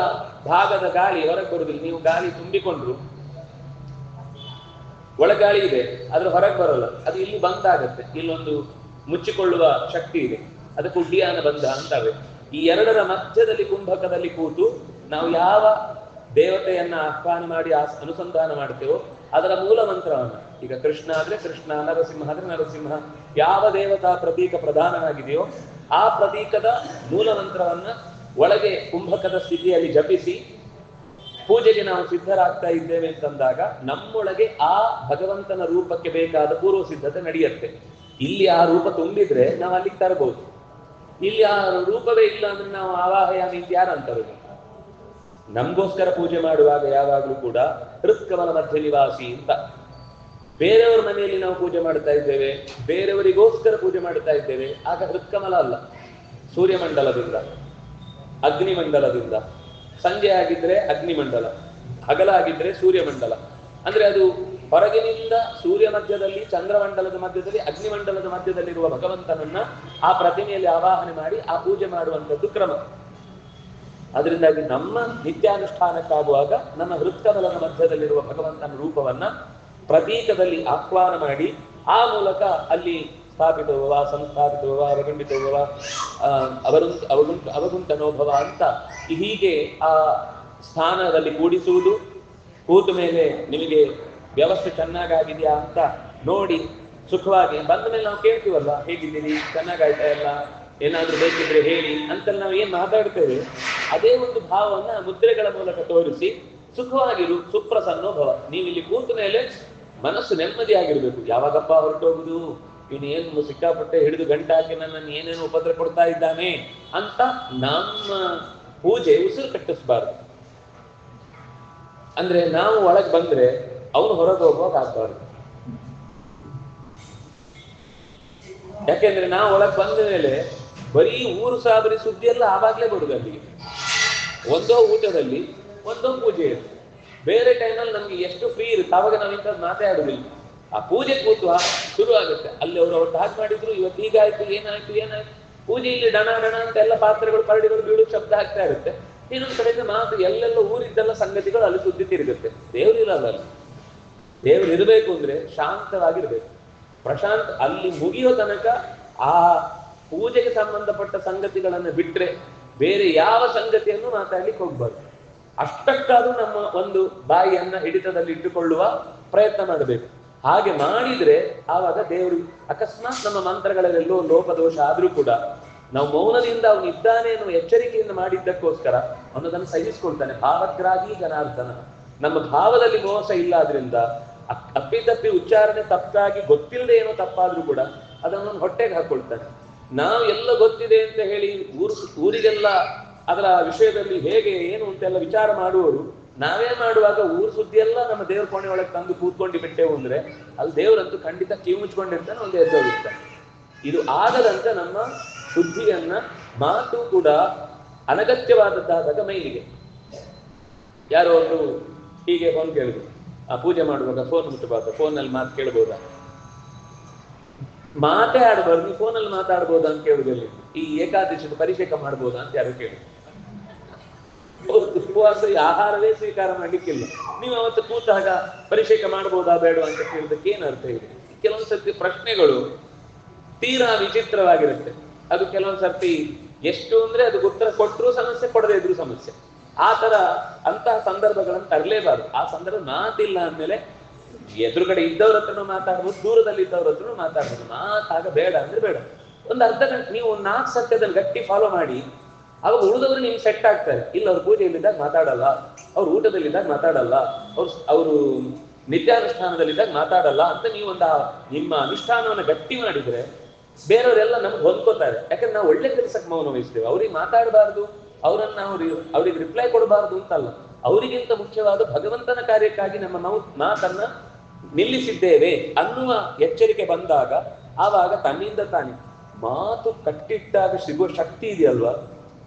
ಭಾಗದ ಗಾಳಿ ಹೊರಗೆ ಬರುವುದಿಲ್ಲ. ನೀವು ಗಾಳಿ ತುಂಬಿಕೊಂಡ್ರು ಒಳಗಾಳಿ ಇದೆ, ಅದ್ರ ಹೊರಗೆ ಬರೋಲ್ಲ, ಅದು ಇಲ್ಲಿ ಬಂದಾಗತ್ತೆ. ಇಲ್ಲೊಂದು ಮುಚ್ಚಿಕೊಳ್ಳುವ ಶಕ್ತಿ ಇದೆ, ಅದಕ್ಕೆ ಉಡ್ಡಿಯಾನ ಬಂಧ ಅಂತವೆ. ಈ ಎರಡರ ಮಧ್ಯದಲ್ಲಿ ಕುಂಭಕದಲ್ಲಿ ಕೂತು ನಾವು ಯಾವ ದೇವತೆಯನ್ನ ಆಹ್ವಾನ ಮಾಡಿ ಅನುಸಂಧಾನ ಮಾಡ್ತೇವೋ ಅದರ ಮೂಲ ಮಂತ್ರವನ್ನ, ಈಗ ಕೃಷ್ಣ ಆದ್ರೆ ಕೃಷ್ಣ, ನರಸಿಂಹ ಆದ್ರೆ ನರಸಿಂಹ, ಯಾವ ದೇವತಾ ಪ್ರತೀಕ ಪ್ರಧಾನವಾಗಿದೆಯೋ ಆ ಪ್ರತೀಕದ ಮೂಲ ಮಂತ್ರವನ್ನ ಒಳಗೆ ಕುಂಭಕದ ಸ್ಥಿತಿಯಲ್ಲಿ ಜಪಿಸಿ ಪೂಜೆಗೆ ನಾವು ಸಿದ್ಧರಾಗ್ತಾ ಇದ್ದೇವೆ ಅಂತಂದಾಗ ನಮ್ಮೊಳಗೆ ಆ ಭಗವಂತನ ರೂಪಕ್ಕೆ ಬೇಕಾದ ಪೂರ್ವ ಸಿದ್ಧತೆ ನಡೆಯುತ್ತೆ. ಇಲ್ಲಿ ಆ ರೂಪ ತುಂಬಿದ್ರೆ ನಾವು ಅಲ್ಲಿಗೆ ತರಬಹುದು, ಇಲ್ಲಿ ಆ ರೂಪವೇ ಇಲ್ಲ ಅಂದ್ರೆ ನಾವು ಆವಾಹಯಾಮಿ ಅಂತ ಯಾರು ಅಂತಾರೆ. ನಮ್ಗೋಸ್ಕರ ಪೂಜೆ ಮಾಡುವಾಗ ಯಾವಾಗ್ಲೂ ಕೂಡ ಹೃತ್ಕಮಲ ಮಧ್ಯ ನಿವಾಸಿ ಅಂತ, ಬೇರೆಯವರ ಮನೆಯಲ್ಲಿ ನಾವು ಪೂಜೆ ಮಾಡ್ತಾ ಇದ್ದೇವೆ, ಬೇರೆಯವರಿಗೋಸ್ಕರ ಪೂಜೆ ಮಾಡ್ತಾ ಇದ್ದೇವೆ, ಆಗ ಹೃತ್ಕಮಲ ಅಲ್ಲ, ಸೂರ್ಯಮಂಡಲದಿಂದ, ಅಗ್ನಿಮಂಡಲದಿಂದ, ಸಂಜೆ ಆಗಿದ್ರೆ ಅಗ್ನಿಮಂಡಲ, ಹಗಲಾಗಿದ್ರೆ ಸೂರ್ಯಮಂಡಲ. ಅಂದ್ರೆ ಅದು ಹೊರಗಿನಿಂದ ಸೂರ್ಯ ಮಧ್ಯದಲ್ಲಿ, ಚಂದ್ರಮಂಡಲದ ಮಧ್ಯದಲ್ಲಿ, ಅಗ್ನಿಮಂಡಲದ ಮಧ್ಯದಲ್ಲಿರುವ ಭಗವಂತನನ್ನ ಆ ಪ್ರತಿಮೆಯಲ್ಲಿ ಆವಾಹನೆ ಮಾಡಿ ಆ ಪೂಜೆ ಮಾಡುವಂಥದ್ದು ಕ್ರಮ. ಅದರಿಂದಾಗಿ ನಮ್ಮ ನಿತ್ಯಾನುಷ್ಠಾನಕ್ಕಾಗುವಾಗ ನಮ್ಮ ಹೃತ್ಕಮಲದ ಮಧ್ಯದಲ್ಲಿರುವ ಭಗವಂತನ ರೂಪವನ್ನ ಪ್ರತೀಕದಲ್ಲಿ ಆಹ್ವಾನ ಮಾಡಿ ಆ ಮೂಲಕ ಅಲ್ಲಿ ಸ್ಥಾಪಿತೋಭವ, ಸಂಸ್ಥಾಪಿತೋಭವ, ಅವಗುಂಠಿತೋಭವ, ಅವಗುಂಠನೋಭವ ಅಂತ ಹೀಗೆ ಆ ಸ್ಥಾನದಲ್ಲಿ ಕೂಡಿಸುವುದು. ಕೂತ ಮೇಲೆ ನಿಮಗೆ ವ್ಯವಸ್ಥೆ ಚೆನ್ನಾಗಾಗಿದೆಯಾ ಅಂತ ನೋಡಿ ಸುಖವಾಗಿ ಬಂದ ಮೇಲೆ ನಾವು ಕೇಳ್ತೀವಲ್ಲ, ಹೇಗಿದ್ದೀರಿ, ಚೆನ್ನಾಗಾಯ್ತಾ ಎಲ್ಲ, ಏನಾದ್ರೂ ಬೇಕಿದ್ರೆ ಹೇಳಿ ಅಂತಲ್ಲಿ ನಾವು ಏನ್ ಮಾತಾಡ್ತೇವೆ ಅದೇ ಒಂದು ಭಾವವನ್ನ ಮುದ್ರೆಗಳ ಮೂಲಕ ತೋರಿಸಿ ಸುಖವಾಗಿರು, ಸುಪ್ರಸನ್ನೋಭವ. ನೀವು ಇಲ್ಲಿ ಕೂತ ಮೇಲೆ ಮನಸ್ಸು ನೆಮ್ಮದಿಯಾಗಿರ್ಬೇಕು. ಯಾವಾಗಪ್ಪ ಹೊರಟೋಗುದು, ಇವನು ಏನು ಸಿಕ್ಕಾಪಟ್ಟೆ ಹಿಡಿದು ಗಂಟೆ ಹಾಕಿ ನನ್ನನ್ನು ಏನೇನು ಉಪದ್ರ ಕೊಡ್ತಾ ಇದ್ದಾನೆ ಅಂತ ನಮ್ಮ ಪೂಜೆ ಉಸಿರು ಕಟ್ಟಿಸ್ಬಾರ್ದು. ಅಂದ್ರೆ ನಾವು ಒಳಗೆ ಬಂದ್ರೆ ಅವನು ಹೊರಗೆ ಹೋಗುವಾಗ ಆಗ್ಬಾರ್ದು. ಯಾಕೆಂದ್ರೆ ನಾವು ಒಳಗೆ ಬಂದ ಮೇಲೆ ಬರೀ ಊರು ಸಾಬರಿ ಸುದ್ದಿ ಎಲ್ಲ ಆವಾಗ್ಲೇ ಬರುದು ಅಲ್ಲಿಗೆ. ಒಂದೋ ಊಟದಲ್ಲಿ, ಒಂದೋ ಪೂಜೆ ಇರುತ್ತೆ. ಬೇರೆ ಟೈಮಲ್ಲಿ ನಮ್ಗೆ ಎಷ್ಟು ಫ್ರೀ ಇರುತ್ತೆ ಆವಾಗ ನಾವು ಇಂಥದ್ದು ಮಾತಾಡುದಿಲ್ಲ. ಆ ಪೂಜೆ ಕೂತು ಶುರು ಆಗುತ್ತೆ, ಅಲ್ಲಿ ಅವರು ಅವತ್ತು ಹಾಗೆ ಮಾಡಿದ್ರು, ಇವತ್ತು ಹೀಗಾಯ್ತು, ಏನಾಯ್ತು ಏನಾಯ್ತು, ಪೂಜೆಯಲ್ಲಿ ಡಣ ಡಣ ಅಂತ ಎಲ್ಲ ಪಾತ್ರೆಗಳು ಪರಡಿಗಳು ಬೀಳು ಶಬ್ದ ಆಗ್ತಾ ಇರುತ್ತೆ. ಇನ್ನೊಂದು ಕಡೆಯಿಂದ ಮಾತು ಎಲ್ಲೆಲ್ಲ ಊರಿದ್ದೆಲ್ಲ ಸಂಗತಿಗಳು ಅಲ್ಲಿ ಸುದ್ದಿ ತಿರುಗುತ್ತೆ. ದೇವ್ರು ಇರಲ್ಲ ಅಲ್ಲಿ. ದೇವ್ರು ಇರಬೇಕು ಅಂದ್ರೆ ಶಾಂತವಾಗಿರ್ಬೇಕು. ಪ್ರಶಾಂತ್ ಅಲ್ಲಿ ಮುಗಿಯೋ ತನಕ ಆ ಪೂಜೆಗೆ ಸಂಬಂಧಪಟ್ಟ ಸಂಗತಿಗಳನ್ನು ಬಿಟ್ರೆ ಬೇರೆ ಯಾವ ಸಂಗತಿಯನ್ನು ಮಾತಾಡ್ಲಿಕ್ಕೆ ಹೋಗ್ಬಾರ್ದು. ಅಷ್ಟಕ್ಕಾದ್ರೂ ನಮ್ಮ ಒಂದು ಬಾಯಿಯನ್ನ ಹಿಡಿತದಲ್ಲಿ ಇಟ್ಟುಕೊಳ್ಳುವ ಪ್ರಯತ್ನ ಮಾಡಬೇಕು. ಹಾಗೆ ಮಾಡಿದ್ರೆ ಆವಾಗ ದೇವರು ಅಕಸ್ಮಾತ್ ನಮ್ಮ ಮಂತ್ರಗಳಲ್ಲೆಲ್ಲೋ ಲೋಪದೋಷ ಆದ್ರೂ ಕೂಡ ನಾವು ಮೌನದಿಂದ ಅವನು ಇದ್ದಾನೆ ಎನ್ನುವ ಎಚ್ಚರಿಕೆಯಿಂದ ಮಾಡಿದ್ದಕ್ಕೋಸ್ಕರ ಅವನದನ್ನು ಸಹಿಸಿಕೊಳ್ತಾನೆ. ಭಾವಗ್ರಾಹಿ ಜನಾರ್ದನ. ನಮ್ಮ ಭಾವದಲ್ಲಿ ಮೋಸ ಇಲ್ಲ ಆದ್ರಿಂದ ಅಪ್ಪಿತಪ್ಪಿ ಉಚ್ಚಾರಣೆ ತಪ್ಪಾಗಿ ಗೊತ್ತಿಲ್ಲದೆ ಏನೋ ತಪ್ಪಾದ್ರೂ ಕೂಡ ಅದನ್ನು ಹೊಟ್ಟೆಗೆ ಹಾಕೊಳ್ತಾನೆ. ನಾವು ಎಲ್ಲ ಗೊತ್ತಿದೆ ಅಂತ ಹೇಳಿ ಊರಿಗೆಲ್ಲ ಅದರ ವಿಷಯದಲ್ಲಿ ಹೇಗೆ ಏನು ಅಂತೆಲ್ಲ ವಿಚಾರ ಮಾಡುವವರು ನಾವೇ ಮಾಡುವಾಗ ಊರು ಸುದ್ದಿ ಎಲ್ಲ ನಮ್ಮ ದೇವ್ರ ಕೋಣೆ ಒಳಗೆ ತಂದು ಕೂತ್ಕೊಂಡು ಬಿಟ್ಟೆವು ಅಂದ್ರೆ ಅಲ್ಲಿ ದೇವರಂತೂ ಖಂಡಿತ ಕಿವಿ ಮುಚ್ಕೊಂಡಿರ್ತಾನೆ, ಒಂದು ಎದ್ದೋಗಿರ್ತಾನೆ. ಇದು ಆಗದಂತೆ ನಮ್ಮ ಶುದ್ಧಿಯನ್ನ ಮಾತು ಕೂಡ ಅನಗತ್ಯವಾದದ್ದಾದಾಗ ಮೈಲಿಗೆ. ಯಾರೋ ಒಂದು ಹೀಗೆ ಫೋನ್ ಕೇಳಿದ್ರು, ಪೂಜೆ ಮಾಡುವಾಗ ಫೋನ್ ಮುಟ್ಟಬಾರ್ದು, ಫೋನಲ್ಲಿ ಮಾತು ಕೇಳ್ಬೋದಾ? ಮಾತೇ ಆಡ್ಬಾರ್ದು, ನೀವು ಫೋನಲ್ಲಿ ಮಾತಾಡ್ಬೋದಾ ಅಂತ ಕೇಳುದಲ್ಲಿ. ಈ ಏಕಾದಶಿದ ಪರಿಷೇಕ ಮಾಡ್ಬೋದಾ ಅಂತ ಯಾರು ಕೇಳಿ. ಉಪವಾಸ ಆಹಾರವೇ ಸ್ವೀಕಾರ ಮಾಡ್ಲಿಕ್ಕಿಲ್ಲ, ನೀವು ಅವತ್ತು ಕೂತಾಗ ಪರಿಷೇಕ ಮಾಡ್ಬೋದಾ ಬೇಡ ಅಂತ ಕೇಳಿದಕ್ಕೆ ಏನ್ ಅರ್ಥ ಇದೆ? ಕೆಲವೊಂದ್ ಸರ್ತಿ ಪ್ರಶ್ನೆಗಳು ತೀರಾ ವಿಚಿತ್ರವಾಗಿರುತ್ತೆ. ಅದು ಕೆಲವೊಂದ್ ಸರ್ತಿ ಎಷ್ಟು ಅಂದ್ರೆ ಅದು ಉತ್ತರ ಕೊಟ್ಟರು ಸಮಸ್ಯೆ, ಕೊಡದೇ ಇದ್ರು ಸಮಸ್ಯೆ. ಆ ತರ ಅಂತಹ ಸಂದರ್ಭಗಳನ್ನು ತರಲೇಬಾರ್ದು. ಆ ಸಂದರ್ಭ ಮಾತಿಲ್ಲ ಅಂದ್ಮೇಲೆ ಎದುರುಗಡೆ ಇದ್ದವ್ರ ಹತ್ರನೂ ಮಾತಾಡ್ಬೋದು, ದೂರದಲ್ಲಿ ಇದ್ದವ್ರ ಹತ್ರನೂ ಮಾತಾಡ್ಬೋದು. ಮಾತಾಗ ಬೇಡ ಅಂದ್ರೆ ಬೇಡ. ಒಂದು ಅರ್ಧ ಗಂಟೆ ನೀವು 4 ಸತ್ಯದಲ್ಲಿ ಗಟ್ಟಿ ಫಾಲೋ ಮಾಡಿ, ಅವಾಗ ಉಳಿದವರು ನಿಮ್ಗೆ ಸೆಟ್ ಆಗ್ತಾರೆ. ಇಲ್ಲ ಅವ್ರು ಪೂಜೆಯಲ್ಲಿದ್ದಾಗ ಮಾತಾಡಲ್ಲ, ಅವ್ರು ಊಟದಲ್ಲಿದ್ದಾಗ ಮಾತಾಡಲ್ಲ, ಅವರು ನಿತ್ಯಾನುಷ್ಠಾನದಲ್ಲಿದ್ದಾಗ ಮಾತಾಡಲ್ಲ ಅಂತ ನೀವು ನಿಮ್ಮ ಅನುಷ್ಠಾನವನ್ನು ಗಟ್ಟಿ ಮಾಡಿದ್ರೆ ಬೇರೆಯವರೆಲ್ಲ ನಮ್ಗೆ ಹೊಂದ್ಕೋತಾರೆ. ಯಾಕಂದ್ರೆ ನಾವು ಒಳ್ಳೆ ಕೆಲಸಕ್ಕೆ ಮೌನ ವಹಿಸ್ತೇವೆ. ಅವ್ರಿಗೆ ಮಾತಾಡಬಾರ್ದು, ಅವರನ್ನ ಅವ್ರಿಗೆ ರಿಪ್ಲೈ ಕೊಡಬಾರ್ದು ಅಂತಲ್ಲ, ಅವರಿಗಿಂತ ಮುಖ್ಯವಾದ ಭಗವಂತನ ಕಾರ್ಯಕ್ಕಾಗಿ ನಮ್ಮ ಮಾತನ್ನ ನಿಲ್ಲಿಸಿದ್ದೇವೆ ಅನ್ನುವ ಎಚ್ಚರಿಕೆ ಬಂದಾಗ ಆವಾಗ ತನ್ನಿಂದ ತಾನೇ ಮಾತು ಕಟ್ಟಿಟ್ಟಾಗ ಸಿಗುವ ಶಕ್ತಿ ಇದೆಯಲ್ವಾ,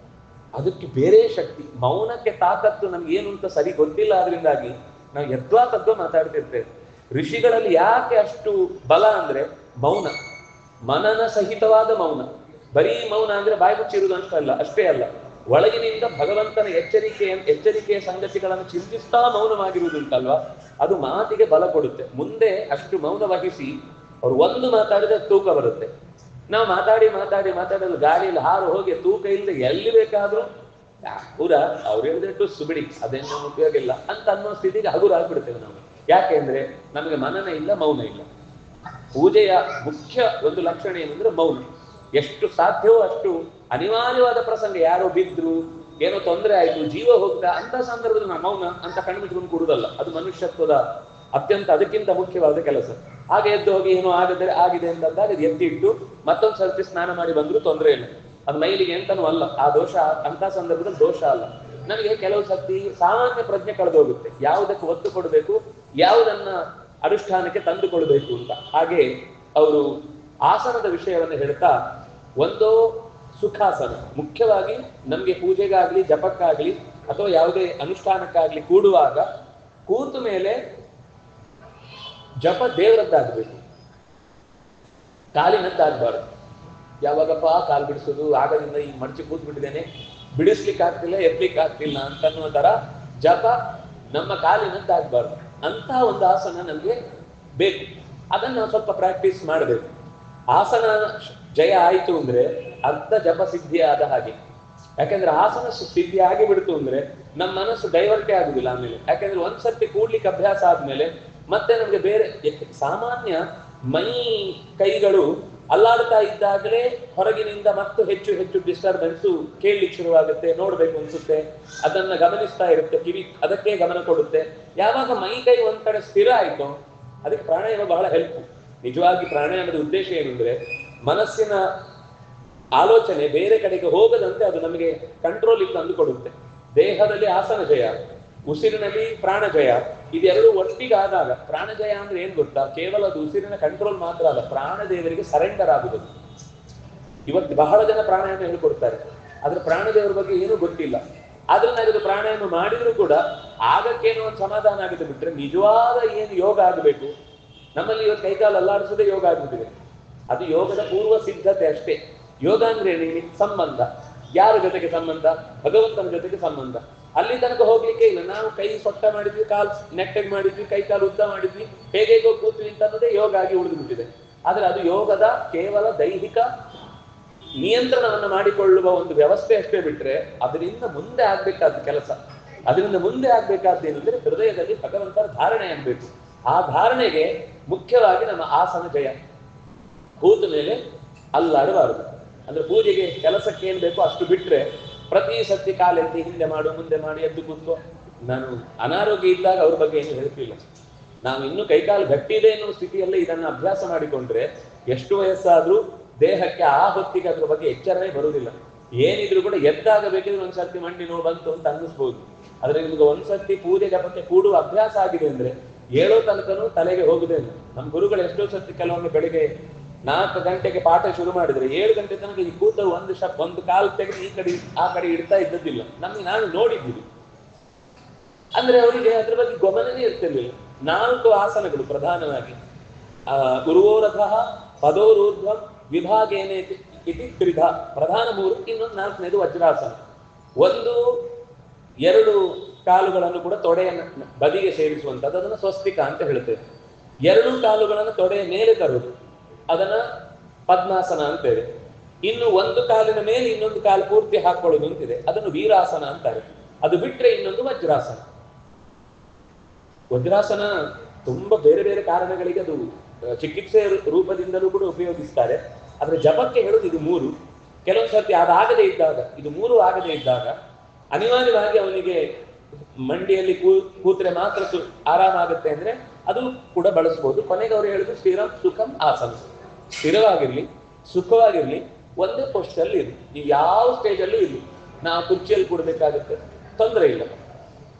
ಅದಕ್ಕೆ ಬೇರೆ ಶಕ್ತಿ. ಮೌನಕ್ಕೆ ತಾಕತ್ತು ನಮ್ಗೆ ಏನು ಅಂತ ಸರಿ ಗೊತ್ತಿಲ್ಲ, ಆದ್ರಿಂದಾಗಿ ನಾವು ಯದ್ವಾ ತದ್ವಾ ಮಾತಾಡ್ತಿರ್ತೇವೆ. ಋಷಿಗಳಲ್ಲಿ ಯಾಕೆ ಅಷ್ಟು ಬಲ ಅಂದ್ರೆ ಮೌನ, ಮನನ ಸಹಿತವಾದ ಮೌನ. ಬರೀ ಮೌನ ಅಂದ್ರೆ ಬಾಯಿ ಮುಚ್ಚಿರುವುದು ಅಷ್ಟೇ ಅಲ್ಲ, ಒಳಗಿನಿಂದ ಭಗವಂತನ ಎಚ್ಚರಿಕೆಯ ಸಂಗತಿಗಳನ್ನು ಚಿಂತಿಸ್ತಾ ಮೌನವಾಗಿರುವುದುಂಟಲ್ವಾ, ಅದು ಮಾತಿಗೆ ಬಲ ಕೊಡುತ್ತೆ. ಮುಂದೆ ಅಷ್ಟು ಮೌನ ವಹಿಸಿ ಅವ್ರು ಒಂದು ಮಾತಾಡಿದ್ರೆ ತೂಕ ಬರುತ್ತೆ. ನಾವು ಮಾತಾಡೋದು ಗಾಳಿಯಲ್ಲಿ ಹಾರು ಹೋಗಿ ತೂಕ ಇಲ್ಲದೆ ಎಲ್ಲಿ ಬೇಕಾದ್ರೂ ಪೂರ ಅವ್ರು ಹೇಳಿದ್ರೆ ಸುಬಿಡಿ, ಅದೇನು ಉಪಯೋಗ ಇಲ್ಲ ಅಂತ ಅನ್ನೋ ಸ್ಥಿತಿಗೆ ಹಗುರ ಆಗ್ಬಿಡ್ತೇವೆ ನಾವು. ಯಾಕೆಂದ್ರೆ ನಮಗೆ ಮನನ ಇಲ್ಲ, ಮೌನ ಇಲ್ಲ. ಪೂಜೆಯ ಮುಖ್ಯ ಒಂದು ಲಕ್ಷಣ ಏನಂದ್ರೆ ಮೌನ. ಎಷ್ಟು ಸಾಧ್ಯವೋ ಅಷ್ಟು ಅನಿವಾರ್ಯವಾದ ಪ್ರಸಂಗ, ಯಾರೋ ಬಿದ್ರು, ಏನೋ ತೊಂದರೆ ಆಯ್ತು, ಜೀವ ಹೋಗ್ತಾ ಅಂತ ಸಂದರ್ಭದಲ್ಲಿ ನಾವು ಮೌನ ಅಂತ ಕಣ್ಮಿಟ್ಕೊಂಡು ಕೊಡುವುದಲ್ಲ. ಅದು ಮನುಷ್ಯತ್ವದ ಅತ್ಯಂತ ಅದಕ್ಕಿಂತ ಮುಖ್ಯವಾದ ಕೆಲಸ. ಹಾಗೆ ಎದ್ದು ಹೋಗಿ ಏನೋ ಆಗಿದೆ ಅಂತಂದಾಗ ಅದು ಎತ್ತಿಟ್ಟು ಮತ್ತೊಂದು ಸರ್ತಿ ಸ್ನಾನ ಮಾಡಿ ಬಂದ್ರು ತೊಂದರೆ ಇಲ್ಲ, ಅದು ಮೈಲಿಗೆ ಅಂತನೂ ಅಲ್ಲ. ಆ ದೋಷ ಅಂತ ಸಂದರ್ಭದಲ್ಲಿ ದೋಷ ಅಲ್ಲ. ನನಗೆ ಕೆಲವು ಸರ್ತಿ ಸಾಮಾನ್ಯ ಪ್ರಜ್ಞೆ ಕಳೆದೋಗುತ್ತೆ, ಯಾವುದಕ್ಕೆ ಒತ್ತು ಕೊಡಬೇಕು, ಯಾವುದನ್ನ ಅನುಷ್ಠಾನಕ್ಕೆ ತಂದುಕೊಳ್ಬೇಕು ಅಂತ. ಹಾಗೆ ಅವರು ಆಸನದ ವಿಷಯವನ್ನು ಹೇಳ್ತಾ, ಒಂದೋ ಸುಖಾಸನ, ಮುಖ್ಯವಾಗಿ ನಮ್ಗೆ ಪೂಜೆಗಾಗ್ಲಿ ಜಪಕ್ಕಾಗ್ಲಿ ಅಥವಾ ಯಾವುದೇ ಅನುಷ್ಠಾನಕ್ಕಾಗ್ಲಿ ಕೂಡುವಾಗ ಕೂತ ಮೇಲೆ ಜಪ ದೇವರದ್ದಾಗಬೇಕು, ಕಾಲಿನದ್ದಾಗಬಾರ್ದು. ಯಾವಾಗಪ್ಪ ಕಾಲು ಬಿಡಿಸೋದು, ಆಗದಿಂದ ಈ ಮಡಚಿ ಕೂತ್ ಬಿಟ್ಟಿದ್ದೇನೆ, ಬಿಡಿಸ್ಲಿಕ್ಕೆ ಆಗ್ತಿಲ್ಲ, ಎತ್ತಲಿಕ್ಕೆ ಆಗ್ತಿಲ್ಲ ಅಂತನ್ನುವ ತರ ಜಪ ನಮ್ಮ ಕಾಲಿನದ್ದಾಗಬಾರ್ದು. ಅಂತ ಒಂದು ಆಸನ ನಮ್ಗೆ ಬೇಕು. ಅದನ್ನ ನಾವು ಸ್ವಲ್ಪ ಪ್ರಾಕ್ಟೀಸ್ ಮಾಡಬೇಕು. ಆಸನ ಜಯ ಆಯಿತು ಅಂದ್ರೆ ಅರ್ಧ ಜಪ ಸಿದ್ಧಿ ಆದ ಹಾಗೆ. ಯಾಕಂದ್ರೆ ಆಸನ ಸಿದ್ಧಿ ಆಗಿ ಬಿಡ್ತು ಅಂದ್ರೆ ನಮ್ಮ ಮನಸ್ಸು ಡೈವರ್ಟೇ ಆಗುದಿಲ್ಲ ಆಮೇಲೆ. ಯಾಕಂದ್ರೆ ಒಂದ್ಸರ್ತಿ ಕೂಡ್ಲಿಕ್ಕೆ ಅಭ್ಯಾಸ ಆದ್ಮೇಲೆ ಮತ್ತೆ ನಮ್ಗೆ ಬೇರೆ ಸಾಮಾನ್ಯ ಮೈ ಕೈಗಳು ಅಲ್ಲಾಡ್ತಾ ಇದ್ದಾಗಲೇ ಹೊರಗಿನಿಂದ ಮತ್ತು ಹೆಚ್ಚು ಹೆಚ್ಚು ಡಿಸ್ಟರ್ಬೆನ್ಸು ಕೇಳಲಿಕ್ಕೆ ಶುರುವಾಗುತ್ತೆ, ನೋಡ್ಬೇಕು ಅನ್ಸುತ್ತೆ, ಅದನ್ನ ಗಮನಿಸ್ತಾ ಇರುತ್ತೆ, ಕಿವಿ ಅದಕ್ಕೆ ಗಮನ ಕೊಡುತ್ತೆ. ಯಾವಾಗ ಮೈ ಕೈ ಒಂದ್ ಕಡೆ ಸ್ಥಿರ ಆಯ್ತು, ಅದಕ್ಕೆ ಪ್ರಾಣಾಯಾಮ ಬಹಳ ಹೆಲ್ಪ್. ನಿಜವಾಗಿ ಪ್ರಾಣಾಯಾಮದ ಉದ್ದೇಶ ಏನಂದ್ರೆ ಮನಸ್ಸಿನ ಆಲೋಚನೆ ಬೇರೆ ಕಡೆಗೆ ಹೋಗದಂತೆ ಅದು ನಮಗೆ ಕಂಟ್ರೋಲ್ ತಂದು ಕೊಡುತ್ತೆ. ದೇಹದಲ್ಲಿ ಆಸನ ಜಯ, ಉಸಿರಿನಲ್ಲಿ ಪ್ರಾಣ ಜಯ, ಇದೆರಡು ಒಟ್ಟಿಗಾದಾಗ ಪ್ರಾಣ ಜಯ ಅಂದ್ರೆ ಏನ್ ಗೊತ್ತಾ, ಕೇವಲ ಅದು ಉಸಿರಿನ ಕಂಟ್ರೋಲ್ ಮಾತ್ರ ಅಲ್ಲ, ಪ್ರಾಣದೇವರಿಗೆ ಸರೆಂಡರ್ ಆಗುವುದು. ಇವತ್ತು ಬಹಳ ಜನ ಪ್ರಾಣಾಯಾಮ ಹೇಳ್ಕೊಡ್ತಾರೆ, ಆದ್ರೆ ಪ್ರಾಣದೇವರ ಬಗ್ಗೆ ಏನೂ ಗೊತ್ತಿಲ್ಲ. ಆದ್ರೆ ನಾವಿದು ಪ್ರಾಣಾಯಾಮ ಮಾಡಿದ್ರು ಕೂಡ ಆಗಕ್ಕೇನೋ ಒಂದು ಸಮಾಧಾನ ಆಗಿದೆ ಬಿಟ್ರೆ ನಿಜವಾದ ಏನು ಯೋಗ ಆಗಬೇಕು, ನಮ್ಮಲ್ಲಿ ಇವತ್ತು ಕೈಕಾಲು ಅಲ್ಲಾಡಿಸೋದೇ ಯೋಗ ಆಗ್ಬಿಟ್ಟಿದೆ. ಅದು ಯೋಗದ ಪೂರ್ವ ಸಿದ್ಧತೆ ಅಷ್ಟೇ. ಯೋಗ ಅಂದ್ರೆ ಸಂಬಂಧ, ಯಾರ ಜೊತೆಗೆ ಸಂಬಂಧ, ಭಗವಂತನ ಜೊತೆಗೆ ಸಂಬಂಧ. ಅಲ್ಲಿ ತನಕ ಹೋಗ್ಲಿಕ್ಕೆ ಇಲ್ಲ. ನಾವು ಕೈ ಸೊಟ್ಟ ಮಾಡಿದ್ವಿ, ಕಾಲು ನೆಟ್ಟಗೆ ಮಾಡಿದ್ವಿ, ಕೈ ಕಾಲು ಉದ್ದ ಮಾಡಿದ್ವಿ, ಹೇಗೇಗೋ ಕೂತ್ವಿ ಅಂತ ಅನ್ನೋದೇ ಯೋಗ ಆಗಿ ಉಳಿದು ಬಿಟ್ಟಿದೆ. ಆದ್ರೆ ಅದು ಯೋಗದ ಕೇವಲ ದೈಹಿಕ ನಿಯಂತ್ರಣವನ್ನು ಮಾಡಿಕೊಳ್ಳುವ ಒಂದು ವ್ಯವಸ್ಥೆ ಅಷ್ಟೇ ಬಿಟ್ರೆ ಅದರಿಂದ ಮುಂದೆ ಆಗ್ಬೇಕಾದ ಕೆಲಸ, ಅದರಿಂದ ಮುಂದೆ ಆಗ್ಬೇಕಾದ್ದೇನೆಂದ್ರೆ ಹೃದಯದಲ್ಲಿ ಭಗವಂತರ ಧಾರಣೆ ಆಗ್ಬೇಕು. ಆ ಧಾರಣೆಗೆ ಮುಖ್ಯವಾಗಿ ನಮ್ಮ ಆಸನ ಜಯ. ಕೂತ ಮೇಲೆ ಅಲ್ಲಾಡಬಾರದು. ಅಂದ್ರೆ ಪೂಜೆಗೆ ಕೆಲಸಕ್ಕೆ ಏನ್ ಬೇಕೋ ಅಷ್ಟು ಬಿಟ್ರೆ ಪ್ರತಿ ಸತಿ ಕಾಲೆತ್ತಿ ಹಿಂದೆ ಮಾಡು ಮುಂದೆ ಮಾಡಿ ಎದ್ದು ಕೂತ್ಕೋ. ನಾನು ಅನಾರೋಗ್ಯ ಇದ್ದಾಗ ಅವ್ರ ಬಗ್ಗೆ ಏನು ಹೇಳ್ತಿಲ್ಲ. ನಾವು ಇನ್ನು ಕೈಕಾಲು ಗಟ್ಟಿ ಇದೆ ಅನ್ನೋ ಸ್ಥಿತಿಯಲ್ಲೇ ಇದನ್ನ ಅಭ್ಯಾಸ ಮಾಡಿಕೊಂಡ್ರೆ ಎಷ್ಟು ವಯಸ್ಸಾದ್ರೂ ದೇಹಕ್ಕೆ ಆ ಹೊತ್ತಿಗೆ ಅದ್ರ ಬಗ್ಗೆ ಎಚ್ಚರವೇ ಬರುವುದಿಲ್ಲ. ಏನಿದ್ರು ಕೂಡ ಎದ್ದಾಗ ಬೇಕಿದ್ರೆ ಒಂದ್ಸರ್ತಿ ಮಂಡಿ ನೋವು ಬಂತು ಅಂತ ಅನ್ನಿಸ್ಬೋದು. ಆದ್ರೆ ನಿಮ್ಗೆ ಒಂದ್ಸರ್ತಿ ಪೂಜೆ ಜಪಕ್ಕೆ ಕೂಡುವ ಅಭ್ಯಾಸ ಆಗಿದೆ ಅಂದ್ರೆ ಏಳೋ ತನಕನೂ ತಲೆಗೆ ಹೋಗುದೇನು. ನಮ್ಮ ಗುರುಗಳು ಎಷ್ಟೋ ಸರ್ತಿ ಕೆಲವೊಮ್ಮೆ ಬೆಳಿಗ್ಗೆ 4 ಗಂಟೆಗೆ ಪಾಠ ಶುರು ಮಾಡಿದ್ರೆ 7 ಗಂಟೆ ತನಕ ಈ ಕೂತ ಒಂದು ಕಾಲು ತೆಗೆದು ಈ ಕಡೆ ಆ ಕಡೆ ಇಡ್ತಾ ಇದ್ದದ್ದಿಲ್ಲ. ನಾನು ನೋಡಿದ್ದೀನಿ. ಅಂದ್ರೆ ಅವರಿಗೆ ಅದ್ರ ಬಗ್ಗೆ ಗಮನನೇ ಇರ್ತಿರ್ಲಿಲ್ಲ. 4 ಆಸನಗಳು ಪ್ರಧಾನವಾಗಿ ಗುರುವೋರಥಃ ಪದೋರೂರ್ಧ್ವ ವಿಭಾಗೇನೆ ಇತಿ ತ್ರಿಧ, ಪ್ರಧಾನ 3, ಇನ್ನೊಂದು 4ನೇದು ವಜ್ರಾಸನ. 1, 2 ಕಾಲುಗಳನ್ನು ಕೂಡ ತೊಡೆಯನ್ನು ಬದಿಗೆ ಸೇರಿಸುವಂಥದ್ದು, ಅದನ್ನ ಸ್ವಸ್ತಿಕ ಅಂತ ಹೇಳ್ತೇವೆ. 2 ಕಾಲುಗಳನ್ನು ತೊಡೆಯ ಮೇಲೆ ತರುವುದು, ಅದನ್ನ ಪದ್ಮಾಸನ ಅಂತೇವೆ. ಇನ್ನು 1 ಕಾಲಿನ ಮೇಲೆ ಇನ್ನೊಂದು ಕಾಲು ಪೂರ್ತಿ ಹಾಕೊಳ್ಳೋದು ಅಂತಿದೆ, ಅದನ್ನು ವೀರಾಸನ ಅಂತಾರೆ. ಅದು ಬಿಟ್ರೆ ಇನ್ನೊಂದು ವಜ್ರಾಸನ. ವಜ್ರಾಸನ ತುಂಬಾ ಬೇರೆ ಬೇರೆ ಕಾರಣಗಳಿಗೆ ಅದು ಚಿಕಿತ್ಸೆ ರೂಪದಿಂದಲೂ ಕೂಡ ಉಪಯೋಗಿಸ್ತಾರೆ. ಆದ್ರೆ ಜಪಕ್ಕೆ ಹೇಳುದು ಇದು 3. ಕೆಲವೊಂದು ಸರ್ತಿ ಅದಾಗದೇ ಇದ್ದಾಗ, ಇದು 3 ಆಗದೇ ಇದ್ದಾಗ ಅನಿವಾರ್ಯವಾಗಿ ಅವನಿಗೆ ಮಂಡಿಯಲ್ಲಿ ಕೂತ್ರೆ ಮಾತ್ರ ಆರಾಮಾಗುತ್ತೆ ಅಂದ್ರೆ ಅದು ಕೂಡ ಬಳಸ್ಬೋದು. ಕೊನೆಗೆ ಅವರು ಹೇಳಿದ್ರು ಸ್ಥಿರಂ ಸುಖಂ ಆಸನ. ಸ್ಥಿರವಾಗಿರ್ಲಿ, ಸುಖವಾಗಿರ್ಲಿ, ಒಂದೇ ಪೋಸ್ಟಲ್ಲಿ ಇರ್ಲಿ. ನೀವು ಯಾವ ಸ್ಟೇಜಲ್ಲೂ ಇರ್ಲಿ. ನಾವು ಕುರ್ಚಿಯಲ್ಲಿ ಕೂಡಬೇಕಾಗುತ್ತೆ, ತೊಂದರೆ ಇಲ್ಲ.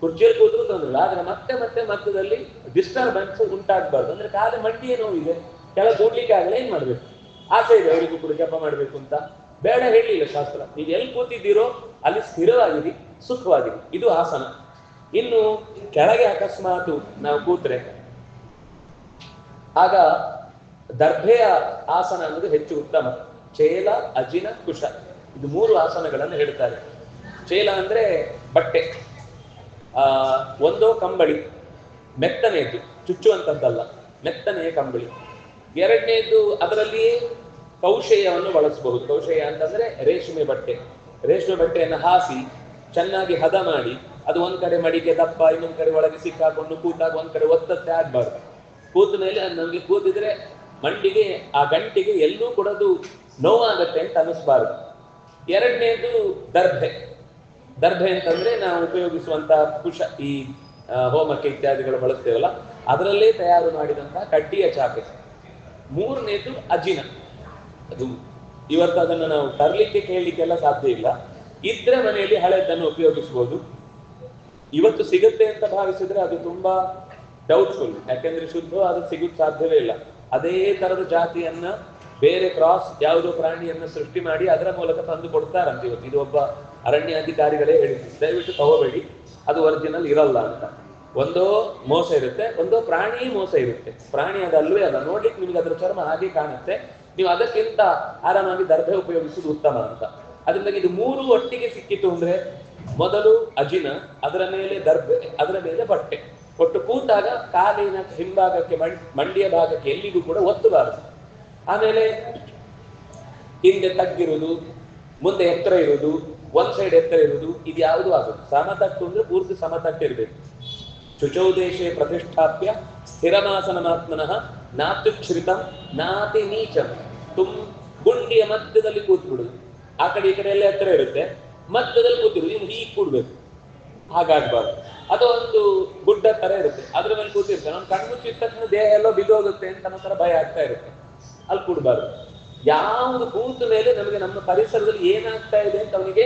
ಕುರ್ಚಿಯಲ್ಲಿ ಕೂತ್ರು ತೊಂದರೆ ಇಲ್ಲ. ಆದ್ರೆ ಮತ್ತೆ ಮಧ್ಯದಲ್ಲಿ ಡಿಸ್ಟರ್ಬೆನ್ಸ್ ಉಂಟಾಗಬಾರ್ದು. ಅಂದ್ರೆ ಕಾಲ ಮಂಡಿಯೇ ನೋವಿದೆ, ಕೆಳಗೆ ಕೂಡ್ಲಿಕ್ಕೆ ಆಗಲ್ಲ, ಏನ್ ಮಾಡ್ಬೇಕು? ಆಸೆ ಇದೆ ಅವರಿಗೂ ಕೂಡ ಜಪ ಮಾಡ್ಬೇಕು ಅಂತ, ಬೇಡ ಹೇಳಲಿಲ್ಲ ಶಾಸ್ತ್ರ. ನೀವು ಎಲ್ಲಿ ಕೂತಿದ್ದೀರೋ ಅಲ್ಲಿ ಸ್ಥಿರವಾಗಿರಿ, ಸುಖವಾಗಿರಿ. ಇದು ಆಸನ. ಇನ್ನು ಕೆಳಗೆ ಅಕಸ್ಮಾತ್ ನಾವು ಕೂತ್ರೆ ಆಗ ದರ್ಭೆಯ ಆಸನ ಅನ್ನೋದು ಹೆಚ್ಚು ಉತ್ತಮ. ಚೇಲ, ಅಜಿನ, ಕುಶ, ಇದು 3 ಆಸನಗಳನ್ನು ಹೇಳ್ತಾರೆ. ಚೇಲ ಅಂದ್ರೆ ಬಟ್ಟೆ, ಒಂದೋ ಕಂಬಳಿ, ಮೆತ್ತನೆಯದ್ದು, ಚುಚ್ಚುವಂಥದ್ದಲ್ಲ, ಮೆತ್ತನೆಯ ಕಂಬಳಿ. 2ನೇದು ಅದರಲ್ಲಿಯೇ ಕೌಶೇಯವನ್ನು ಬಳಸಬಹುದು. ಕೌಶೇಯ ಅಂತಂದ್ರೆ ರೇಷ್ಮೆ ಬಟ್ಟೆ. ರೇಷ್ಮೆ ಬಟ್ಟೆಯನ್ನು ಹಾಸಿ ಚೆನ್ನಾಗಿ ಹದ ಮಾಡಿ ಅದು ಒಂದ್ ಕಡೆ ಮಡಿಕೆ ದಪ್ಪ, ಇನ್ನೊಂದ್ ಕಡೆ ಒಳಗೆ ಸಿಕ್ಕಾಕೊಂಡು ಕೂತಾಗ ಒಂದ್ ಕಡೆ ಒತ್ತತ್ತೆ ಆಗ್ಬಾರ್ದು. ಕೂತ ಮೇಲೆ ನಮ್ಗೆ ಕೂತಿದ್ರೆ ಮಂಡಿಗೆ ಆ ಗಂಟಿಗೆ ಎಲ್ಲೂ ಕೂಡ ಅದು ನೋವಾಗತ್ತೆ ಅಂತ ಅನ್ನಿಸ್ಬಾರ್ದು. 2ನೇದು ದರ್ಭೆ. ದರ್ಭೆ ಅಂತಂದ್ರೆ ನಾವು ಉಪಯೋಗಿಸುವಂತಹ ಕುಶ, ಈ ಹೋಮಕ್ಕೆ ಇತ್ಯಾದಿಗಳು ಬಳಸ್ತೇವಲ್ಲ, ಅದರಲ್ಲೇ ತಯಾರು ಮಾಡಿದಂತಹ ಕಡ್ಡಿಯ ಚಾಪೆ. 3ನೇದು ಅಜಿನ. ಅದು ಇವತ್ತು ಅದನ್ನು ನಾವು ತರಲಿಕ್ಕೆ ಕೇಳಲಿಕ್ಕೆಲ್ಲ ಸಾಧ್ಯ ಇಲ್ಲ. ಇದ್ರೆ ಮನೆಯಲ್ಲಿ ಹಳೆದನ್ನು ಉಪಯೋಗಿಸಬಹುದು. ಇವತ್ತು ಸಿಗುತ್ತೆ ಅಂತ ಭಾವಿಸಿದ್ರೆ ಅದು ತುಂಬಾ ಡೌಟ್ಫುಲ್. ಯಾಕೆಂದ್ರೆ ಶುದ್ಧ ಅದು ಸಿಗೋದು ಸಾಧ್ಯವೇ ಇಲ್ಲ. ಅದೇ ತರದ ಜಾತಿಯನ್ನ ಬೇರೆ ಕ್ರಾಸ್ ಯಾವುದೋ ಪ್ರಾಣಿಯನ್ನ ಸೃಷ್ಟಿ ಮಾಡಿ ಅದರ ಮೂಲಕ ತಂದು ಕೊಡ್ತಾರಂತೆ ಇವತ್ತು. ಇದು ಒಬ್ಬ ಅರಣ್ಯಾಧಿಕಾರಿಗಳೇ ಹೇಳಿದ್ರು, ದಯವಿಟ್ಟು ತಗೋಬೇಡಿ, ಅದು ಒರಿಜಿನಲ್ ಇರಲ್ಲ ಅಂತ. ಒಂದೋ ಮೋಸ ಇರುತ್ತೆ, ಒಂದೋ ಪ್ರಾಣಿ ಮೋಸ ಇರುತ್ತೆ. ಪ್ರಾಣಿ ಅದಲ್ವೇ ಅಲ್ಲ, ನೋಡ್ಲಿಕ್ಕೆ ನಿಮ್ಗೆ ಅದರ ಚರ್ಮ ಹಾಗೆ ಕಾಣುತ್ತೆ. ನೀವು ಅದಕ್ಕಿಂತ ಆರಾಮಾಗಿ ದರ್ಭೆ ಉಪಯೋಗಿಸುವುದು ಉತ್ತಮ ಅಂತ. ಅದರಿಂದ ಇದು 3 ಒಟ್ಟಿಗೆ ಸಿಕ್ಕಿತು ಅಂದ್ರೆ ಮೊದಲು ಅಜಿನ, ಅದರ ಮೇಲೆ ದರ್ಭೆ, ಅದರ ಮೇಲೆ ಬಟ್ಟೆ. ಒಟ್ಟು ಕೂತಾಗ ಕಾಲಿನ ಹಿಂಭಾಗಕ್ಕೆ ಮಂಡಿಯ ಭಾಗಕ್ಕೆ ಎಲ್ಲಿಗೂ ಕೂಡ ಒತ್ತಬಾರದು. ಆಮೇಲೆ ಹಿಂದೆ ತಗ್ಗಿರುವುದು, ಮುಂದೆ ಎತ್ತರ ಇರುವುದು, ಒಂದ್ ಸೈಡ್ ಎತ್ತರ ಇರುವುದು, ಇದು ಯಾವುದು ಆಗುದು. ಸಮತಟ್ಟು ಅಂದ್ರೆ ಪೂರ್ತಿ ಸಮತಟ್ಟಿರ್ಬೇಕು. ಶುಚೌದೇಶೆ ಪ್ರತಿಷ್ಠಾಪ್ಯ ಸ್ಥಿರಮಾಸನಮಾತ್ಮನಃ ನಾತ್ಯುಚ್ಛ್ರಿತಂ ನಾತಿ ನೀಚಂ. ಗುಂಡಿಯ ಮಧ್ಯದಲ್ಲಿ ಕೂತ್ಬಿಡುದು. ಆ ಕಡೆ ಈ ಕಡೆ ಎಲ್ಲ ಎತ್ತರ ಇರುತ್ತೆ, ಮಧ್ಯದಲ್ಲಿ ಕೂತಿರುವುದು. ನೀವು ಹೀಗೆ ಕೂಡ್ಬೇಕು, ಹಾಗಾಗ್ಬಾರ್ದು. ಅದು ಒಂದು ಗುಡ್ಡ ತರ ಇರುತ್ತೆ, ಅದ್ರ ಮೇಲೆ ಕೂತಿರ್ತಾರೆ. ನಮ್ಮ ಕಣ್ಮುಚ್ಚಿದ ತಕ್ಷಣ ದೇಹ ಎಲ್ಲೋ ಬಿದ್ದೋಗುತ್ತೆ ಅಂತ ನಂತರ ಭಯ ಆಗ್ತಾ ಇರುತ್ತೆ. ಅಲ್ಲಿ ಕೂಡಬಾರ್ದು. ಯಾವುದು ಕೂತ ಮೇಲೆ ನಮಗೆ ನಮ್ಮ ಪರಿಸರದಲ್ಲಿ ಏನಾಗ್ತಾ ಇದೆ ಅಂತ ಅವನಿಗೆ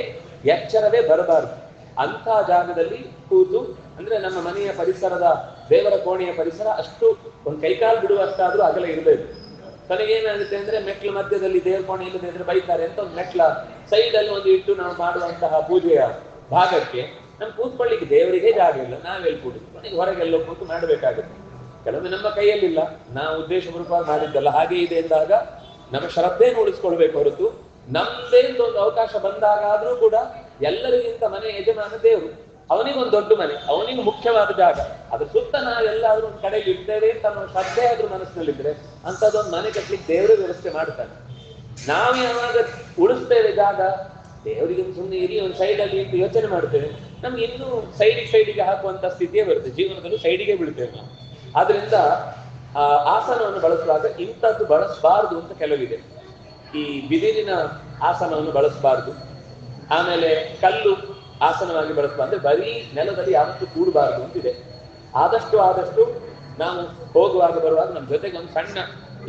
ಎಚ್ಚರವೇ ಬರಬಾರದು. ಅಂಥ ಜಾಗದಲ್ಲಿ ಕೂತು, ಅಂದ್ರೆ ನಮ್ಮ ಮನೆಯ ಪರಿಸರದ, ದೇವರ ಕೋಣೆಯ ಪರಿಸರ ಅಷ್ಟು ಒಂದು ಕೈಕಾಲು ಬಿಡುವಷ್ಟಾದ್ರೂ ಅಗಲ ಇರಬೇಕು. ಕೊನೆಗೇನಾಗುತ್ತೆ ಅಂದ್ರೆ ಮೆಟ್ಲ ಮಧ್ಯದಲ್ಲಿ ದೇವರ ಕೋಣೆ ಇಲ್ಲದೆ ಇದ್ರೆ ಬೈತಾರೆ ಅಂತ ಒಂದು ಮೆಟ್ಲ ಸೈಡ್ ಅಲ್ಲಿ ಒಂದು ಇಟ್ಟು ನಾವು ಮಾಡುವಂತಹ ಪೂಜೆಯ ಭಾಗಕ್ಕೆ ನಮ್ ಕೂತ್ಕೊಳ್ಳಿಕ್ಕೆ ದೇವರಿಗೆ ಜಾಗ ಇಲ್ಲ, ನಾವೆಲ್ಲಿ ಕೂಡುದು? ಕೊನೆಗೆ ಹೊರಗೆಲ್ಲೋ ಕೂತು ಮಾಡಬೇಕಾಗುತ್ತೆ. ಕೆಲವೊಮ್ಮೆ ನಮ್ಮ ಕೈಯಲ್ಲಿಲ್ಲ, ನಾವು ಉದ್ದೇಶಪೂರ್ವಕವಾಗಿ ಮಾಡಿದ್ದಲ್ಲ, ಹಾಗೆ ಇದೆ ಎಂದಾಗ ನಮ್ಮ ಶ್ರದ್ಧೆಯನ್ನು ಉಳಿಸ್ಕೊಳ್ಬೇಕು ಹೊರತು ನಮ್ದೇ ಒಂದು ಅವಕಾಶ ಬಂದಾಗ ಆದ್ರೂ ಕೂಡ ಎಲ್ಲರಿಗಿಂತ ಮನೆ ಯಜಮಾನ ದೇವರು, ಅವನಿಗೊಂದು ದೊಡ್ಡ ಮನೆ, ಅವನಿಗೆ ಮುಖ್ಯವಾದ ಜಾಗ, ಅದ್ರ ಸುತ್ತ ನಾವೆಲ್ಲಾದ್ರೂ ಒಂದು ಕಡೆಗೆ ಇರ್ತೇವೆ ಅಂತ ಅನ್ನೋ ಶ್ರದ್ಧೆ ಆದ್ರೂ ಮನಸ್ಸಿನಲ್ಲಿದ್ರೆ ಅಂತದೊಂದು ಮನೆ ಕಟ್ಲಿಕ್ಕೆ ದೇವರೇ ವ್ಯವಸ್ಥೆ ಮಾಡ್ತಾನೆ. ನಾವು ಯಾವಾಗ ಉಳಿಸ್ತೇವೆ ಜಾಗ, ದೇವರಿಗೆ ಸುಮ್ಮನೆ ಇರಿ ಒಂದು ಸೈಡಲ್ಲಿ ಇಟ್ಟು ಯೋಚನೆ ಮಾಡ್ತೇವೆ, ನಮ್ಗೆ ಇನ್ನೂ ಸೈಡಿಗೆ ಹಾಕುವಂತ ಸ್ಥಿತಿಯೇ ಬರುತ್ತೆ. ಜೀವನದಲ್ಲೂ ಸೈಡಿಗೆ ಬೀಳ್ತೇವೆ ನಾವು. ಆದ್ರಿಂದ ಆಸನವನ್ನು ಬಳಸುವಾಗ ಇಂಥದ್ದು ಬಳಸಬಾರ್ದು ಅಂತ ಕೆಲವಿದೆ. ಈ ಬಿದಿರಿನ ಆಸನವನ್ನು ಬಳಸಬಾರ್ದು, ಆಮೇಲೆ ಕಲ್ಲು ಆಸನವಾಗಿ ಬಳಸಬಾರ್ದು, ಅಂದ್ರೆ ಬರೀ ನೆಲದಲ್ಲಿ ಯಾವತ್ತೂ ಕೂಡಬಾರ್ದು ಅಂತಿದೆ. ಆದಷ್ಟು ನಾವು ಹೋಗುವಾಗ ಬರುವಾಗ ನಮ್ಮ ಜೊತೆಗೆ ಒಂದು ಸಣ್ಣ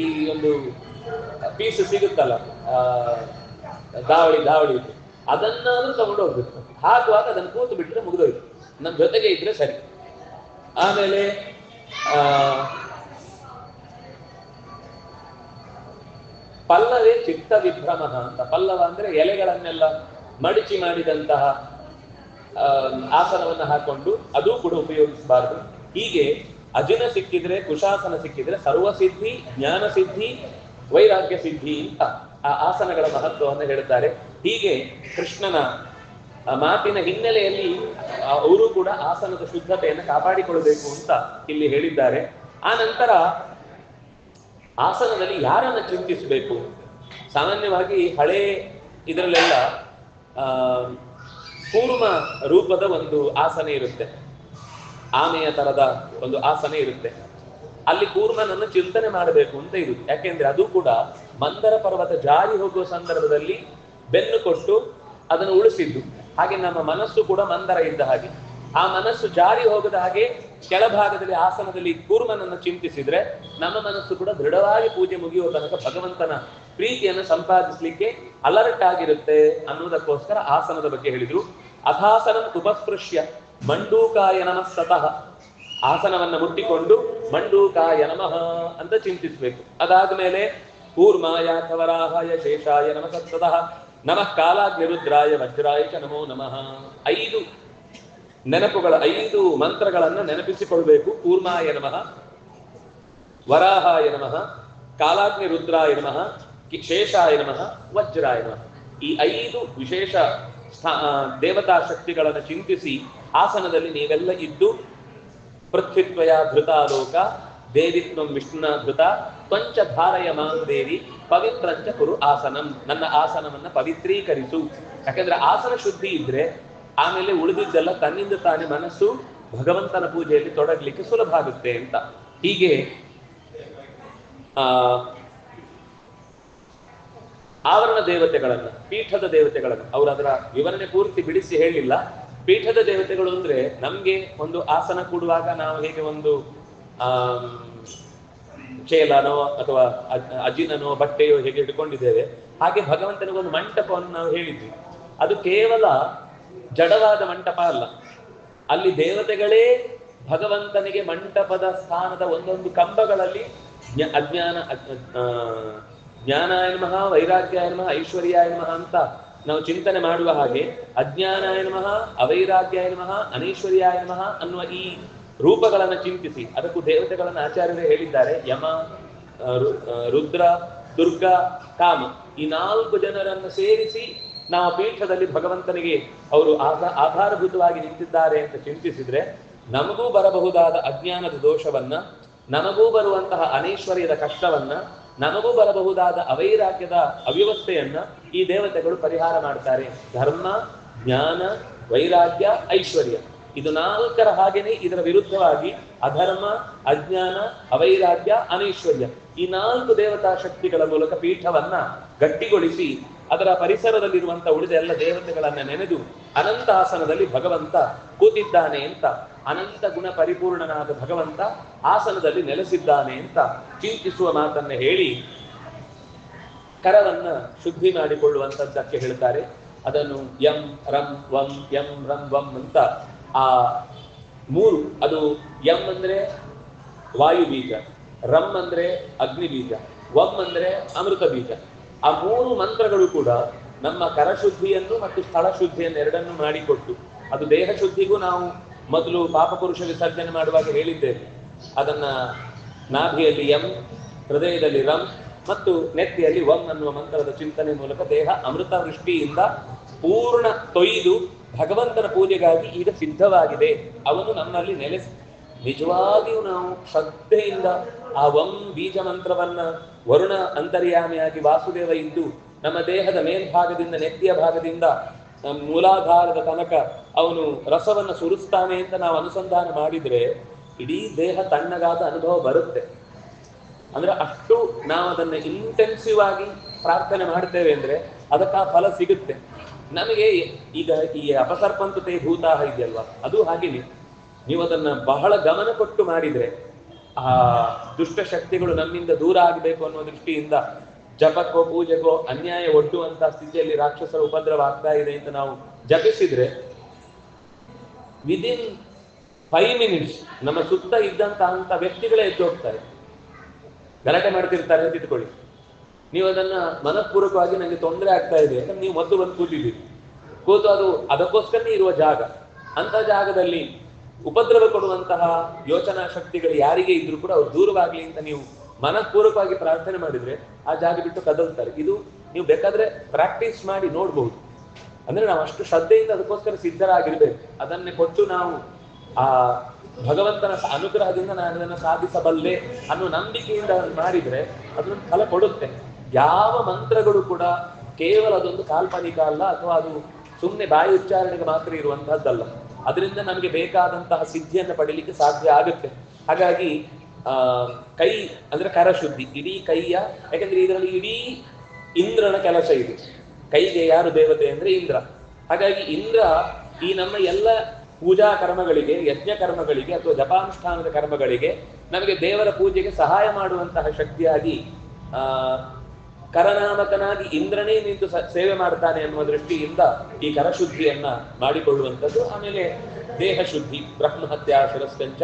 ಈ ಒಂದು ಪೀಸ್ ಸಿಗುತ್ತಲ್ಲ, ದಾವಳಿ ಅದನ್ನಾದ್ರೂ ತಗೊಂಡು ಹೋಗ್ಬೇಕು. ಹಾಕುವಾಗ ಅದನ್ನು ಕೂತು ಬಿಟ್ರೆ ಮುಗಿದೋಯ್ತು, ನಮ್ಮ ಜೊತೆಗೆ ಇದ್ರೆ ಸರಿ. ಆಮೇಲೆ ಪಲ್ಲವೇ ಚಿತ್ತ ವಿಭ್ರಮ ಅಂತ. ಪಲ್ಲವ ಅಂದ್ರೆ ಎಲೆಗಳನ್ನೆಲ್ಲ ಮಡಿಚಿ ಮಾಡಿದಂತಹ ಆಸನವನ್ನು ಹಾಕೊಂಡು ಅದು ಕೂಡ ಉಪಯೋಗಿಸಬಾರದು. ಹೀಗೆ ಅಜಿನ ಸಿಕ್ಕಿದ್ರೆ, ಕುಶಾಸನ ಸಿಕ್ಕಿದ್ರೆ ಸರ್ವಸಿದ್ಧಿ, ಜ್ಞಾನ ಸಿದ್ಧಿ, ವೈರಾಗ್ಯ ಸಿದ್ಧಿ ಅಂತ ಆ ಆಸನಗಳ ಮಹತ್ವವನ್ನು ಹೇಳ್ತಾರೆ. ಹೀಗೆ ಕೃಷ್ಣನ ಮಾತಿನ ಹಿನ್ನೆಲೆಯಲ್ಲಿ ಅವರು ಕೂಡ ಆಸನದ ಶುದ್ಧತೆಯನ್ನು ಕಾಪಾಡಿಕೊಳ್ಬೇಕು ಅಂತ ಇಲ್ಲಿ ಹೇಳಿದ್ದಾರೆ. ಆ ನಂತರ ಆಸನದಲ್ಲಿ ಯಾರನ್ನ ಚಿಂತಿಸಬೇಕು? ಸಾಮಾನ್ಯವಾಗಿ ಹಳೇ ಇದರಲ್ಲೆಲ್ಲ ಕೂರ್ಮ ರೂಪದ ಒಂದು ಆಸನ ಇರುತ್ತೆ, ಆಮೆಯ ತರದ ಒಂದು ಆಸನ ಇರುತ್ತೆ. ಅಲ್ಲಿ ಕೂರ್ಮನನ್ನು ಚಿಂತನೆ ಮಾಡಬೇಕು ಅಂತ ಇರುತ್ತೆ. ಯಾಕೆಂದ್ರೆ ಅದು ಕೂಡ ಮಂದರ ಪರ್ವತ ಜಾರಿ ಹೋಗುವ ಸಂದರ್ಭದಲ್ಲಿ ಬೆನ್ನು ಕೊಟ್ಟು ಅದನ್ನು ಉಳಿಸಿದ್ದು. ಹಾಗೆ ನಮ್ಮ ಮನಸ್ಸು ಕೂಡ ಮಂದರ ಇದ್ದ ಹಾಗೆ, ಆ ಮನಸ್ಸು ಜಾರಿ ಹೋಗದ ಹಾಗೆ ಕೆಳಭಾಗದಲ್ಲಿ ಆಸನದಲ್ಲಿ ಕೂರ್ಮನನ್ನು ಚಿಂತಿಸಿದ್ರೆ ನಮ್ಮ ಮನಸ್ಸು ಕೂಡ ದೃಢವಾಗಿ ಪೂಜೆ ಮುಗಿಯುವ ತನಕ ಭಗವಂತನ ಪ್ರೀತಿಯನ್ನು ಸಂಪಾದಿಸ್ಲಿಕ್ಕೆ ಅಲರ್ಟ್ ಆಗಿರುತ್ತೆ ಅನ್ನುವುದಕ್ಕೋಸ್ಕರ ಆಸನದ ಬಗ್ಗೆ ಹೇಳಿದ್ರು. ಅಥಾಸನಂ ಉಪಸ್ಪೃಶ್ಯ ಮಂಡೂಕಾಯ ನಮಃ ಸತಃ, ಆಸನವನ್ನ ಮುಟ್ಟಿಕೊಂಡು ಮಂಡೂಕಾಯ ನಮಃ ಅಂತ ಚಿಂತಿಸ್ಬೇಕು. ಅದಾದ್ಮೇಲೆ ಕೂರ್ಮಾಯ ಕವರಾಹಾಯ ಶೇಷಾಯ ನಮಃ ಸತಃ, ನಮಃ ಕಾಲಾಗ್ನಿರುದ್ರಾಯ ವಜ್ರಾಯ ಚ ನಮೋ ನಮಃ. 5 ನೆನಪುಗಳ 5 ಮಂತ್ರಗಳನ್ನ ನೆನಪಿಸಿಕೊಳ್ಬೇಕು. ಕೂರ್ಮಾಯ ನಮಃ, ವರಾಹಾಯ ನಮಃ, ಕಾಲಾಗ್ನಿರುದ್ರಾಯ ನಮಃ, ಶೇಷಾಯ ನಮಃ, ವಜ್ರಾಯ ನಮಃ. ಈ 5 ವಿಶೇಷ ದೇವತಾ ಶಕ್ತಿಗಳನ್ನು ಚಿಂತಿಸಿ ಆಸನದಲ್ಲಿ ನೀವೆಲ್ಲ ಇದ್ದು, ಪೃಥ್ವಿತ್ವಯ ಧೃತಾಲೋಕ ದೇವಿತ್ವಂ ವಿಷ್ಣುನ ಧೃತ ತ್ವಂಚಧಾರಯ ಮಾಂ ದೇವಿ ಪವಿತ್ರಂಚ ಕುರು ಆಸನಂ, ನನ್ನ ಆಸನವನ್ನ ಪವಿತ್ರೀಕರಿಸು. ಯಾಕಂದ್ರೆ ಆಸನ ಶುದ್ಧಿ ಇದ್ರೆ ಆಮೇಲೆ ಉಳಿದಿದ್ದೆಲ್ಲ ತನ್ನಿಂದ ತಾನೇ ಮನಸ್ಸು ಭಗವಂತನ ಪೂಜೆಯಲ್ಲಿ ತೊಡಗಲಿಕ್ಕೆ ಸುಲಭ ಆಗುತ್ತೆ ಅಂತ. ಹೀಗೆ ಆವರಣ ದೇವತೆಗಳನ್ನ, ಪೀಠದ ದೇವತೆಗಳನ್ನ, ಅವರು ಅದರ ವಿವರಣೆ ಪೂರ್ತಿ ಬಿಡಿಸಿ ಹೇಳಿಲ್ಲ. ಪೀಠದ ದೇವತೆಗಳು ಅಂದ್ರೆ ನಮ್ಗೆ ಒಂದು ಆಸನ ಕೂಡುವಾಗ ನಾವು ಹೇಗೆ ಒಂದು ಚೇಲನೋ ಅಥವಾ ಅಜಿನನೋ ಬಟ್ಟೆಯೋ ಹೇಗೆ ಹಿಡ್ಕೊಂಡಿದ್ದೇವೆ, ಹಾಗೆ ಭಗವಂತನಿಗೊಂದು ಮಂಟಪವನ್ನು ನಾವು ಹೇಳಿದ್ವಿ. ಅದು ಕೇವಲ ಜಡವಾದ ಮಂಟಪ ಅಲ್ಲ, ಅಲ್ಲಿ ದೇವತೆಗಳೇ ಭಗವಂತನಿಗೆ ಮಂಟಪದ ಸ್ಥಾನದ ಒಂದೊಂದು ಕಂಬಗಳಲ್ಲಿ ಜ್ಞಾನಾಯ ನಮಃ, ವೈರಾಗ್ಯಾಯ ನಮಃ, ಐಶ್ವರ್ಯಾಯ ನಮಃ ಅಂತ ನಾವು ಚಿಂತನೆ ಮಾಡುವ ಹಾಗೆ ಅಜ್ಞಾನಾಯ ನಮಃ, ಅವೈರಾಗ್ಯಾಯ ನಮಃ, ಅನೈಶ್ವರ್ಯಾಯ ನಮಃ ಅನ್ನುವ ಈ ರೂಪಗಳನ್ನು ಚಿಂತಿಸಿ, ಅದಕ್ಕೂ ದೇವತೆಗಳನ್ನು ಆಚಾರ್ಯರೇ ಹೇಳಿದ್ದಾರೆ. ಯಮ, ರುದ್ರ, ದುರ್ಗಾ, ಕಾಮ, ಈ 4 ಜನರನ್ನು ಸೇರಿಸಿ ನಾವು ಪೀಠದಲ್ಲಿ ಭಗವಂತನಿಗೆ ಅವರು ಆಧಾರಭೂತವಾಗಿ ನಿಂತಿದ್ದಾರೆ ಅಂತ ಚಿಂತಿಸಿದ್ರೆ ನಮಗೂ ಬರಬಹುದಾದ ಅಜ್ಞಾನದ ದೋಷವನ್ನ, ನಮಗೂ ಬರುವಂತಹ ಅನೈಶ್ವರ್ಯದ ಕಷ್ಟವನ್ನ, ನಮಗೂ ಬರಬಹುದಾದ ಅವೈರಾಗ್ಯದ ಅವ್ಯವಸ್ಥೆಯನ್ನ ಈ ದೇವತೆಗಳು ಪರಿಹಾರ ಮಾಡ್ತಾರೆ. ಧರ್ಮ, ಜ್ಞಾನ, ವೈರಾಗ್ಯ, ಐಶ್ವರ್ಯ, ಇದು 4 ಹಾಗೇನೆ ಇದರ ವಿರುದ್ಧವಾಗಿ ಅಧರ್ಮ, ಅಜ್ಞಾನ, ಅವೈರಾಗ್ಯ, ಅನೈಶ್ವರ್ಯ, ಈ 4 ದೇವತಾ ಶಕ್ತಿಗಳ ಮೂಲಕ ಪೀಠವನ್ನ ಗಟ್ಟಿಗೊಳಿಸಿ ಅದರ ಪರಿಸರದಲ್ಲಿರುವಂತಹ ಉಳಿದ ಎಲ್ಲ ದೇವತೆಗಳನ್ನ ನೆನೆದು ಅನಂತ ಆಸನದಲ್ಲಿ ಭಗವಂತ ಕೂತಿದ್ದಾನೆ ಅಂತ, ಅನಂತ ಗುಣ ಪರಿಪೂರ್ಣನಾದ ಭಗವಂತ ಆಸನದಲ್ಲಿ ನೆಲೆಸಿದ್ದಾನೆ ಅಂತ ಚಿಂತಿಸುವ ಮಾತನ್ನ ಹೇಳಿ ಕರವನ್ನ ಶುದ್ಧಿ ಮಾಡಿಕೊಳ್ಳುವಂತದ್ದಕ್ಕೆ ಹೇಳ್ತಾರೆ. ಅದನ್ನು ಯಂ ರಂ ವಂ ಯಂ ರಂ ವಂ ಅಂತ ಆ 3, ಅದು ಯಂ ಅಂದ್ರೆ ವಾಯು ಬೀಜ, ರಂ ಅಂದ್ರೆ ಅಗ್ನಿ ಬೀಜ, ವಂ ಅಂದ್ರೆ ಅಮೃತ ಬೀಜ. ಆ 3 ಮಂತ್ರಗಳು ಕೂಡ ನಮ್ಮ ಕರಶುದ್ಧಿಯನ್ನು ಮತ್ತು ಸ್ಥಳ ಶುದ್ಧಿಯನ್ನು ಎರಡನ್ನು ಮಾಡಿಕೊಟ್ಟು, ಅದು ದೇಹ ಶುದ್ಧಿಗೂ ನಾವು ಮೊದಲು ಪಾಪಪುರುಷ ವಿಸರ್ಜನೆ ಮಾಡುವಾಗ ಹೇಳಿದ್ದೇವೆ. ಅದನ್ನ ನಾಭಿಯಲ್ಲಿ ಯಂ, ಹೃದಯದಲ್ಲಿ ರಂ ಮತ್ತು ನೆತ್ತಿಯಲ್ಲಿ ವಂ ಅನ್ನುವ ಮಂತ್ರದ ಚಿಂತನೆ ಮೂಲಕ ದೇಹ ಅಮೃತ ವೃಷ್ಟಿಯಿಂದ ಪೂರ್ಣ ತೊಯ್ದು ಭಗವಂತನ ಪೂಜೆಗಾಗಿ ಈಗ ಸಿದ್ಧವಾಗಿದೆ. ಅವನು ನಮ್ಮಲ್ಲಿ ನಿಜವಾಗಿಯೂ ನಾವು ಶ್ರದ್ಧೆಯಿಂದ ಆ ಬೀಜ ಮಂತ್ರವನ್ನ ವರುಣ ಅಂತರ್ಯಾಮಿಯಾಗಿ ವಾಸುದೇವ ಇದ್ದು ನಮ್ಮ ದೇಹದ ಮೇಲ್ಭಾಗದಿಂದ ನೆತ್ತಿಯ ಭಾಗದಿಂದ ಮೂಲಾಧಾರದ ತನಕ ಅವನು ರಸವನ್ನ ಸುರಿಸ್ತಾನೆ ಅಂತ ನಾವು ಅನುಸಂಧಾನ ಮಾಡಿದ್ರೆ ಇಡೀ ದೇಹ ತಣ್ಣಗಾದ ಅನುಭವ ಬರುತ್ತೆ. ಅಂದ್ರೆ ಅಷ್ಟು ನಾವು ಅದನ್ನ ಇಂಟೆನ್ಸಿವ್ ಆಗಿ ಪ್ರಾರ್ಥನೆ ಮಾಡ್ತೇವೆ ಅಂದ್ರೆ ಅದಕ್ಕೆ ಆ ಫಲ ಸಿಗುತ್ತೆ ನಮಗೆ. ಈಗ ಈ ಅಪಸರ್ಪಂತತೆ ಭೂತಾಹ ಇದೆಯಲ್ವಾ, ಅದು ಹಾಗೇನೆ. ನೀವು ಅದನ್ನ ಬಹಳ ಗಮನ ಕೊಟ್ಟು ಮಾಡಿದ್ರೆ ಆ ದುಷ್ಟ ಶಕ್ತಿಗಳು ನಮ್ಮಿಂದ ದೂರ ಆಗಬೇಕು ಅನ್ನೋ ದೃಷ್ಟಿಯಿಂದ ಜಪಕ್ಕೋ ಪೂಜೆಗೋ ಅನ್ಯಾಯ ಒಡ್ಡುವಂತ ಸ್ಥಿತಿಯಲ್ಲಿ ರಾಕ್ಷಸರ ಉಪದ್ರವ ಆಗ್ತಾ ಇದೆ ಅಂತ ನಾವು ಜಪಿಸಿದ್ರೆ ವಿದಿನ್ 5 minutes ನಮ್ಮ ಸುತ್ತ ಇದ್ದಂತ ವ್ಯಕ್ತಿಗಳೇ ಎದ್ದು ಹೋಗ್ತಾರೆ, ಗಲಾಟೆ ಮಾಡ್ತಿರ್ತಾರೆ ಅಂತ ಇಟ್ಕೊಳ್ಳಿ. ನೀವು ಅದನ್ನ ಮನಃಪೂರ್ವಕವಾಗಿ ನನಗೆ ತೊಂದರೆ ಆಗ್ತಾ ಇದೆ ಅಂತ ನೀವು ಮೊದಲು ಬಂದು ಕೂತಿದ್ದೀರಿ, ಕೂತು ಅದು ಅದಕ್ಕೋಸ್ಕರನೇ ಇರುವ ಜಾಗ. ಅಂತ ಜಾಗದಲ್ಲಿ ಉಪದ್ರವ ಕೊಡುವಂತಹ ಯೋಚನಾ ಶಕ್ತಿಗಳು ಯಾರಿಗೆ ಇದ್ರು ಕೂಡ ಅವ್ರು ದೂರವಾಗ್ಲಿ ಅಂತ ನೀವು ಮನಃಪೂರ್ವಕವಾಗಿ ಪ್ರಾರ್ಥನೆ ಮಾಡಿದ್ರೆ ಆ ಜಾಗ ಬಿಟ್ಟು ಕದಲ್ತಾರೆ. ಇದು ನೀವು ಬೇಕಾದ್ರೆ ಪ್ರಾಕ್ಟೀಸ್ ಮಾಡಿ ನೋಡ್ಬಹುದು. ಅಂದ್ರೆ ನಾವು ಅಷ್ಟು ಶ್ರದ್ಧೆಯಿಂದ ಅದಕ್ಕೋಸ್ಕರ ಸಿದ್ಧರಾಗಿರ್ಬೇಕು. ಅದನ್ನೇ ಕೊಟ್ಟು ನಾವು ಆ ಭಗವಂತನ ಅನುಗ್ರಹದಿಂದ ನಾನು ಅದನ್ನು ಸಾಧಿಸಬಲ್ಲೆ ಅನ್ನೋ ನಂಬಿಕೆಯಿಂದ ಮಾಡಿದ್ರೆ ಅದನ್ನು ಫಲ ಕೊಡುತ್ತೆ. ಯಾವ ಮಂತ್ರಗಳು ಕೂಡ ಕೇವಲ ಅದೊಂದು ಕಾಲ್ಪನಿಕ ಅಲ್ಲ, ಅಥವಾ ಅದು ಸುಮ್ಮನೆ ಬಾಯಿ ಉಚ್ಚಾರಣೆಗೆ ಮಾತ್ರ ಇರುವಂತಹದ್ದಲ್ಲ. ಅದರಿಂದ ನಮಗೆ ಬೇಕಾದಂತಹ ಸಿದ್ಧಿಯನ್ನು ಪಡೀಲಿಕ್ಕೆ ಸಾಧ್ಯ ಆಗುತ್ತೆ. ಹಾಗಾಗಿ ಕೈ ಅಂದ್ರೆ ಕರಶುದ್ಧಿ, ಇಡೀ ಕೈಯ, ಯಾಕಂದ್ರೆ ಇದರಲ್ಲಿ ಇಡೀ ಇಂದ್ರನ ಕೆಲಸ ಇದೆ. ಕೈಗೆ ಯಾರು ದೇವತೆ ಅಂದ್ರೆ ಇಂದ್ರ. ಹಾಗಾಗಿ ಇಂದ್ರ ಈ ನಮ್ಮ ಎಲ್ಲ ಪೂಜಾ ಕರ್ಮಗಳಿಗೆ, ಯಜ್ಞ ಕರ್ಮಗಳಿಗೆ ಅಥವಾ ಜಪಾನುಷ್ಠಾನದ ಕರ್ಮಗಳಿಗೆ, ನಮಗೆ ದೇವರ ಪೂಜೆಗೆ ಸಹಾಯ ಮಾಡುವಂತಹ ಶಕ್ತಿಯಾಗಿ ಕರನಾಮಕನಾಗಿ ಇಂದ್ರನೇ ನಿಂತು ಸೇವೆ ಮಾಡ್ತಾನೆ ಅನ್ನುವ ದೃಷ್ಟಿಯಿಂದ ಈ ಕರಶುದ್ಧಿಯನ್ನ ಮಾಡಿಕೊಳ್ಳುವಂಥದ್ದು. ಆಮೇಲೆ ದೇಹ ಶುದ್ಧಿ, ಬ್ರಹ್ಮಹತ್ಯಾ ಶಿರಸ್ಕಂಚ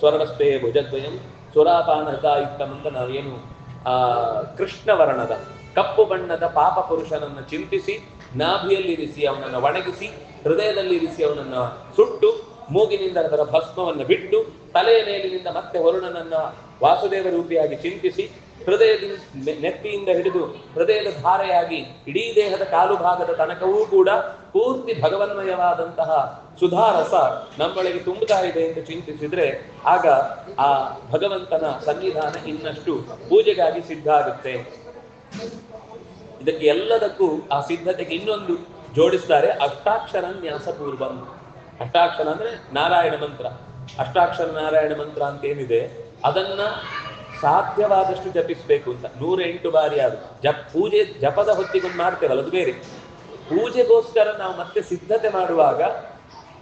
ಸ್ವರ್ಣಸ್ಥೆ ಭುಜದ್ವಯಂ ಸುರಾಪಾನ ಹೃದಾಯುಕ್ತಂ ಅಂತ ನಾವೇನು ಕೃಷ್ಣವರ್ಣದ ಕಪ್ಪು ಬಣ್ಣದ ಪಾಪ ಪುರುಷನನ್ನು ಚಿಂತಿಸಿ ನಾಭಿಯಲ್ಲಿರಿಸಿ ಅವನನ್ನು ಒಣಗಿಸಿ ಹೃದಯದಲ್ಲಿರಿಸಿ ಅವನನ್ನು ಸುಟ್ಟು ಮೂಗಿನಿಂದ ಅದರ ಭಸ್ಮವನ್ನು ಬಿಟ್ಟು ತಲೆಯ ಮೇಲಿನಿಂದ ಮತ್ತೆ ವರುಣನನ್ನ ವಾಸುದೇವ ರೂಪಿಯಾಗಿ ಚಿಂತಿಸಿ ಹೃದಯದಿಂದ ನೆತ್ತಿಯಿಂದ ಹಿಡಿದು ಹೃದಯದ ಧಾರೆಯಾಗಿ ಇಡೀ ದೇಹದ ಕಾಲು ಭಾಗದ ತನಕವೂ ಕೂಡ ಪೂರ್ತಿ ಭಗವನ್ಮಯವಾದಂತಹ ಸುಧಾರಸ ನಮ್ಮೊಳಗೆ ತುಂಬುತ್ತಾ ಇದೆ ಅಂತ ಚಿಂತಿಸಿದ್ರೆ ಆಗ ಆ ಭಗವಂತನ ಸನ್ನಿಧಾನ ಇನ್ನಷ್ಟು ಪೂಜೆಗಾಗಿ ಸಿದ್ಧ ಆಗುತ್ತೆ. ಇದಕ್ಕೆ ಎಲ್ಲದಕ್ಕೂ ಆ ಸಿದ್ಧತೆಗೆ ಇನ್ನೊಂದು ಜೋಡಿಸ್ತಾರೆ, ಅಷ್ಟಾಕ್ಷರ ನ್ಯಾಸ ಪೂರ್ವಂ. ಅಷ್ಟಾಕ್ಷರ ಅಂದ್ರೆ ನಾರಾಯಣ ಮಂತ್ರ. ಅಷ್ಟಾಕ್ಷರ ನಾರಾಯಣ ಮಂತ್ರ ಅಂತ ಏನಿದೆ ಅದನ್ನ ಸಾಧ್ಯವಾದಷ್ಟು ಜಪಿಸ್ಬೇಕು ಅಂತ 108 ಬಾರಿ. ಅದು ಪೂಜೆ ಜಪದ ಹೊತ್ತಿಗೊಂಡು ಮಾಡ್ತೇವಲ್ಲ ಅದು ಬೇರೆ. ಪೂಜೆಗೋಸ್ಕರ ನಾವು ಮತ್ತೆ ಸಿದ್ಧತೆ ಮಾಡುವಾಗ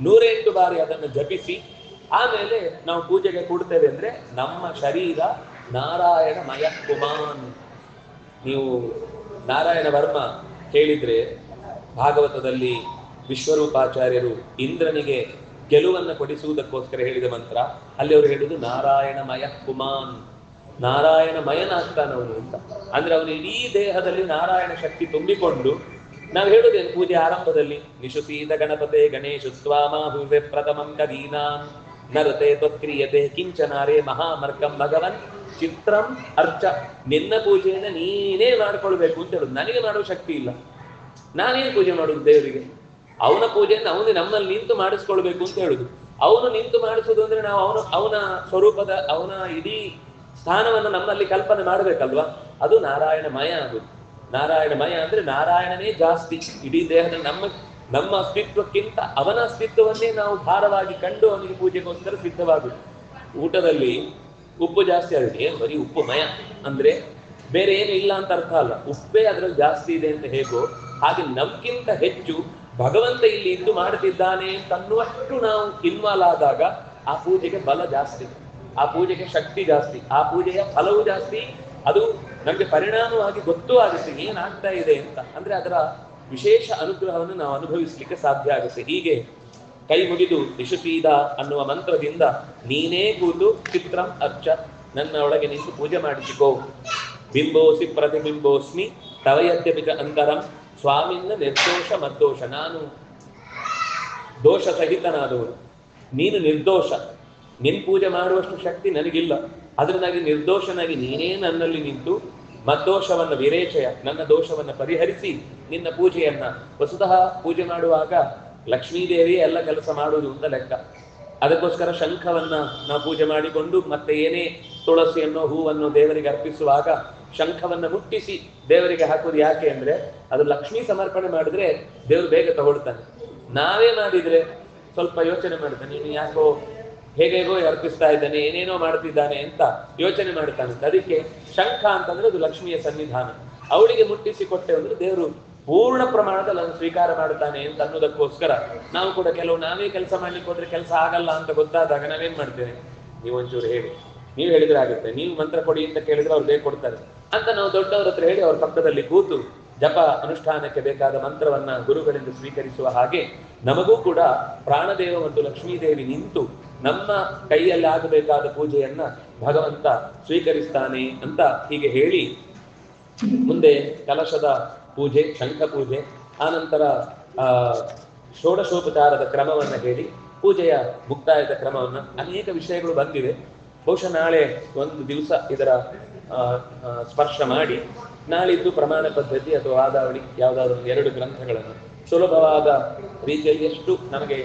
108 ಬಾರಿ ಅದನ್ನು ಜಪಿಸಿ ಆಮೇಲೆ ನಾವು ಪೂಜೆಗೆ ಕೊಡ್ತೇವೆ ಅಂದ್ರೆ ನಮ್ಮ ಶರೀರ ನಾರಾಯಣಮಯ ಕುಮಾನ್. ನೀವು ನಾರಾಯಣ ವರ್ಮ ಹೇಳಿದ್ರೆ ಭಾಗವತದಲ್ಲಿ ವಿಶ್ವರೂಪಾಚಾರ್ಯರು ಇಂದ್ರನಿಗೆ ಗೆಲುವನ್ನು ಕೊಡಿಸುವುದಕ್ಕೋಸ್ಕರ ಹೇಳಿದ ಮಂತ್ರ, ಅಲ್ಲಿ ಅವರು ಹೇಳುವುದು ನಾರಾಯಣಮಯ ಕುಮಾನ್, ನಾರಾಯಣಮಯನಾಗ್ತಾನವನು ಅಂತ. ಅಂದ್ರೆ ಅವನು ಇಡೀ ದೇಹದಲ್ಲಿ ನಾರಾಯಣ ಶಕ್ತಿ ತುಂಬಿಕೊಂಡು, ನಾವು ಹೇಳುವುದೇನು ಪೂಜೆ ಆರಂಭದಲ್ಲಿ, ನಿಶುಸೀತ ಗಣಪತೆ ಗಣೇಶು ಸ್ವಾಮಾಹುವೆ ಪ್ರಥಮಂ ಕದೀನಾಂ ನರತೆ ತ್ವತ್ಕ್ರಿಯತೆ ಕಿಂಚನಾರೇ ಮಹಾಮರ್ಕಂ ಭಗವನ್ ಚಿತ್ರಂ ಅರ್ಚ. ನಿನ್ನ ಪೂಜೆಯನ್ನ ನೀನೇ ಮಾಡ್ಕೊಳ್ಬೇಕು ಅಂತ ಹೇಳುದು. ನನಗೆ ಮಾಡುವ ಶಕ್ತಿ ಇಲ್ಲ, ನಾನೇನು ಪೂಜೆ ಮಾಡುದು ದೇವರಿಗೆ? ಅವನ ಪೂಜೆಯನ್ನು ಅವನು ನಮ್ಮಲ್ಲಿ ನಿಂತು ಮಾಡಿಸ್ಕೊಳ್ಬೇಕು ಅಂತ ಹೇಳುದು. ಅವನು ನಿಂತು ಮಾಡಿಸುದು ಅಂದ್ರೆ ನಾವು ಅವನ ಸ್ವರೂಪದ ಅವನ ಇಡೀ ಸ್ಥಾನವನ್ನು ನಮ್ಮಲ್ಲಿ ಕಲ್ಪನೆ ಮಾಡಬೇಕಲ್ವಾ? ಅದು ನಾರಾಯಣಮಯ ಆಗುದು. ನಾರಾಯಣಮಯ ಅಂದ್ರೆ ನಾರಾಯಣನೇ ಜಾಸ್ತಿ ಇಡೀ ದೇಹದ ನಮ್ಮ ಅಸ್ತಿತ್ವಕ್ಕಿಂತ ಅವನ ಅಸ್ತಿತ್ವವನ್ನೇ ನಾವು ಭಾರವಾಗಿ ಕಂಡು ಅವನಿಗೆ ಪೂಜೆಗೋಸ್ಕರ ಸಿದ್ಧವಾಗುದು. ಊಟದಲ್ಲಿ ಉಪ್ಪು ಜಾಸ್ತಿ ಆಗಿದೆ, ಏನು ಬರೀ ಉಪ್ಪು ಮಯ ಅಂದ್ರೆ ಬೇರೆ ಏನು ಇಲ್ಲ ಅಂತ ಅರ್ಥ ಅಲ್ಲ, ಉಪ್ಪೇ ಅದ್ರಲ್ಲಿ ಜಾಸ್ತಿ ಇದೆ ಅಂತ ಹೇಗೋ ಹಾಗೆ ನಮ್ಗಿಂತ ಹೆಚ್ಚು ಭಗವಂತ ಇಲ್ಲಿ ಇದ್ದು ಮಾಡುತ್ತಿದ್ದಾನೆ ಅಂತನ್ನುವಷ್ಟು ನಾವು ಇನ್ವಾಲ್ವ್ ಆದಾಗ ಆ ಪೂಜೆಗೆ ಬಲ ಜಾಸ್ತಿ, ಆ ಪೂಜೆಗೆ ಶಕ್ತಿ ಜಾಸ್ತಿ, ಆ ಪೂಜೆಯ ಫಲವೂ ಜಾಸ್ತಿ. ಅದು ನಮ್ಗೆ ಪರಿಣಾಮವಾಗಿ ಗೊತ್ತೂ ಆಗುತ್ತೆ ಏನಾಗ್ತಾ ಇದೆ ಅಂತ. ಅಂದ್ರೆ ಅದರ ವಿಶೇಷ ಅನುಗ್ರಹವನ್ನು ನಾವು ಅನುಭವಿಸ್ಲಿಕ್ಕೆ ಸಾಧ್ಯ ಆಗುತ್ತೆ. ಹೀಗೆ ಕೈ ಮುಗಿದು ನಿಶುಸೀದ ಅನ್ನುವ ಮಂತ್ರದಿಂದ ನೀನೇ ಕೂತು ಚಿತ್ರಂ ಅರ್ಚ, ನನ್ನ ಒಳಗೆ ನಿಂತು ಪೂಜೆ ಮಾಡಿಸಿಕೋ. ಬಿಂಬೋಸಿ ಪ್ರತಿಬಿಂಬೋಸ್ಮಿ ತವಯದ್ಯಪಿಕ ಅಂತರಂ ಸ್ವಾಮಿನ್ನ ನಿರ್ದೋಷ ಮದ್ದೋಷ. ನಾನು ದೋಷ ಸಹಿತನಾದವನು, ನೀನು ನಿರ್ದೋಷ, ನಿನ್ ಪೂಜೆ ಮಾಡುವಷ್ಟು ಶಕ್ತಿ ನನಗಿಲ್ಲ. ಅದರಿಂದಾಗಿ ನಿರ್ದೋಷನಾಗಿ ನೀನೇ ನನ್ನಲ್ಲಿ ನಿಂತು ಮದ್ದೋಷವನ್ನ ವಿರೇಚಯ, ನನ್ನ ದೋಷವನ್ನ ಪರಿಹರಿಸಿ ನಿನ್ನ ಪೂಜೆಯನ್ನ ವಸುತಃ ಪೂಜೆ ಮಾಡುವಾಗ ಲಕ್ಷ್ಮೀದೇವಿ ಎಲ್ಲ ಕೆಲಸ ಮಾಡುವುದು ಅಂತ ಲೆಕ್ಕ. ಅದಕ್ಕೋಸ್ಕರ ಶಂಖವನ್ನ ನಾವು ಪೂಜೆ ಮಾಡಿಕೊಂಡು ಮತ್ತೆ ಏನೇ ತುಳಸಿಯನ್ನು ಹೂವನ್ನು ದೇವರಿಗೆ ಅರ್ಪಿಸುವಾಗ ಶಂಖವನ್ನ ಮುಟ್ಟಿಸಿ ದೇವರಿಗೆ ಹಾಕುವುದು ಯಾಕೆ ಅಂದ್ರೆ ಅದು ಲಕ್ಷ್ಮೀ ಸಮರ್ಪಣೆ ಮಾಡಿದ್ರೆ ದೇವರು ಬೇಗ ತಗೊಳ್ತಾನೆ. ನಾವೇ ಮಾಡಿದ್ರೆ ಸ್ವಲ್ಪ ಯೋಚನೆ ಮಾಡ್ತಾನೆ, ನೀನು ಯಾಕೋ ಹೇಗೇಗೋ ಅರ್ಪಿಸ್ತಾ ಇದ್ದಾನೆ, ಏನೇನೋ ಮಾಡ್ತಿದ್ದಾನೆ ಅಂತ ಯೋಚನೆ ಮಾಡ್ತಾನೆ. ಅದಕ್ಕೆ ಶಂಖ ಅಂತಂದ್ರೆ ಅದು ಲಕ್ಷ್ಮಿಯ ಸನ್ನಿಧಾನ. ಅವಳಿಗೆ ಮುಟ್ಟಿಸಿ ಕೊಟ್ಟೆ ಅಂದ್ರೆ ದೇವರು ಪೂರ್ಣ ಪ್ರಮಾಣದಲ್ಲಿ ಅದನ್ನು ಸ್ವೀಕಾರ ಮಾಡ್ತಾನೆ ಅಂತ ಅನ್ನೋದಕ್ಕೋಸ್ಕರ ನಾವು ಕೂಡ ನಾವೇ ಕೆಲಸ ಮಾಡ್ಲಿಕ್ಕೆ ಹೋದ್ರೆ ಕೆಲಸ ಆಗಲ್ಲ ಅಂತ ಗೊತ್ತಾದಾಗ ನಾವೇನ್ ಮಾಡ್ತೇವೆ, ನೀವೊಂಚೂರು ಹೇಳಿ, ನೀವು ಹೇಳಿದ್ರೆ ಆಗುತ್ತೆ, ನೀವು ಮಂತ್ರ ಕೊಡಿ ಅಂತ ಕೇಳಿದ್ರೆ ಅವ್ರು ಬೇಗ ಕೊಡ್ತಾರೆ ಅಂತ ನಾವು ದೊಡ್ಡವ್ರ ಹತ್ರ ಹೇಳಿ ಅವ್ರ ಪಕ್ಕದಲ್ಲಿ ಕೂತು ಜಪ ಅನುಷ್ಠಾನಕ್ಕೆ ಬೇಕಾದ ಮಂತ್ರವನ್ನ ಗುರುಗಳಿಂದ ಸ್ವೀಕರಿಸುವ ಹಾಗೆ ನಮಗೂ ಕೂಡ ಪ್ರಾಣದೇವ ಮತ್ತು ಲಕ್ಷ್ಮೀದೇವಿ ನಿಂತು ನಮ್ಮ ಕೈಯಲ್ಲಿ ಆಗಬೇಕಾದ ಪೂಜೆಯನ್ನ ಭಗವಂತ ಸ್ವೀಕರಿಸ್ತಾನೆ ಅಂತ ಹೀಗೆ ಹೇಳಿ ಮುಂದೆ ಕಲಶದ ಪೂಜೆ, ಶಂಖ ಪೂಜೆ, ಆನಂತರ ಷೋಡಶೋಪಚಾರದ ಕ್ರಮವನ್ನ ಹೇಳಿ ಪೂಜೆಯ ಮುಕ್ತಾಯದ ಕ್ರಮವನ್ನ ಅನೇಕ ವಿಷಯಗಳು ಬಂದಿವೆ. ಬಹುಶಃ ನಾಳೆ ಒಂದು ದಿವಸ ಇದರ ಸ್ಪರ್ಶ ಮಾಡಿ ನಾಳಿದ್ದು ಪ್ರಮಾಣ ಪದ್ಧತಿ ಅಥವಾ ವಾದಾವಳಿ ಯಾವುದಾದ್ರೂ 2 ಗ್ರಂಥಗಳನ್ನು ಸುಲಭವಾದ ರೀತಿಯಲ್ಲಿ ಎಷ್ಟು ನಮಗೆ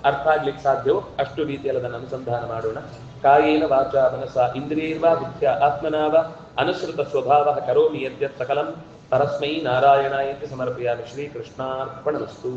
ಅರ್ಥ ಆಗ್ಲಿಕ್ಕೆ ಸಾಧ್ಯವೋ ಅಷ್ಟು ರೀತಿಯಲ್ಲಿ ಅದನ್ನು ಅನುಸಂಧಾನ ಮಾಡೋಣ. ಕಾಯೇನ ವಾಚಾ ಮನಸಾ ಇಂದ್ರಿಯರ್ವಾ ಬುದ್ಧ್ಯ ಆತ್ಮನಾವ ಅನುಸೃತ ಸ್ವಭಾವ ಕರೋಮಿ ಯದ್ಯತ್ ಸಕಲಂ ಪರಸ್ಮೈ ನಾರಾಯಣಾಯ ಸಮರ್ಪಯಾಮಿ. ಶ್ರೀಕೃಷ್ಣಾರ್ಪಣಮಸ್ತು.